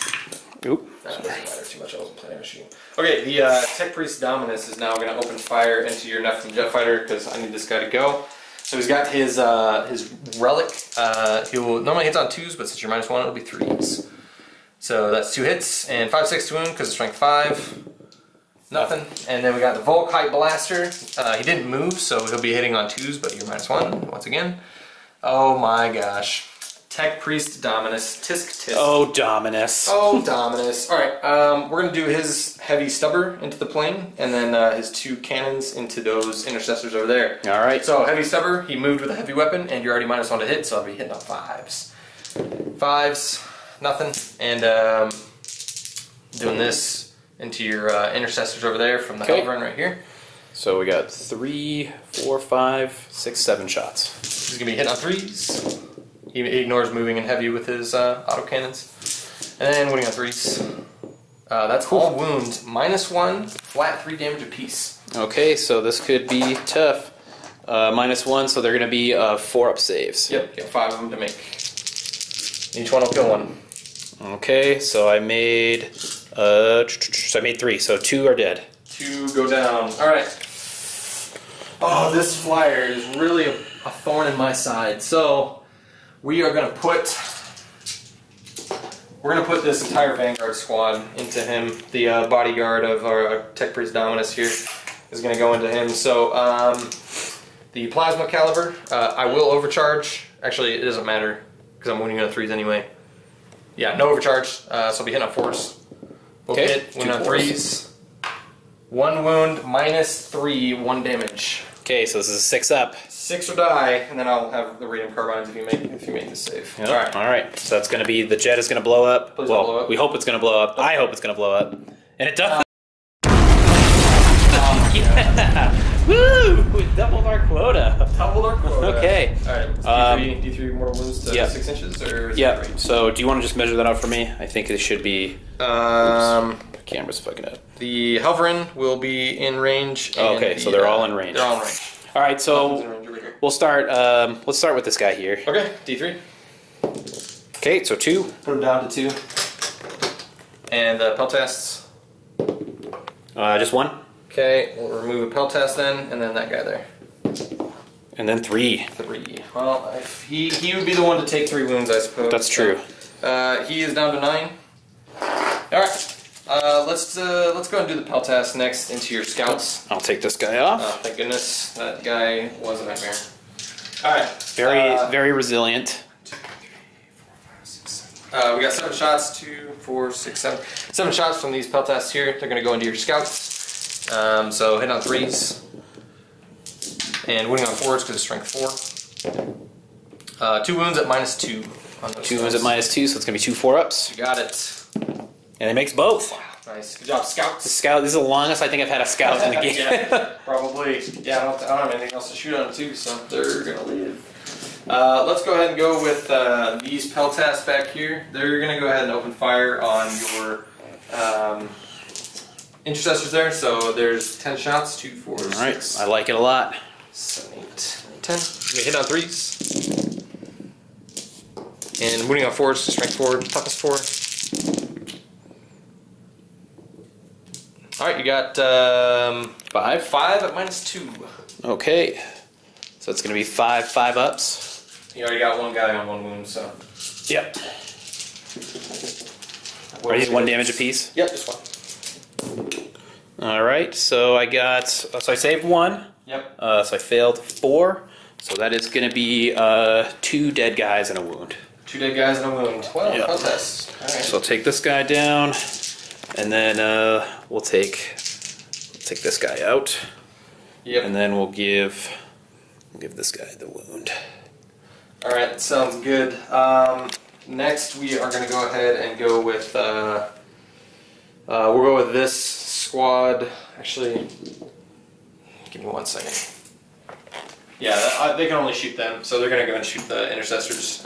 Oop. That doesn't matter too much, I wasn't planning on shooting. Okay, the Tech Priest Dominus is now going to open fire into your Nephilim Jet Fighter because I need this guy to go. So he's got his relic. He will normally hits on 2s, but since you're -1, it'll be 3s. So that's 2 hits and 5/6 to wound because it's strength 5. Nothing. And then we got the Volkite Blaster. He didn't move, so he'll be hitting on 2s, but you're -1 once again. Oh my gosh. Tech Priest Dominus. Tisk. Oh, Dominus. Oh, Dominus. Alright, we're going to do his heavy stubber into the plane, and then his 2 cannons into those intercessors over there. Alright. So, heavy stubber, he moved with a heavy weapon, and you're already -1 to hit, so I'll be hitting on 5s. 5s, nothing. And doing this into your intercessors over there from the Halberd right here. So we got 3, 4, 5, 6, 7 shots. He's gonna be hitting on 3s. He ignores moving and heavy with his autocannons. And then winning on 3s. That's all wounds. -1, flat 3 damage apiece. Okay, so this could be tough. -1, so they're going to be 4-up saves. Yep, get 5 of them to make. Each one will kill one. Okay, so I made 3, so 2 are dead. 2 go down. Alright. Oh, this flyer is really a thorn in my side. So, we are going to put... We're going to put this entire Vanguard squad into him. The bodyguard of our Tech Priest Dominus here is going to go into him. So, the Plasma Caliber, I will overcharge. Actually, it doesn't matter because I'm winning on 3s anyway. Yeah, no overcharge, so I'll be hitting on 4s. Both hit, win on 3s. 1 wound, -3, 1 damage. Okay, so this is a 6-up. 6 or die, and then I'll have the radium carbines if you make this save. Yep. All right. So that's going to be the jet is going to blow up. Please don't blow up. We hope it's going to blow up. I hope it's going to blow up, and it does. Yeah! Woo! We doubled our quota. Doubled our quota. Okay. All right. D3 mortal wounds to 6 inches, or is yeah. So do you want to just measure that out for me? I think it should be. Camera's fucking up. The Hovering will be in range. Oh, okay, so they're all in range. They're all in range. All right, so we'll start. Let's start with this guy here. Okay, D3. Okay, so 2. Put him down to 2. And Peltasts. Just 1. Okay, we'll remove a Peltast then, and then that guy there. And then 3. 3. Well, if he would be the one to take 3 wounds, I suppose. That's true. He is down to 9. All right. Let's go and do the Peltast next into your scouts. I'll take this guy off. Oh, thank goodness. That guy was a nightmare. Alright. Very resilient. 1, 2, 3, 4, 5, 6, 7. We got 7 shots. 2, 4, 6, 7. 7 shots from these Peltasts here. They're going to go into your scouts. So hit on 3s. And winning on 4s because it's strength 4. 2 wounds at -2. On those 2 wounds at -2, so it's going to be 2 4-ups. You got it. And it makes both. Wow, nice. Good job, scouts. The scout. This is the longest I think I've had a scout in the game. Yeah, probably. Yeah, I don't have anything else to shoot on too, so they're gonna live. Let's go ahead and go with these Peltasts back here. They're gonna go ahead and open fire on your intercessors there. So there's 10 shots, 2, 4, 6. All right, I like it a lot. 7, 8, 9, 10. We hit on 3s. And winning on 4s, strength 4, toughness 4. Alright, you got 5 at -2. Okay. So it's going to be 5 5-ups. You already got 1 guy on 1 wound, so. Yep. Are these 1 damage apiece? Yep, just 1. Alright, so I got. So I saved 1. Yep. So I failed 4. So that is going to be 2 dead guys and a wound. 2 dead guys and a wound. Well, Yep. Peltasts. Alright. So I'll take this guy down. And then we'll take this guy out. Yep. And then we'll give this guy the wound. Alright, sounds good. Next we are going to go ahead and go with we'll go with this squad. Actually, give me 1 second. Yeah, they can only shoot them, so they're going to go and shoot the intercessors.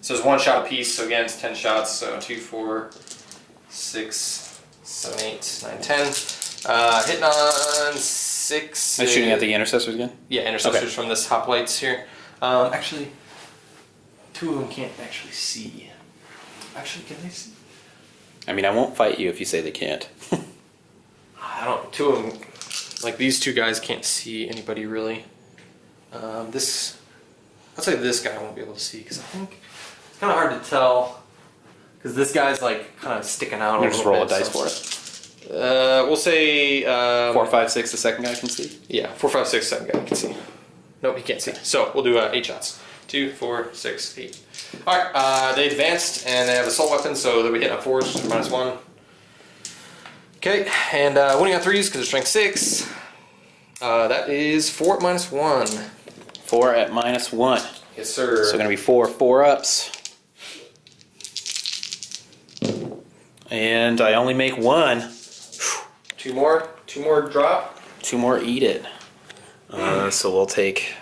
So it's 1 shot apiece, so again it's 10 shots, so 2, 4, 6, 7, 8, 9, 10. Hitting on 6. Am I shooting at the intercessors again? Yeah, intercessors Okay. from this hoplites here. Actually, 2 of them can't actually see. Actually, can they see? I mean, I won't fight you if you say they can't. I don't. 2 of them, like these 2 guys, can't see anybody really. I'd say this guy won't be able to see because I think it's kind of hard to tell. Because this guy's like kind of sticking out a little bit. Just roll a dice for it. We'll say 4, 5, 6. The second guy can see. Yeah, 4, 5, 6. Second guy can see. Nope, he can't see. So we'll do 8 shots. 2, 4, 6, 8. All right. They advanced and they have assault weapons, so they'll be hitting on 4s, -1. Okay, and winning on 3s because they're strength 6. That is 4 at -1. 4 at -1. Yes, sir. So going to be 4 4-ups. And I only make one. Two more drop. 2 more eat it. So we'll take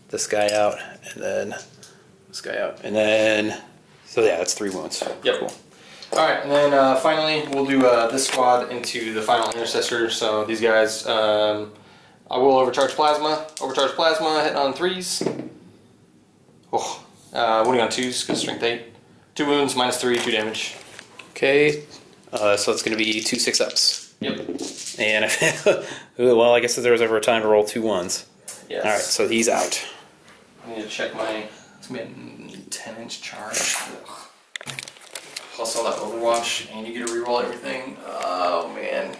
this guy out, and then this guy out, and then, so yeah, that's 3 wounds. Yep. Cool. Alright, and then finally we'll do this squad into the final intercessor. So these guys, I will overcharge plasma, hitting on 3s. Oh, wounding on 2s, because strength 8. 2 wounds, -3, 2 damage. Okay, so it's going to be 2 6-ups. Yep. And well, I guess there was ever a time to roll 2 1s. Yes. Alright, so he's out. I need to check my, it's going to be a 10-inch charge. Ugh. Plus all that Overwatch, and you get to reroll everything. Oh man,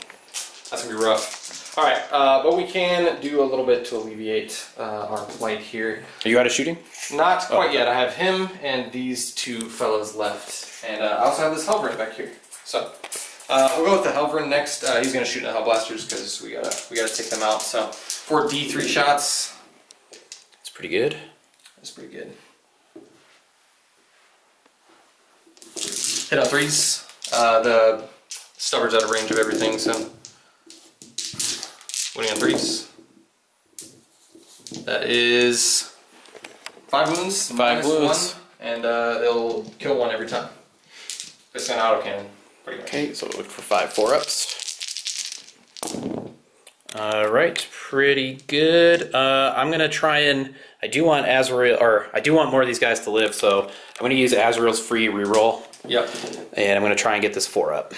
that's going to be rough. Alright, but we can do a little bit to alleviate our plight here. Are you out of shooting? Not quite yet. I have him and these 2 fellows left. And I also have this Helverin back here. So we'll go with the Helverin next. He's going to shoot in the Hellblasters because we gotta take them out. So 4 D3 shots. It's pretty good. That's pretty good. Hit on 3s. The stubborn's out of range of everything, so winning on 3s. That is 5 wounds. 5 wounds. 1, and they'll kill 1 every time. It's an autocannon, pretty much. Okay, so we'll look for 5 4-ups. Alright, pretty good. I'm gonna try and, I do want Azrael, or I do want more of these guys to live, so I'm gonna use Azrael's free reroll. Yep. And I'm gonna try and get this 4-up.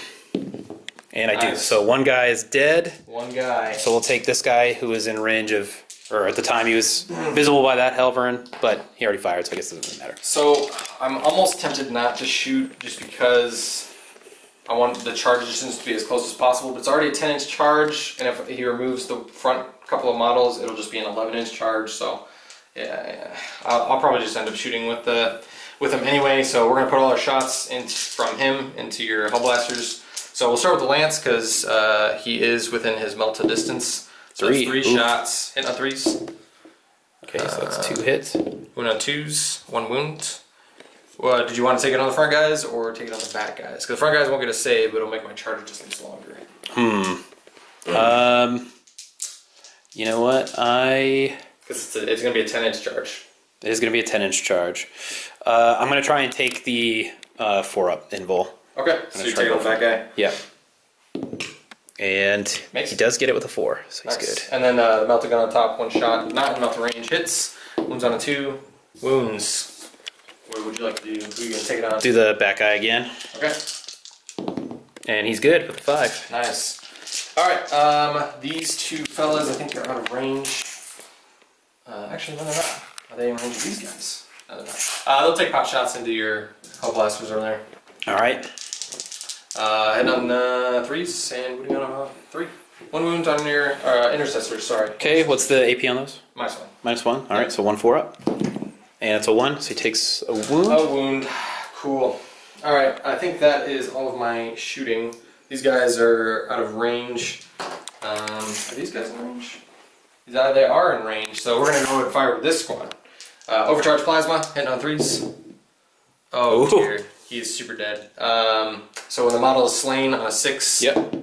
And I do. Nice. So 1 guy is dead. 1 guy. So we'll take this guy who is in range of, or at the time he was visible by that Helverin, but he already fired, so I guess it doesn't matter. So I'm almost tempted not to shoot just because I want the charge distance to be as close as possible, but it's already a 10-inch charge, and if he removes the front couple of models, it'll just be an 11-inch charge, so yeah. I'll probably just end up shooting with him anyway, so we're going to put all our shots from him into your Hellblasters. So we'll start with the Lance, because he is within his melta distance. So 3 shots, hitting on 3s. Okay, so that's 2 hits. Wound on 2s, 1 wound. Well, did you want to take it on the front guys or take it on the back guys? Because the front guys won't get a save, but it'll make my charge distance longer. You know what? Because it's going to be a 10-inch charge. It is going to be a 10-inch charge. I'm going to try and take the 4-up invul. Okay, so you take it on the back guy? Yeah. And he does get it with a 4, so he's good. And then the melta gun on top, 1 shot, not in melta range, hits. Wounds on a 2, wounds. What would you like to do? Who are you going to take it on? Do the back guy again. Okay. And he's good with a 5. Nice. Alright, these 2 fellas I think are out of range. Actually, no, they're not. Are they in range of these guys? No, they're not. They'll take pot shots into your Hellblasters over there. Alright. Heading on 3s and wounding on 3. 1 wound on your intercessors, sorry. Okay, what's the AP on those? -1. -1. Alright, so 1 4-up. And it's a 1, so he takes a wound. A wound. Cool. Alright, I think that is all of my shooting. These guys are out of range. Are these guys in range? They are in range, so we're going to go and fire with this squad. Overcharge plasma, hitting on 3s. Oh dear, he is super dead. So when the model is slain on a 6. Yep.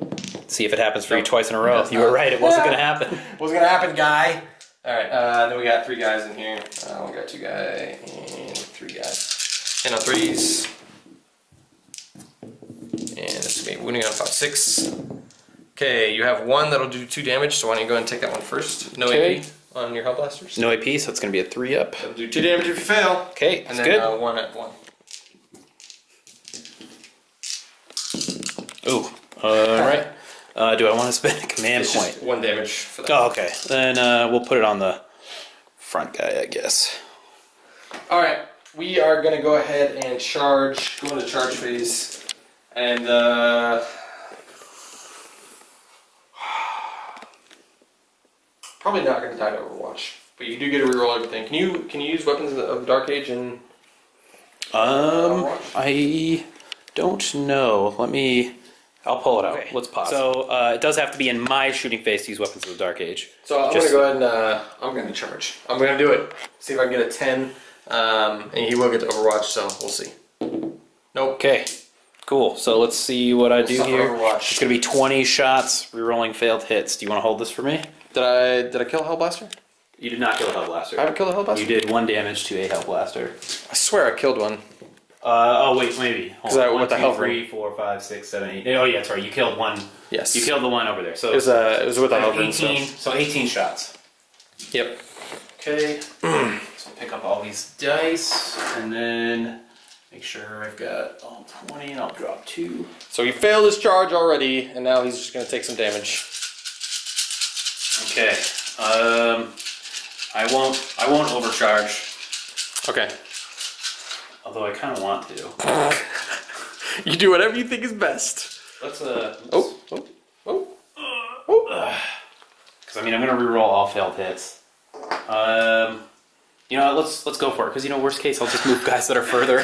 See if it happens for you twice in a row. You were right, it wasn't going to happen. Wasn't going to happen, guy. Alright, then we got 3 guys in here. We got 2 guys and 3 guys. Hitting on 3s. And this will be wounding on 5, 6. Okay, you have 1 that'll do 2 damage, so why don't you go ahead and take that one first. No AP on your Hellblasters. No AP, so it's going to be a 3-up. It'll do 2 damage if you fail. Okay, that's good. And then 1 at 1. Ooh, alright. Do I want to spend a command It's point? just 1 damage for that. Oh, okay. Then we'll put it on the front guy, I guess. Alright, we are going to go ahead and charge, go into charge phase. And probably not going to die to Overwatch, but you do get to reroll everything. Can you use weapons of the Dark Age in Overwatch? I don't know. I'll pull it out. Okay. Let's pause. So it does have to be in my shooting phase to use weapons of the Dark Age. So I'm going to go ahead and I'm going to charge. I'm going to do it. See if I can get a 10. And he will get to Overwatch, so we'll see. Nope. Okay. Cool. So let's see what I do here. Overwatch. It's gonna be 20 shots, rerolling failed hits. Do you want to hold this for me? Did I kill a Hellblaster? You did not kill a Hellblaster. I haven't killed a Hellblaster? You did 1 damage to a Hellblaster. I swear I killed one. Oh wait, maybe. Hold on. what the 1, 2, 3, 4, 5, 6, 7, 8. Oh yeah, sorry. You killed one. Yes. You killed the one over there. So it was with a Hellblaster. 18. So 18 shots. Yep. Okay. So pick up all these dice and then make sure I've got all 20 and I'll drop 2. So he failed his charge already, and now he's just going to take some damage. Okay. I won't overcharge. Okay. Although I kind of want to. You do whatever you think is best. Let's Oh. because I mean I'm gonna reroll all failed hits. You know, let's go for it because you know worst case I'll just move guys that are further.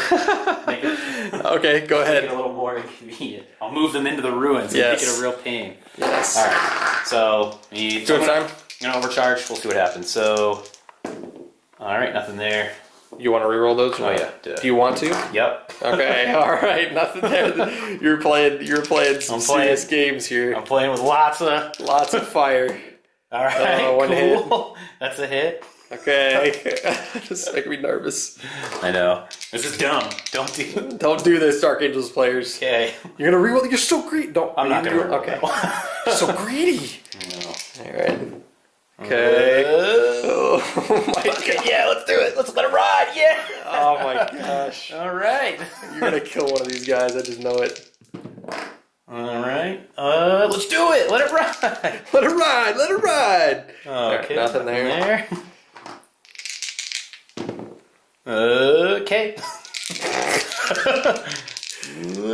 Make it, Okay, go make ahead. it a little more inconvenient. I'll move them into the ruins and Yes. make it a real pain. Yes. All right. So I'm gonna overcharge. We'll see what happens. So all right, nothing there. You want to reroll those? Or Oh not? yeah. Duh. Do you want to? Yep. Okay, all right, nothing there. You're playing some serious games here. I'm playing with lots of fire. All right, one cool. That's a hit. Okay, just make me nervous. I know. This is dumb. Don't do this, Dark Angels players. Okay. You're gonna reroll. You're so greedy. Don't. I'm not gonna. Okay. So greedy. No. All right. Okay. Oh my god. Okay, yeah, let's do it. Let's let it ride. Yeah. Oh my gosh. All right. You're gonna kill one of these guys. I just know it. All right. Let's do it. Let it ride. Let it ride. Let it ride. Okay. Nothing there. Okay.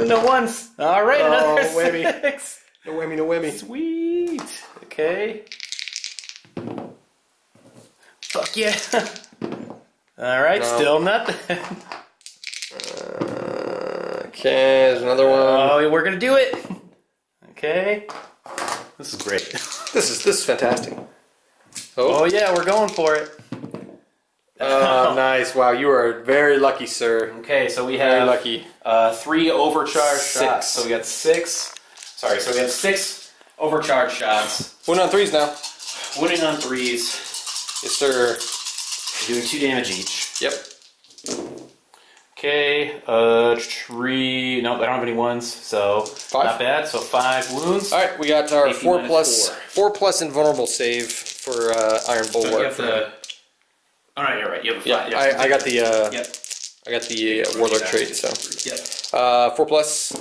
No ones. All right. Another whammy. 6. No whammy. No whammy. Sweet. Okay. Fuck yeah. All right. No. Still nothing. Okay. There's another one. Oh, we're gonna do it. Okay. This is great. This is fantastic. Oh yeah, we're going for it. Oh, nice. Wow, you are very lucky, sir. Okay, so we Very have lucky. 3 overcharged 6. shots. So we got 6. Sorry, so we have 6 overcharged shots. Win on 3s now. Winning on 3s. Yes, sir. Doing 2 damage each. Yep. Okay, 3. Nope, I don't have any 1s, so 5. not bad. So 5 wounds. All right, we got our AP 4 minus plus invulnerable save for Iron So you Bulwark. have the. Oh no, you're right. You have a 5. Yeah, I got the Yep. I got the Warlord trait. So Yep. 4 plus.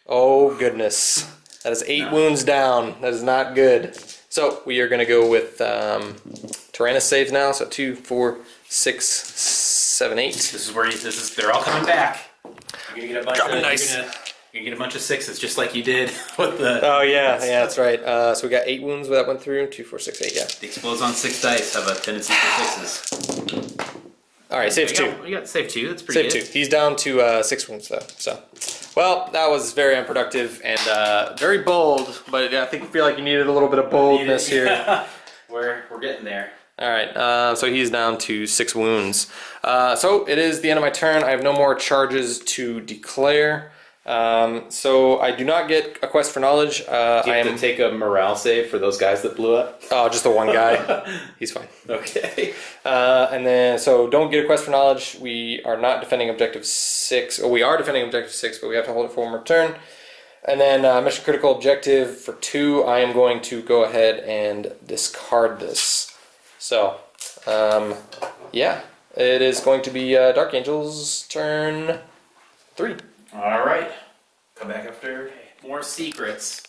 Oh goodness, that is 8 wounds down. That is not good. So we are going to go with Tyrannus saves now. So 2, 4, 6, 7, 8. This is where they're all coming back. You're gonna get a bunch Dropping of dice. You're gonna get a bunch of 6s, just like you did with the. Oh yeah, that's right. So we got 8 wounds that went through. 2, 4, 6, 8. Yeah. The explodes on 6 dice have a tendency for 6s. All right, save 2. You got save 2. That's pretty Save good. 2. He's down to 6 wounds though. So, well, that was very unproductive and very bold. But I feel like you needed a little bit of boldness here. We're getting there. All right, so he's down to 6 wounds. So it is the end of my turn. I have no more charges to declare. So I do not get a quest for knowledge. Do you have to take a morale save for those guys that blew up? Oh, just the one guy. He's fine. Okay. And then, so don't get a quest for knowledge. We are not defending objective 6. Oh, we are defending objective 6, but we have to hold it for one more turn. And then mission critical objective for 2, I am going to go ahead and discard this. So, yeah, it is going to be Dark Angel's turn 3. All right. Come back after more secrets.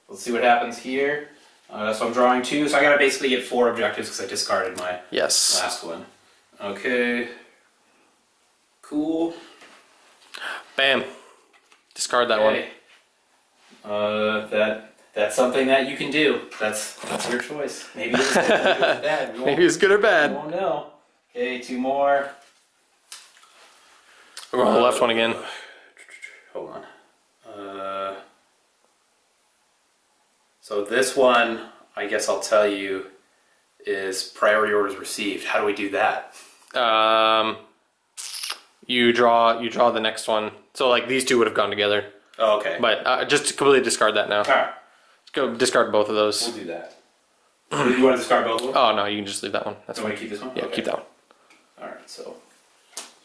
Let's see what happens here. So I'm drawing 2, so I gotta basically get 4 objectives because I discarded my last one. Okay. Cool. Bam. Discard that one. That's something that you can do. That's your choice. Maybe it's good, maybe it's bad. Maybe it's good or You bad. won't know. Okay, 2 more. We're on the left one again. Hold on. So this one, I guess I'll tell you, is priority orders received. How do we do that? you draw the next one. So like these two would have gone together. Oh, okay. But just completely discard that now. All right. Let's go discard both of those. We'll do that. You want to discard both of them? Oh no, you can just leave that one. That's fine. fine. Keep this one? Yeah, Okay. keep that one. All right, so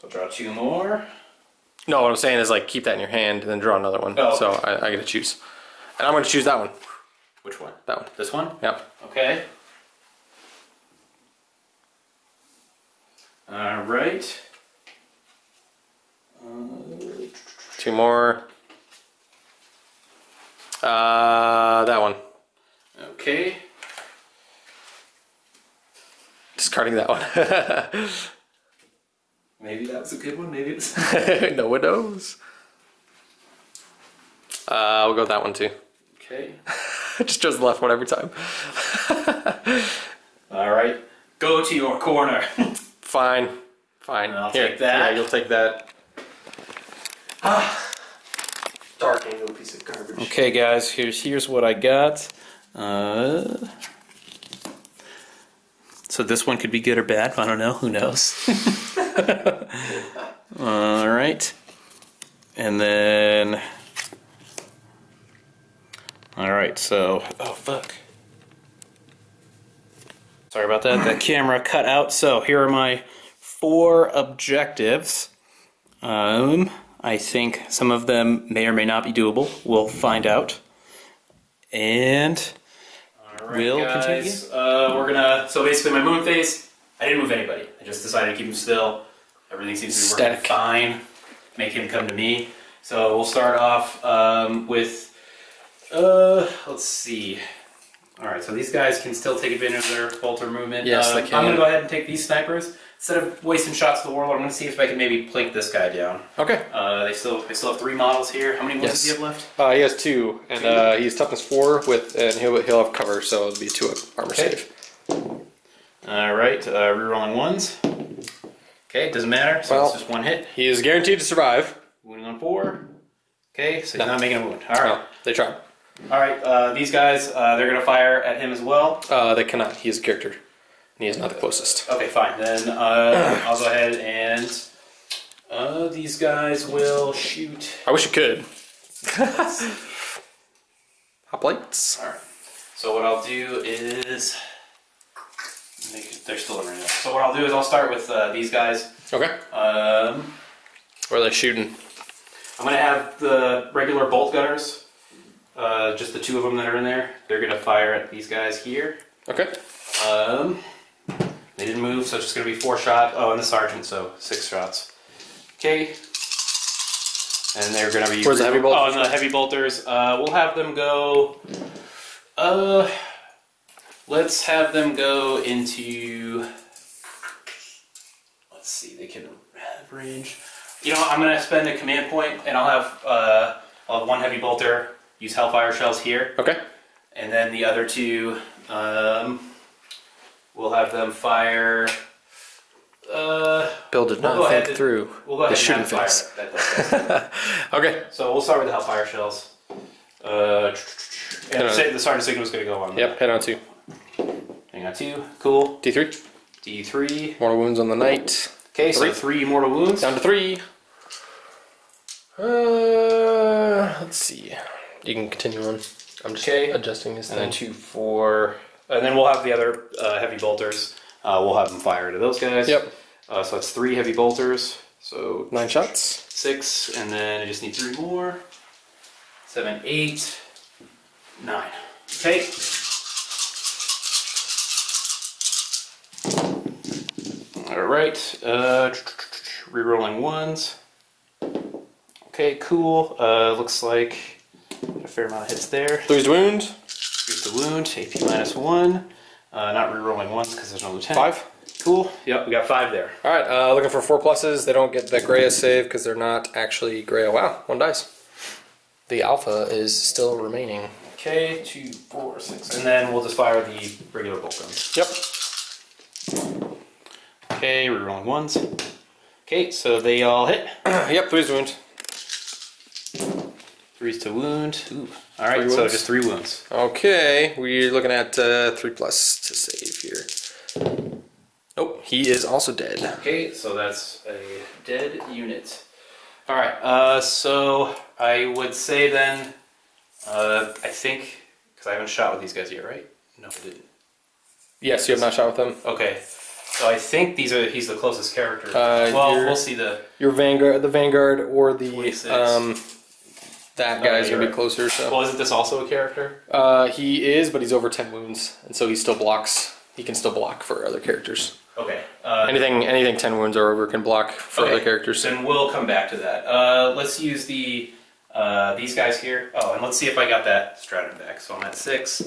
draw 2 more. No, what I'm saying is like keep that in your hand and then draw another one. Oh, okay. So I get to choose. And I'm going to choose that one. Which one? That one. This one? Yep. Okay. All right. 2 more. That one. Okay. Discarding that one. Maybe that was a good one. Maybe it's. No one knows. We'll go with that one too. Okay. Just chose the left one every time. All right. Go to your corner. Fine. Fine. I'll Here. take that. Yeah, you'll take that. Dark angle piece of garbage. Okay, guys. Here's what I got. So this one could be good or bad. I don't know. Who knows? All right. And then. All right. So. Oh fuck. Sorry about that. That camera cut out. So here are my 4 objectives. I think some of them may or may not be doable. We'll find out. And we'll continue. We're gonna. So basically, my moon phase. I didn't move anybody. I just decided to keep him still. Everything seems to be working fine. Make him come to me. So we'll start off with. Let's see. All right. So these guys can still take advantage of their bolter movement. Yes, they can. I'm gonna go ahead and take these snipers. Instead of wasting shots to the warlord, I'm going to see if I can maybe plink this guy down. Okay. They still have 3 models here. How many ones does he have left? He has 2, and he's toughness 4 with, and he'll have cover, so it'll be 2 armor save. All right, rerolling 1s. Okay, doesn't matter. So Well, it's just 1 hit. He is guaranteed to survive. Wounding on 4. Okay, so he's not making a wound. All right. No, they tried. All right. These guys, they're going to fire at him as well. They cannot. He is a character. He is not the closest. Okay, fine. Then I'll go ahead and these guys will shoot. I wish you could. Hot plates. All right. So what I'll do is they're still in range. So what I'll do is I'll start with these guys. Okay. Where are they shooting? I'm gonna have the regular bolt gunners. Just the 2 of them that are in there. They're gonna fire at these guys here. Okay. They didn't move, so it's just going to be 4 shots. Oh, and the sergeant, so 6 shots. Okay. And they're going to be... Where's the heavy bolters? Oh, and the heavy bolters. We'll have them go... let's have them go into... Let's see, they can have range. You know, I'm going to spend a command point, and I'll have 1 heavy bolter use Hellfire shells here. Okay. And then the other 2... we'll have them fire. Bill did not think through We'll go the ahead and shooting phase. Okay. So we'll start with the Hellfire shells. And the sergeant signal is going to go on. Yep, head on 2. Hang on 2. Cool. D3. D3. Mortal wounds on the knight. Okay, so 3 mortal wounds. Down to 3. Let's see. You can continue on. I'm just adjusting this thing. And then 2, 4. And then we'll have the other heavy bolters. We'll have them fire to those guys. Yep. So that's 3 heavy bolters. So 9 shots. 6, and then I just need 3 more. 7, 8, 9. Okay. All right. Rerolling 1s. Okay, cool. Looks like a fair amount of hits there. 3's to wound. 3's to wound. AP -1. Not rerolling 1s because there's no lieutenant. 5. Cool. Yep, we got 5 there. All right, looking for 4 pluses. They don't get the Greya save because they're not actually Greya. Wow, 1 dice. The alpha is still remaining. Okay, 2, 4, 6. And then we'll just fire the regular bolt guns. Yep. Okay, rerolling 1s. Okay, so they all hit. Yep, 3's to wound. 3's to wound. Ooh. All right, so just 3 wounds. Okay, we're looking at 3 plus to save here. Nope, he is also dead. Okay, so that's a dead unit. Alright, so I would say then, I think, because I haven't shot with these guys yet, right? No, I didn't. Yes, you have not shot with them. Okay, so I think he's the closest character. Well, we'll see your Vanguard, the Vanguard, or the 26. That guy's gonna be closer. So. Well, isn't this also a character? He is, but he's over 10 wounds, and so he still blocks. He can still block for other characters. Okay. Anything 10 wounds or over can block for other characters. Then we'll come back to that. Let's use the these guys here. Oh, and let's see if I got that Stratum back. So I'm at 6.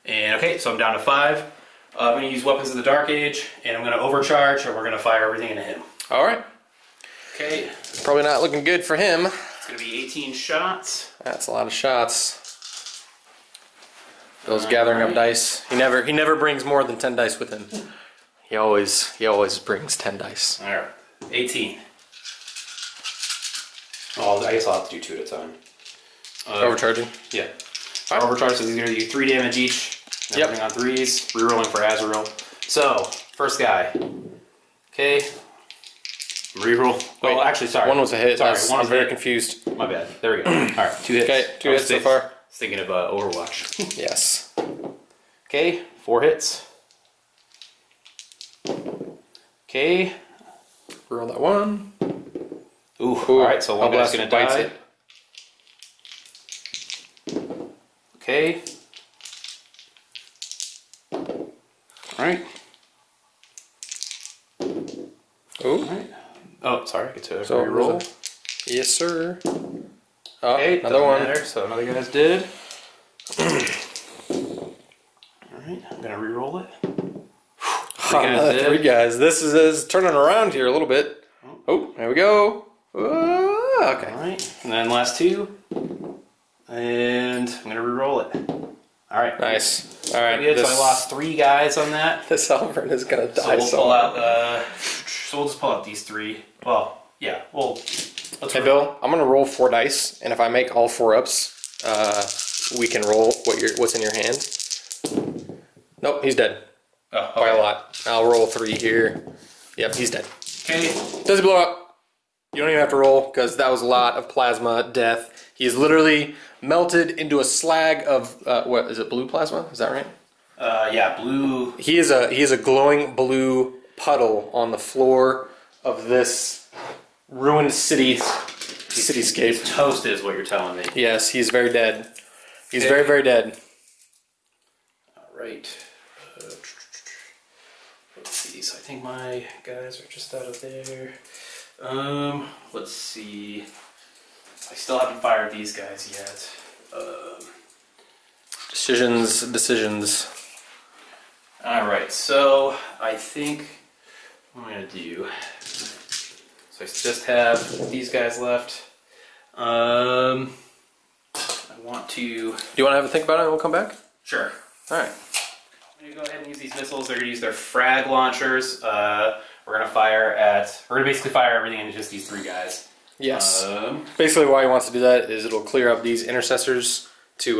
And okay, so I'm down to 5. I'm going to use Weapons of the Dark Age, and I'm going to overcharge, and we're going to fire everything into him. All right. Okay. Probably not looking good for him. It's going to be 18 shots. That's a lot of shots. Bill's gathering up dice. He never brings more than 10 dice with him. He always brings 10 dice. All right. 18. Oh, I guess I'll have to do 2 at a time. Overcharging? Yeah. Overcharge, so he's going to do 3 damage each. Yep. On 3s, rerolling for Azrael. So, first guy. Okay. Reroll. Well, actually, sorry. One was a hit. Sorry, I'm very confused. My bad. There we go. Alright, 2 hits. Okay, 2 hits so far. I was thinking of Overwatch. Yes. Okay, 4 hits. Okay. Roll that 1. Ooh, alright, so one guy's gonna die. It. Okay. Alright. Ooh. Alright. Oh, sorry, I get to So reroll. Yes, sir. Oh, Okay, another one. Matter, so another guy's dead. Alright, I'm gonna reroll it. 3 guys. This is turning around here a little bit. Oh, there we go. Okay. Alright, and then last 2. And I'm gonna reroll it. Alright. Nice. Alright. So I lost 3 guys on that. This Alvern is gonna die. So we'll pull out so we'll just pull out these 3. Well, yeah, Hey Bill, I'm gonna roll 4 dice, and if I make all 4 ups, we can roll what's in your hand. Nope, he's dead. Oh, okay. By a lot. I'll roll 3 here. Yep, he's dead. Okay. Does he blow up? You don't even have to roll, because that was a lot of plasma death. He's literally melted into a slag of what is it? Blue plasma? Is that right? Yeah, blue. He is a glowing blue puddle on the floor of this ruined cityscape. He's toasted, is what you're telling me. Yes, he's very dead. He's very, very dead. All right. Let's see. So I think my guys are just out of there. Let's see. I still haven't fired these guys yet. Decisions. Alright, so I think what I'm going to do. So I just have these guys left. I want to. Do you want to have a think about it and we'll come back? Sure. Alright. I'm going to go ahead and use these missiles. They're going to use their frag launchers. We're going to basically fire everything into just these 3 guys. Yes. Basically, why he wants to do that is it'll clear up these intercessors to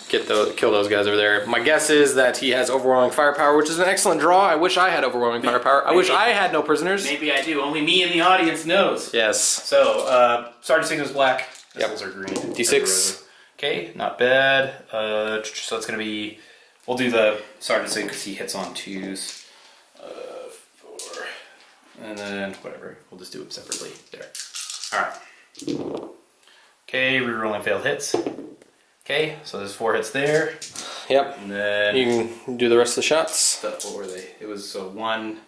kill those guys over there. My guess is that he has overwhelming firepower, which is an excellent draw. I wish I had overwhelming firepower. I wish I had no prisoners. Maybe I do. Only me in the audience knows. Yes. So, Sergeant Signal's black. Missiles are green. D6. Okay, not bad. So it's going to be. We'll do the Sergeant Signal because he hits on 2s. 4. And then, whatever. We'll just do it separately. There. Alright. Okay, rerolling failed hits. Okay, so there's 4 hits there. Yep. And then you can do the rest of the shots. What were they? It was a 1,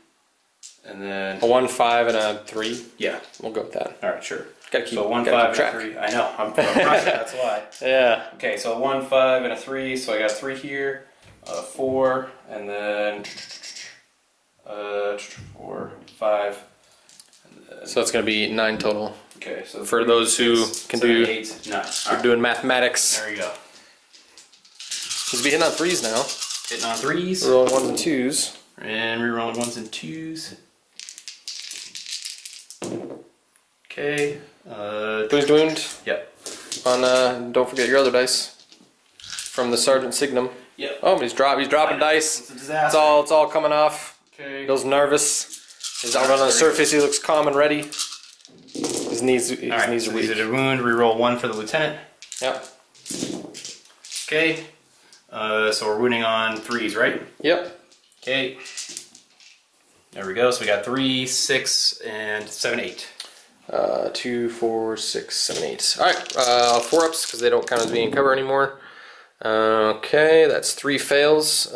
and then a 1, 5, and a 3. Yeah, we'll go with that. All right, sure. Gotta keep. So 1, gotta 5, keep track. and a 3. I know. I'm rushing. That's why. Yeah. Okay, so a 1, 5, and a 3. So I got a 3 here, 4, and then 4, 5. And then, so it's gonna be 9 total. Okay, so for those who can do 8, 9. We're doing mathematics. There you go. He's be hitting on 3s now. Hitting on 3s. Rolling 1s and 2s. And rerolling 1s and 2s. Okay. 3's wound. Yep. On don't forget your other dice. From the Sergeant Signum. Yep. Oh, he's dropping dice. It's a disaster. It's all coming off. Okay. Bill's nervous. He's out on the surface. He looks calm and ready. His knees are weak. He's at a wound. Reroll 1 for the lieutenant. Yep. Okay. So we're wounding on 3s, right? Yep. Okay. There we go. So we got 3, 6, and 7, 8. 2, 4, 6, 7, 8. All right. 4 ups because they don't count as being cover anymore. Okay, that's 3 fails.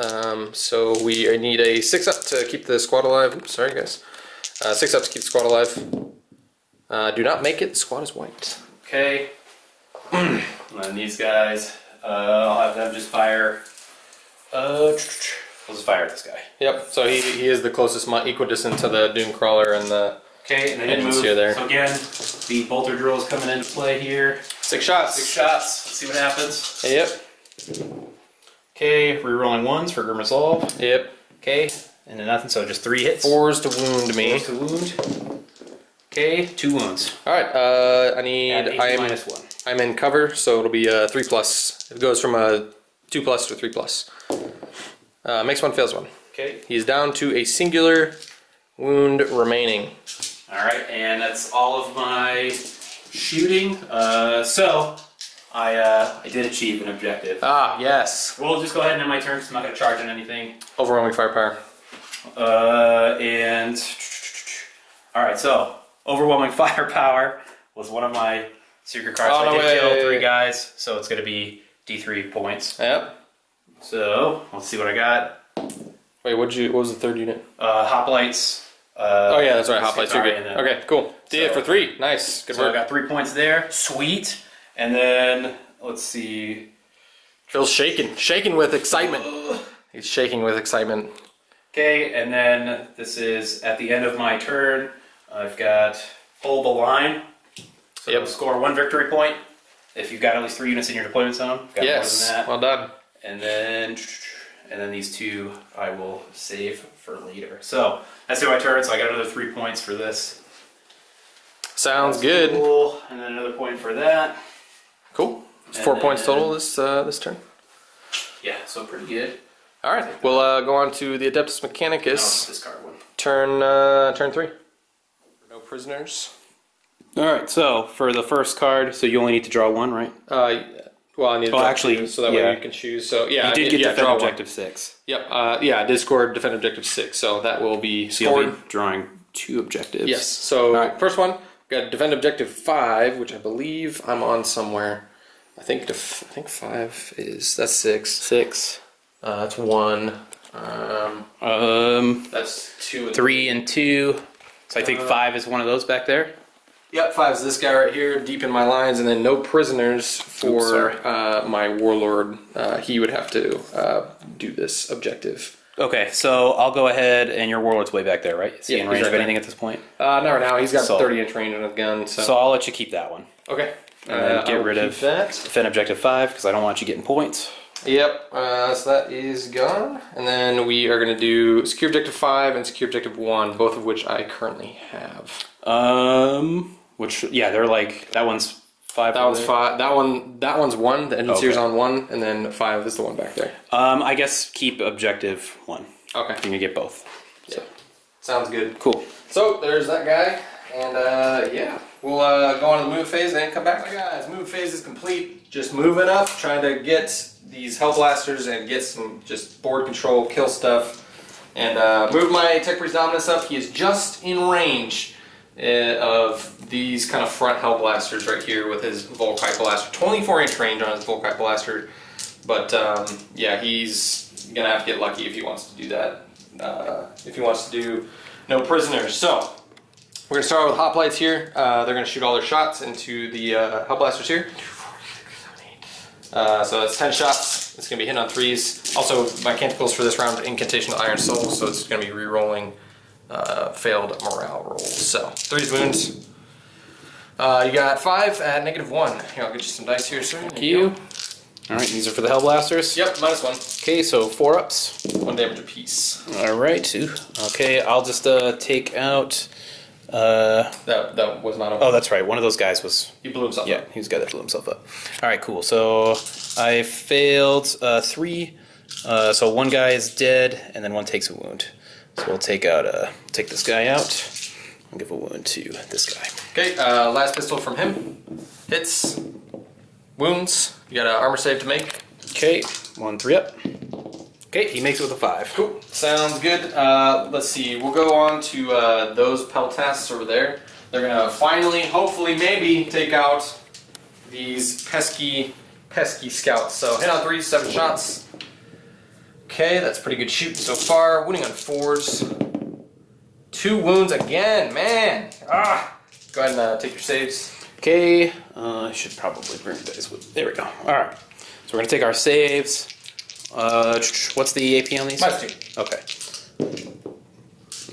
So we need a 6 up to keep the squad alive. Oops, sorry guys. 6 up to keep the squad alive. Do not make it. The squad is wiped. Okay. And then these guys, I'll have them just fire. We'll just fire at this guy. Yep. So he is the closest equidistant to the Doom Crawler and the. Okay, and they didn't move. There. So again, the bolter drill is coming into play here. 6 shots. 6 shots. Let's see what happens. Yep. Okay, rerolling 1s for Grim Resolve. Yep. Okay, and then nothing, so just 3 hits. 4s to wound me. 4s to wound. Okay, 2 wounds. All right. I need. -1. I'm in cover, so it'll be a 3+. It goes from a 2+ to a 3+. Makes 1, fails 1. Okay. He's down to a singular wound remaining. All right, and that's all of my shooting. So I did achieve an objective. Ah, yes. We'll just go ahead and end my turn because I'm not going to charge on anything. Overwhelming firepower. And all right, so overwhelming firepower was one of my secret cards. Oh, so no I did kill way. 3 guys, so it's going to be D3 points. Yep. So let's see what I got. Wait, what was the 3rd unit? Hoplites. Oh yeah, that's right. Hoplites. You're sorry, good. and then- Okay, cool. Did it for 3. Nice. Good So I work. got 3 points there. Sweet. And then let's see. Phil's shaking with excitement. He's shaking with excitement. Okay, and then this is at the end of my turn. I've got hold the line. So Yep. score 1 victory point if you've got at least 3 units in your deployment zone. Got Yes. more than that. Well done. And then these 2 I will save for later. So that's my turn. So I got another 3 points for this. Sounds That's good. Cool. And then another point for that. Cool. It's And 4 points then- total this turn. Yeah, so pretty good. All right. We'll go on to the Adeptus I'll Mechanicus. discard one. Turn 3. No prisoners. All right. So for the first card, so you only need to draw 1, right? Well, I need to Oh, draw actually, 2 so that yeah. way you can choose. So yeah, You did get defend draw 1. objective 6. Yep. Yeah, Discord defend objective 6. So that will be So you'll scored. be drawing 2 objectives. Yes. So Alright. first one, we got defend objective 5, which I believe I'm on somewhere. I think 5 that's 6. 6. That's 1. That's 2. And 3 and 2. So I think 5 is one of those back there. Yep, 5 is this guy right here, deep in my lines, and then no prisoners for my warlord. He would have to do this objective. Okay, so I'll go ahead, and your warlord's way back there, right? Is he Yeah, in he's range right of there. anything at this point? Not right now. He's got So- 30-inch range on his gun. So I'll let you keep that one. Okay. And then I get will rid keep of that. defend objective 5, because I don't want you getting points. Yep, so that is gone. And then we are going to do secure objective 5 and secure objective 1, both of which I currently have. Which, yeah, they're like, that one's 5. That one's 5. That one's 1. The engine series Okay. on 1, and then 5 is the one back there. I guess keep objective 1. Okay. You can get both. So. Sounds good. Cool. So there's that guy, and yeah, we'll go on to the move phase and come back. Alright guys, move phase is complete. Just moving up, trying to get these Hellblasters and get some just board control, kill stuff, and move my Tech Priest Dominus up. He is just in range of these kind of front Hellblasters right here with his Volkite Blaster. 24-inch range on his Volkite Blaster, but yeah, he's gonna have to get lucky if he wants to do that. If he wants to do no prisoners. So we're gonna start with Hoplites here. They're gonna shoot all their shots into the Hellblasters here. So that's 10 shots. It's gonna be hitting on 3s. Also, my canticles for this round are Incantation of Iron Soul, so it's gonna be re-rolling failed morale rolls. So 3 wounds. You got 5 at -1. Here, I'll get you some dice here, sir. Thank you. Alright, these are for the Hellblasters? Yep, -1. Okay, so 4 ups. 1 damage apiece. Alright. Okay, I'll just take out... That was not a... Oh, that's right. One of those guys was... He blew himself Yeah, up. he was the guy that blew himself up. Alright, cool. So I failed 3 So one guy is dead, and then one takes a wound. So we'll take this guy out. I'll give a wound to this guy. Okay, last pistol from him. Hits. Wounds. You got an armor save to make. Okay, 1-3 up. Okay, he makes it with a 5. Cool. Sounds good. Let's see. We'll go on to those peltasts over there. They're gonna finally, hopefully, maybe take out these pesky scouts. So hit on 3, 7 shots. Okay, that's pretty good shooting so far. Wounding on 4s. 2 wounds again, man. Ah. Go ahead and take your saves. Okay, I should probably bring you guys with. There we go. All right. So we're gonna take our saves. What's the AP on these? -2. Okay.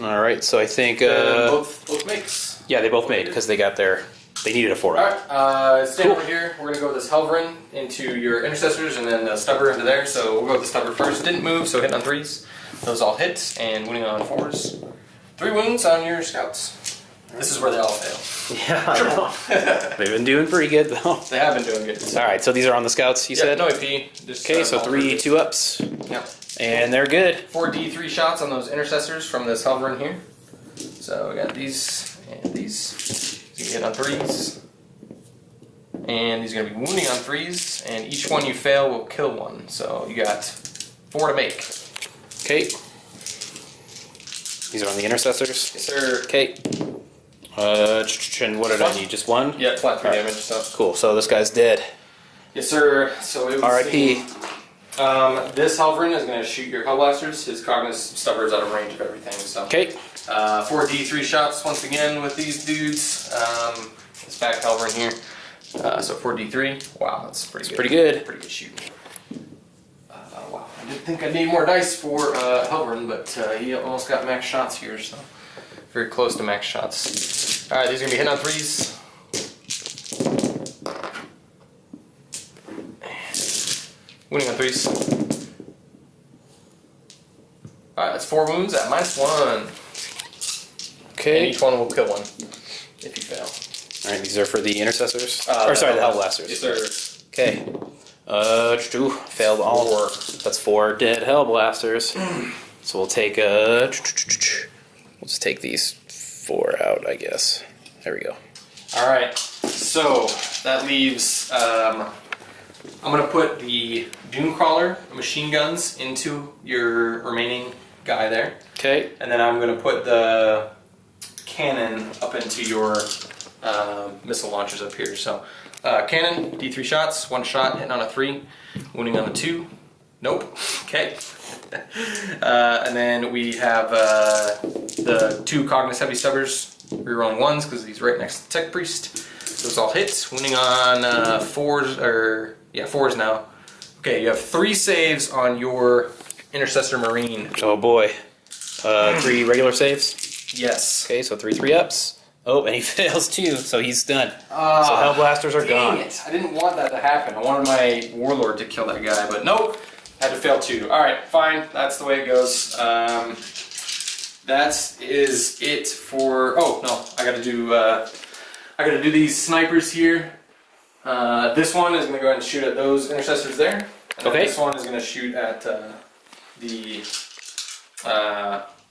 All right. So I think both makes. Yeah, they both made because they needed a 4. All right. Stand over here. We're gonna go with this Helverin into your intercessors and then the stubber into there. So we'll go with the stubber first. Didn't move, so hitting on 3s. Those all hit and wounding on 4s. 3 wounds on your scouts. This is where they all fail. Yeah, I know. They've been doing pretty good though. They have been doing good. All right, so these are on the scouts. You said no AP. Okay, so 3 2-ups. Yep. And they're good. 4 D3 shots on those intercessors from this Helverin here. So we got these and these. So you hit on 3s. And these are going to be wounding on 3s, and each one you fail will kill one. So you got 4 to make. Okay. These are on the intercessors. Yes, sir. Okay. And what did I need? Just 1? Yeah, flat 3 damage. So. Cool. So this guy's dead. Yes, sir. So it was R.I.P. This Helverin is going to shoot your Hellblasters. His Cognis Stubber is out of range of everything. So. Okay. 4 D3 shots once again with these dudes. This back Helverin here. So 4 D3. Wow, that's pretty good. Pretty good. Pretty good shooting. Wow. I didn't think I'd need more dice for Helverin, but he almost got max shots here, so very close to max shots. All right, these are gonna be hitting on 3s. Winning on 3s. All right, that's 4 wounds at -1. Okay. And each one will kill one if you fail. All right, these are for the intercessors. Or sorry, the Hellblasters. Yes, sir. Okay. 2 failed all. 4. That's 4 dead Hellblasters. So we'll take we'll just take these 4 out, I guess. There we go. All right. So that leaves. I'm gonna put the Doomcrawler machine guns into your remaining guy there. Okay. And then I'm gonna put the cannon up into your missile launchers up here. So cannon, D3 shots, 1 shot hitting on a 3, wounding on a 2. Nope. Okay. And then we have the 2 Cognis Heavy Stubbers, rerolling 1s because he's right next to the Tech Priest. Those all hits, wounding on 4s, or yeah, 4s now. Okay, you have 3 saves on your Intercessor Marine. Oh boy. 3 regular saves. Yes. Okay, so 3 3-ups. Oh, and he fails too, so he's done. So Hellblasters are gone. Dang it. I didn't want that to happen. I wanted my Warlord to kill that guy, but nope. Had to fail 2. Alright, fine. That's the way it goes. That is it for... Oh, no. I gotta do these snipers here. This one is gonna go ahead and shoot at those intercessors there. And then this one is gonna shoot at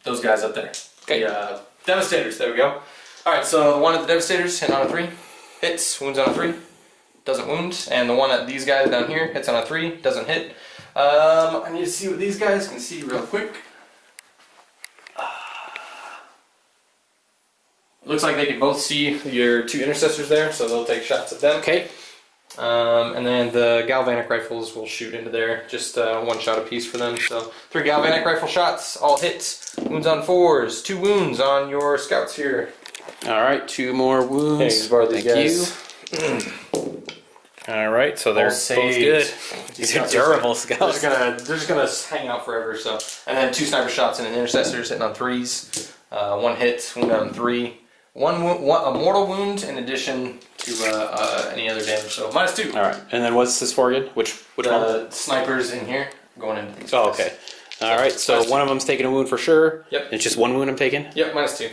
those guys up there. Okay. The Devastators, there we go. Alright, so the one at the Devastators, hit on a 3, hits, wounds on a 3, doesn't wound. And the one at these guys down here, hits on a 3, doesn't hit. I need to see what these guys can see real quick. Looks like they can both see your 2 intercessors there, so they'll take shots at them. Okay. And then the Galvanic rifles will shoot into there, just 1 shot apiece for them. So 3 Galvanic rifle shots, all hits. Wounds on 4s, 2 wounds on your scouts here. All right, 2 more wounds. Thank you. All right, so they're both good. These are durable scouts. They're just gonna hang out forever. So, and then 2 sniper shots and an intercessors hitting on 3s. 1 hit, wound on 3. A mortal wound in addition to any other damage. So -2. All right, and then what's this for again? Which one? Snipers in here going into these. Oh, okay. All right, so one of them's taking a wound for sure. Yep. It's just 1 wound I'm taking. Yep, -2.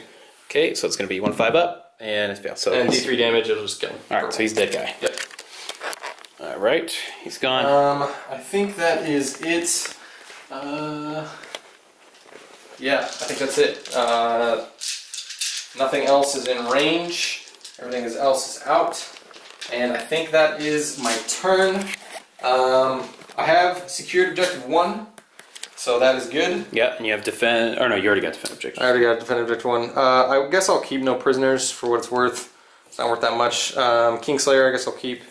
Okay, so it's going to be 1 5-up, and it fails. So and D3 damage, it'll just kill him. All right, so he's dead guy. Yep. All right, he's gone. I think that is it. Yeah, I think that's it. Nothing else is in range. Everything else is out. And I think that is my turn. I have secured objective 1, so that is good. Yeah, and you have defend. Or no, you already got defend objective. I already got defend objective 1. I guess I'll keep no prisoners for what it's worth. It's not worth that much. Kingslayer, I guess I'll keep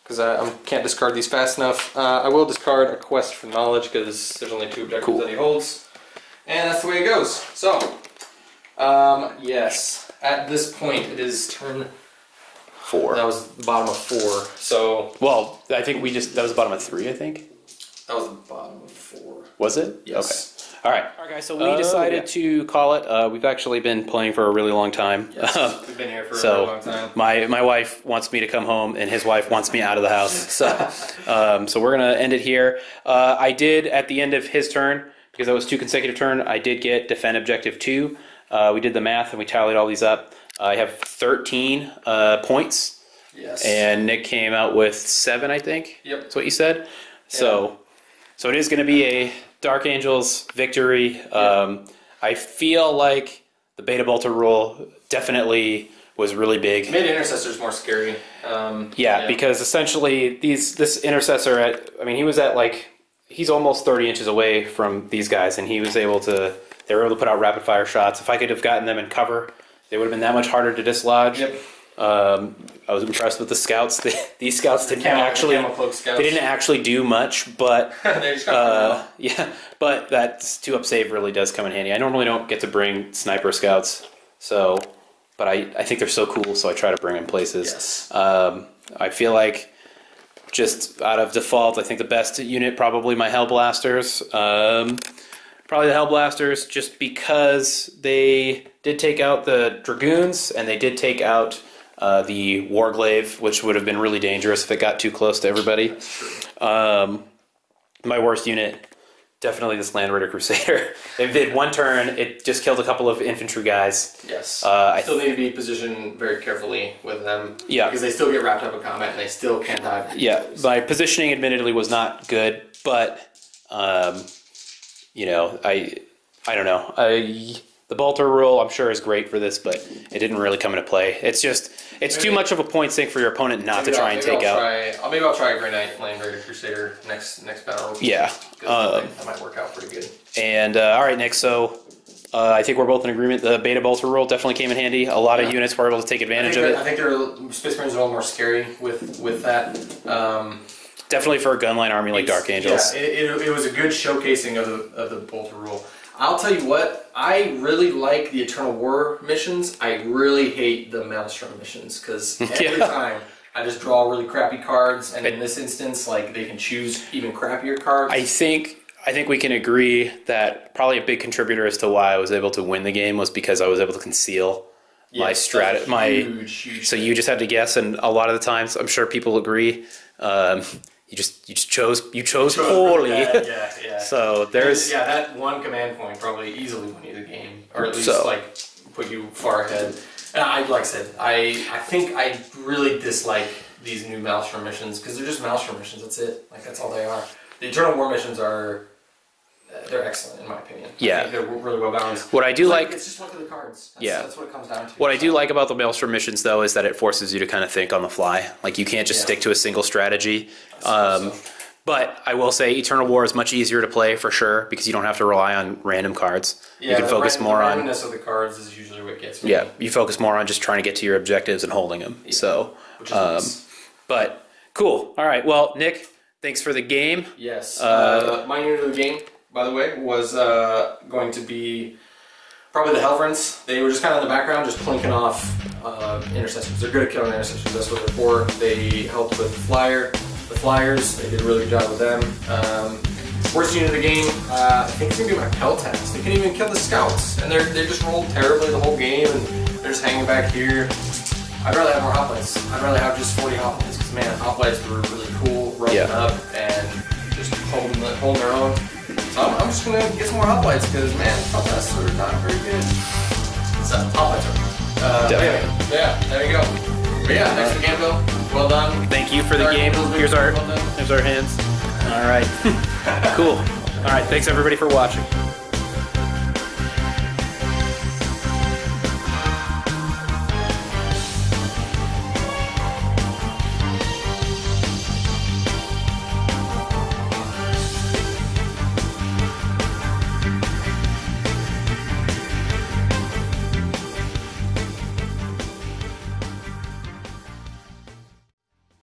because I can't discard these fast enough. I will discard a quest for knowledge because there's only 2 objectives that he holds, and that's the way it goes. So, yes, at this point it is turn 4. That was the bottom of 4. So, well, I think that was the bottom of 3. I think that was the bottom of 4. Was it? Yes. Okay. All right, guys. So we decided to call it. We've actually been playing for a really long time. Yes, we've been here for a really long time. My wife wants me to come home, and his wife wants me out of the house. So we're gonna end it here. I did at the end of his turn, because that was 2 consecutive turns. I did get defend objective 2. We did the math and we tallied all these up. I have 13 points. Yes. And Nick came out with 7, I think. Yep. That's what you said. So it is going to be a Dark Angels victory. I feel like the Beta Bolter rule definitely was really big. Made Intercessors more scary. Yeah, because essentially this Intercessor he was at he's almost 30 inches away from these guys, and they were able to put out rapid fire shots. If I could have gotten them in cover, they would have been that much harder to dislodge. Yep. I was impressed with the scouts. These scouts didn't actually do much, but they just got but that 2-up save really does come in handy. I normally don't get to bring sniper scouts, but I think they're so cool, so I try to bring them places. Yes. I feel like just out of default, I think the best unit probably my Hellblasters. Probably the Hellblasters, just because they did take out the Dragoons and they did take out the Warglaive, which would have been really dangerous if it got too close to everybody. My worst unit, definitely this Land Raider Crusader. They did 1 turn, it just killed a couple of infantry guys. Yes. I still need to be positioned very carefully with them. Yeah. Because they still get wrapped up in combat and they still can't die. Yeah, my positioning admittedly was not good, but I don't know. The Bolter rule, I'm sure, is great for this, but it didn't really come into play. It's too much of a point sink for your opponent not to try and take out. Maybe I'll try a Grey Knight Land Raider Crusader next battle. Yeah. That might work out pretty good. And, all right, Nick, so I think we're both in agreement. The Beta Bolter rule definitely came in handy. A lot of units were able to take advantage of it. I think Space Marines are a little more scary with that. Definitely for a gunline army like Dark Angels. Yeah, it was a good showcasing of the Bolter rule. I'll tell you what, I really like the Eternal War missions. I really hate the Maelstrom missions, because every time I just draw really crappy cards, and in this instance, they can choose even crappier cards. I think we can agree that probably a big contributor as to why I was able to win the game was because I was able to conceal my strat. Huge so you just had to guess, and a lot of the times, I'm sure people agree. You chose poorly. Yeah. So there's that 1 command point probably easily won you the game, or at least put you far ahead. And like I said, I think I really dislike these new Maelstrom missions because they're just Maelstrom missions. That's it. That's all they are. The Eternal War missions are they're excellent in my opinion. Yeah, I think they're really well balanced. What I do it's just look at the cards. That's what it comes down to. What I do like about the Maelstrom missions though is that it forces you to kind of think on the fly. You can't just stick to a single strategy. But I will say Eternal War is much easier to play for sure because you don't have to rely on random cards. Yeah, you can focus more on randomness of the cards is usually what gets me. Yeah, you focus more on just trying to get to your objectives and holding them. Yeah, so, nice. But cool. All right. Well, Nick, thanks for the game. Yes. My unit of the game, by the way, was going to be probably the Hellfrents. They were just kind of in the background, just plinking off intercessors. They're good at killing intercessors. That's what they're for. They helped with the Flyers. They did a really good job with them. Worst unit of the game, I think it's going to be my Peltax. They couldn't even kill the Scouts, and they just rolled terribly the whole game, and they're just hanging back here. I'd rather have more hoplites. I'd rather have just 40 hoplites, because man, hoplites were really cool, rolling up, and just holding their own. So I'm just going to get some more hoplites, because man, Peltax are not very good. So, hoplites are. Anyway, yeah, there you go. But yeah, next to Gamble, well done. Thank you for the game. Here's our hands. All right. Cool. All right, thanks everybody for watching.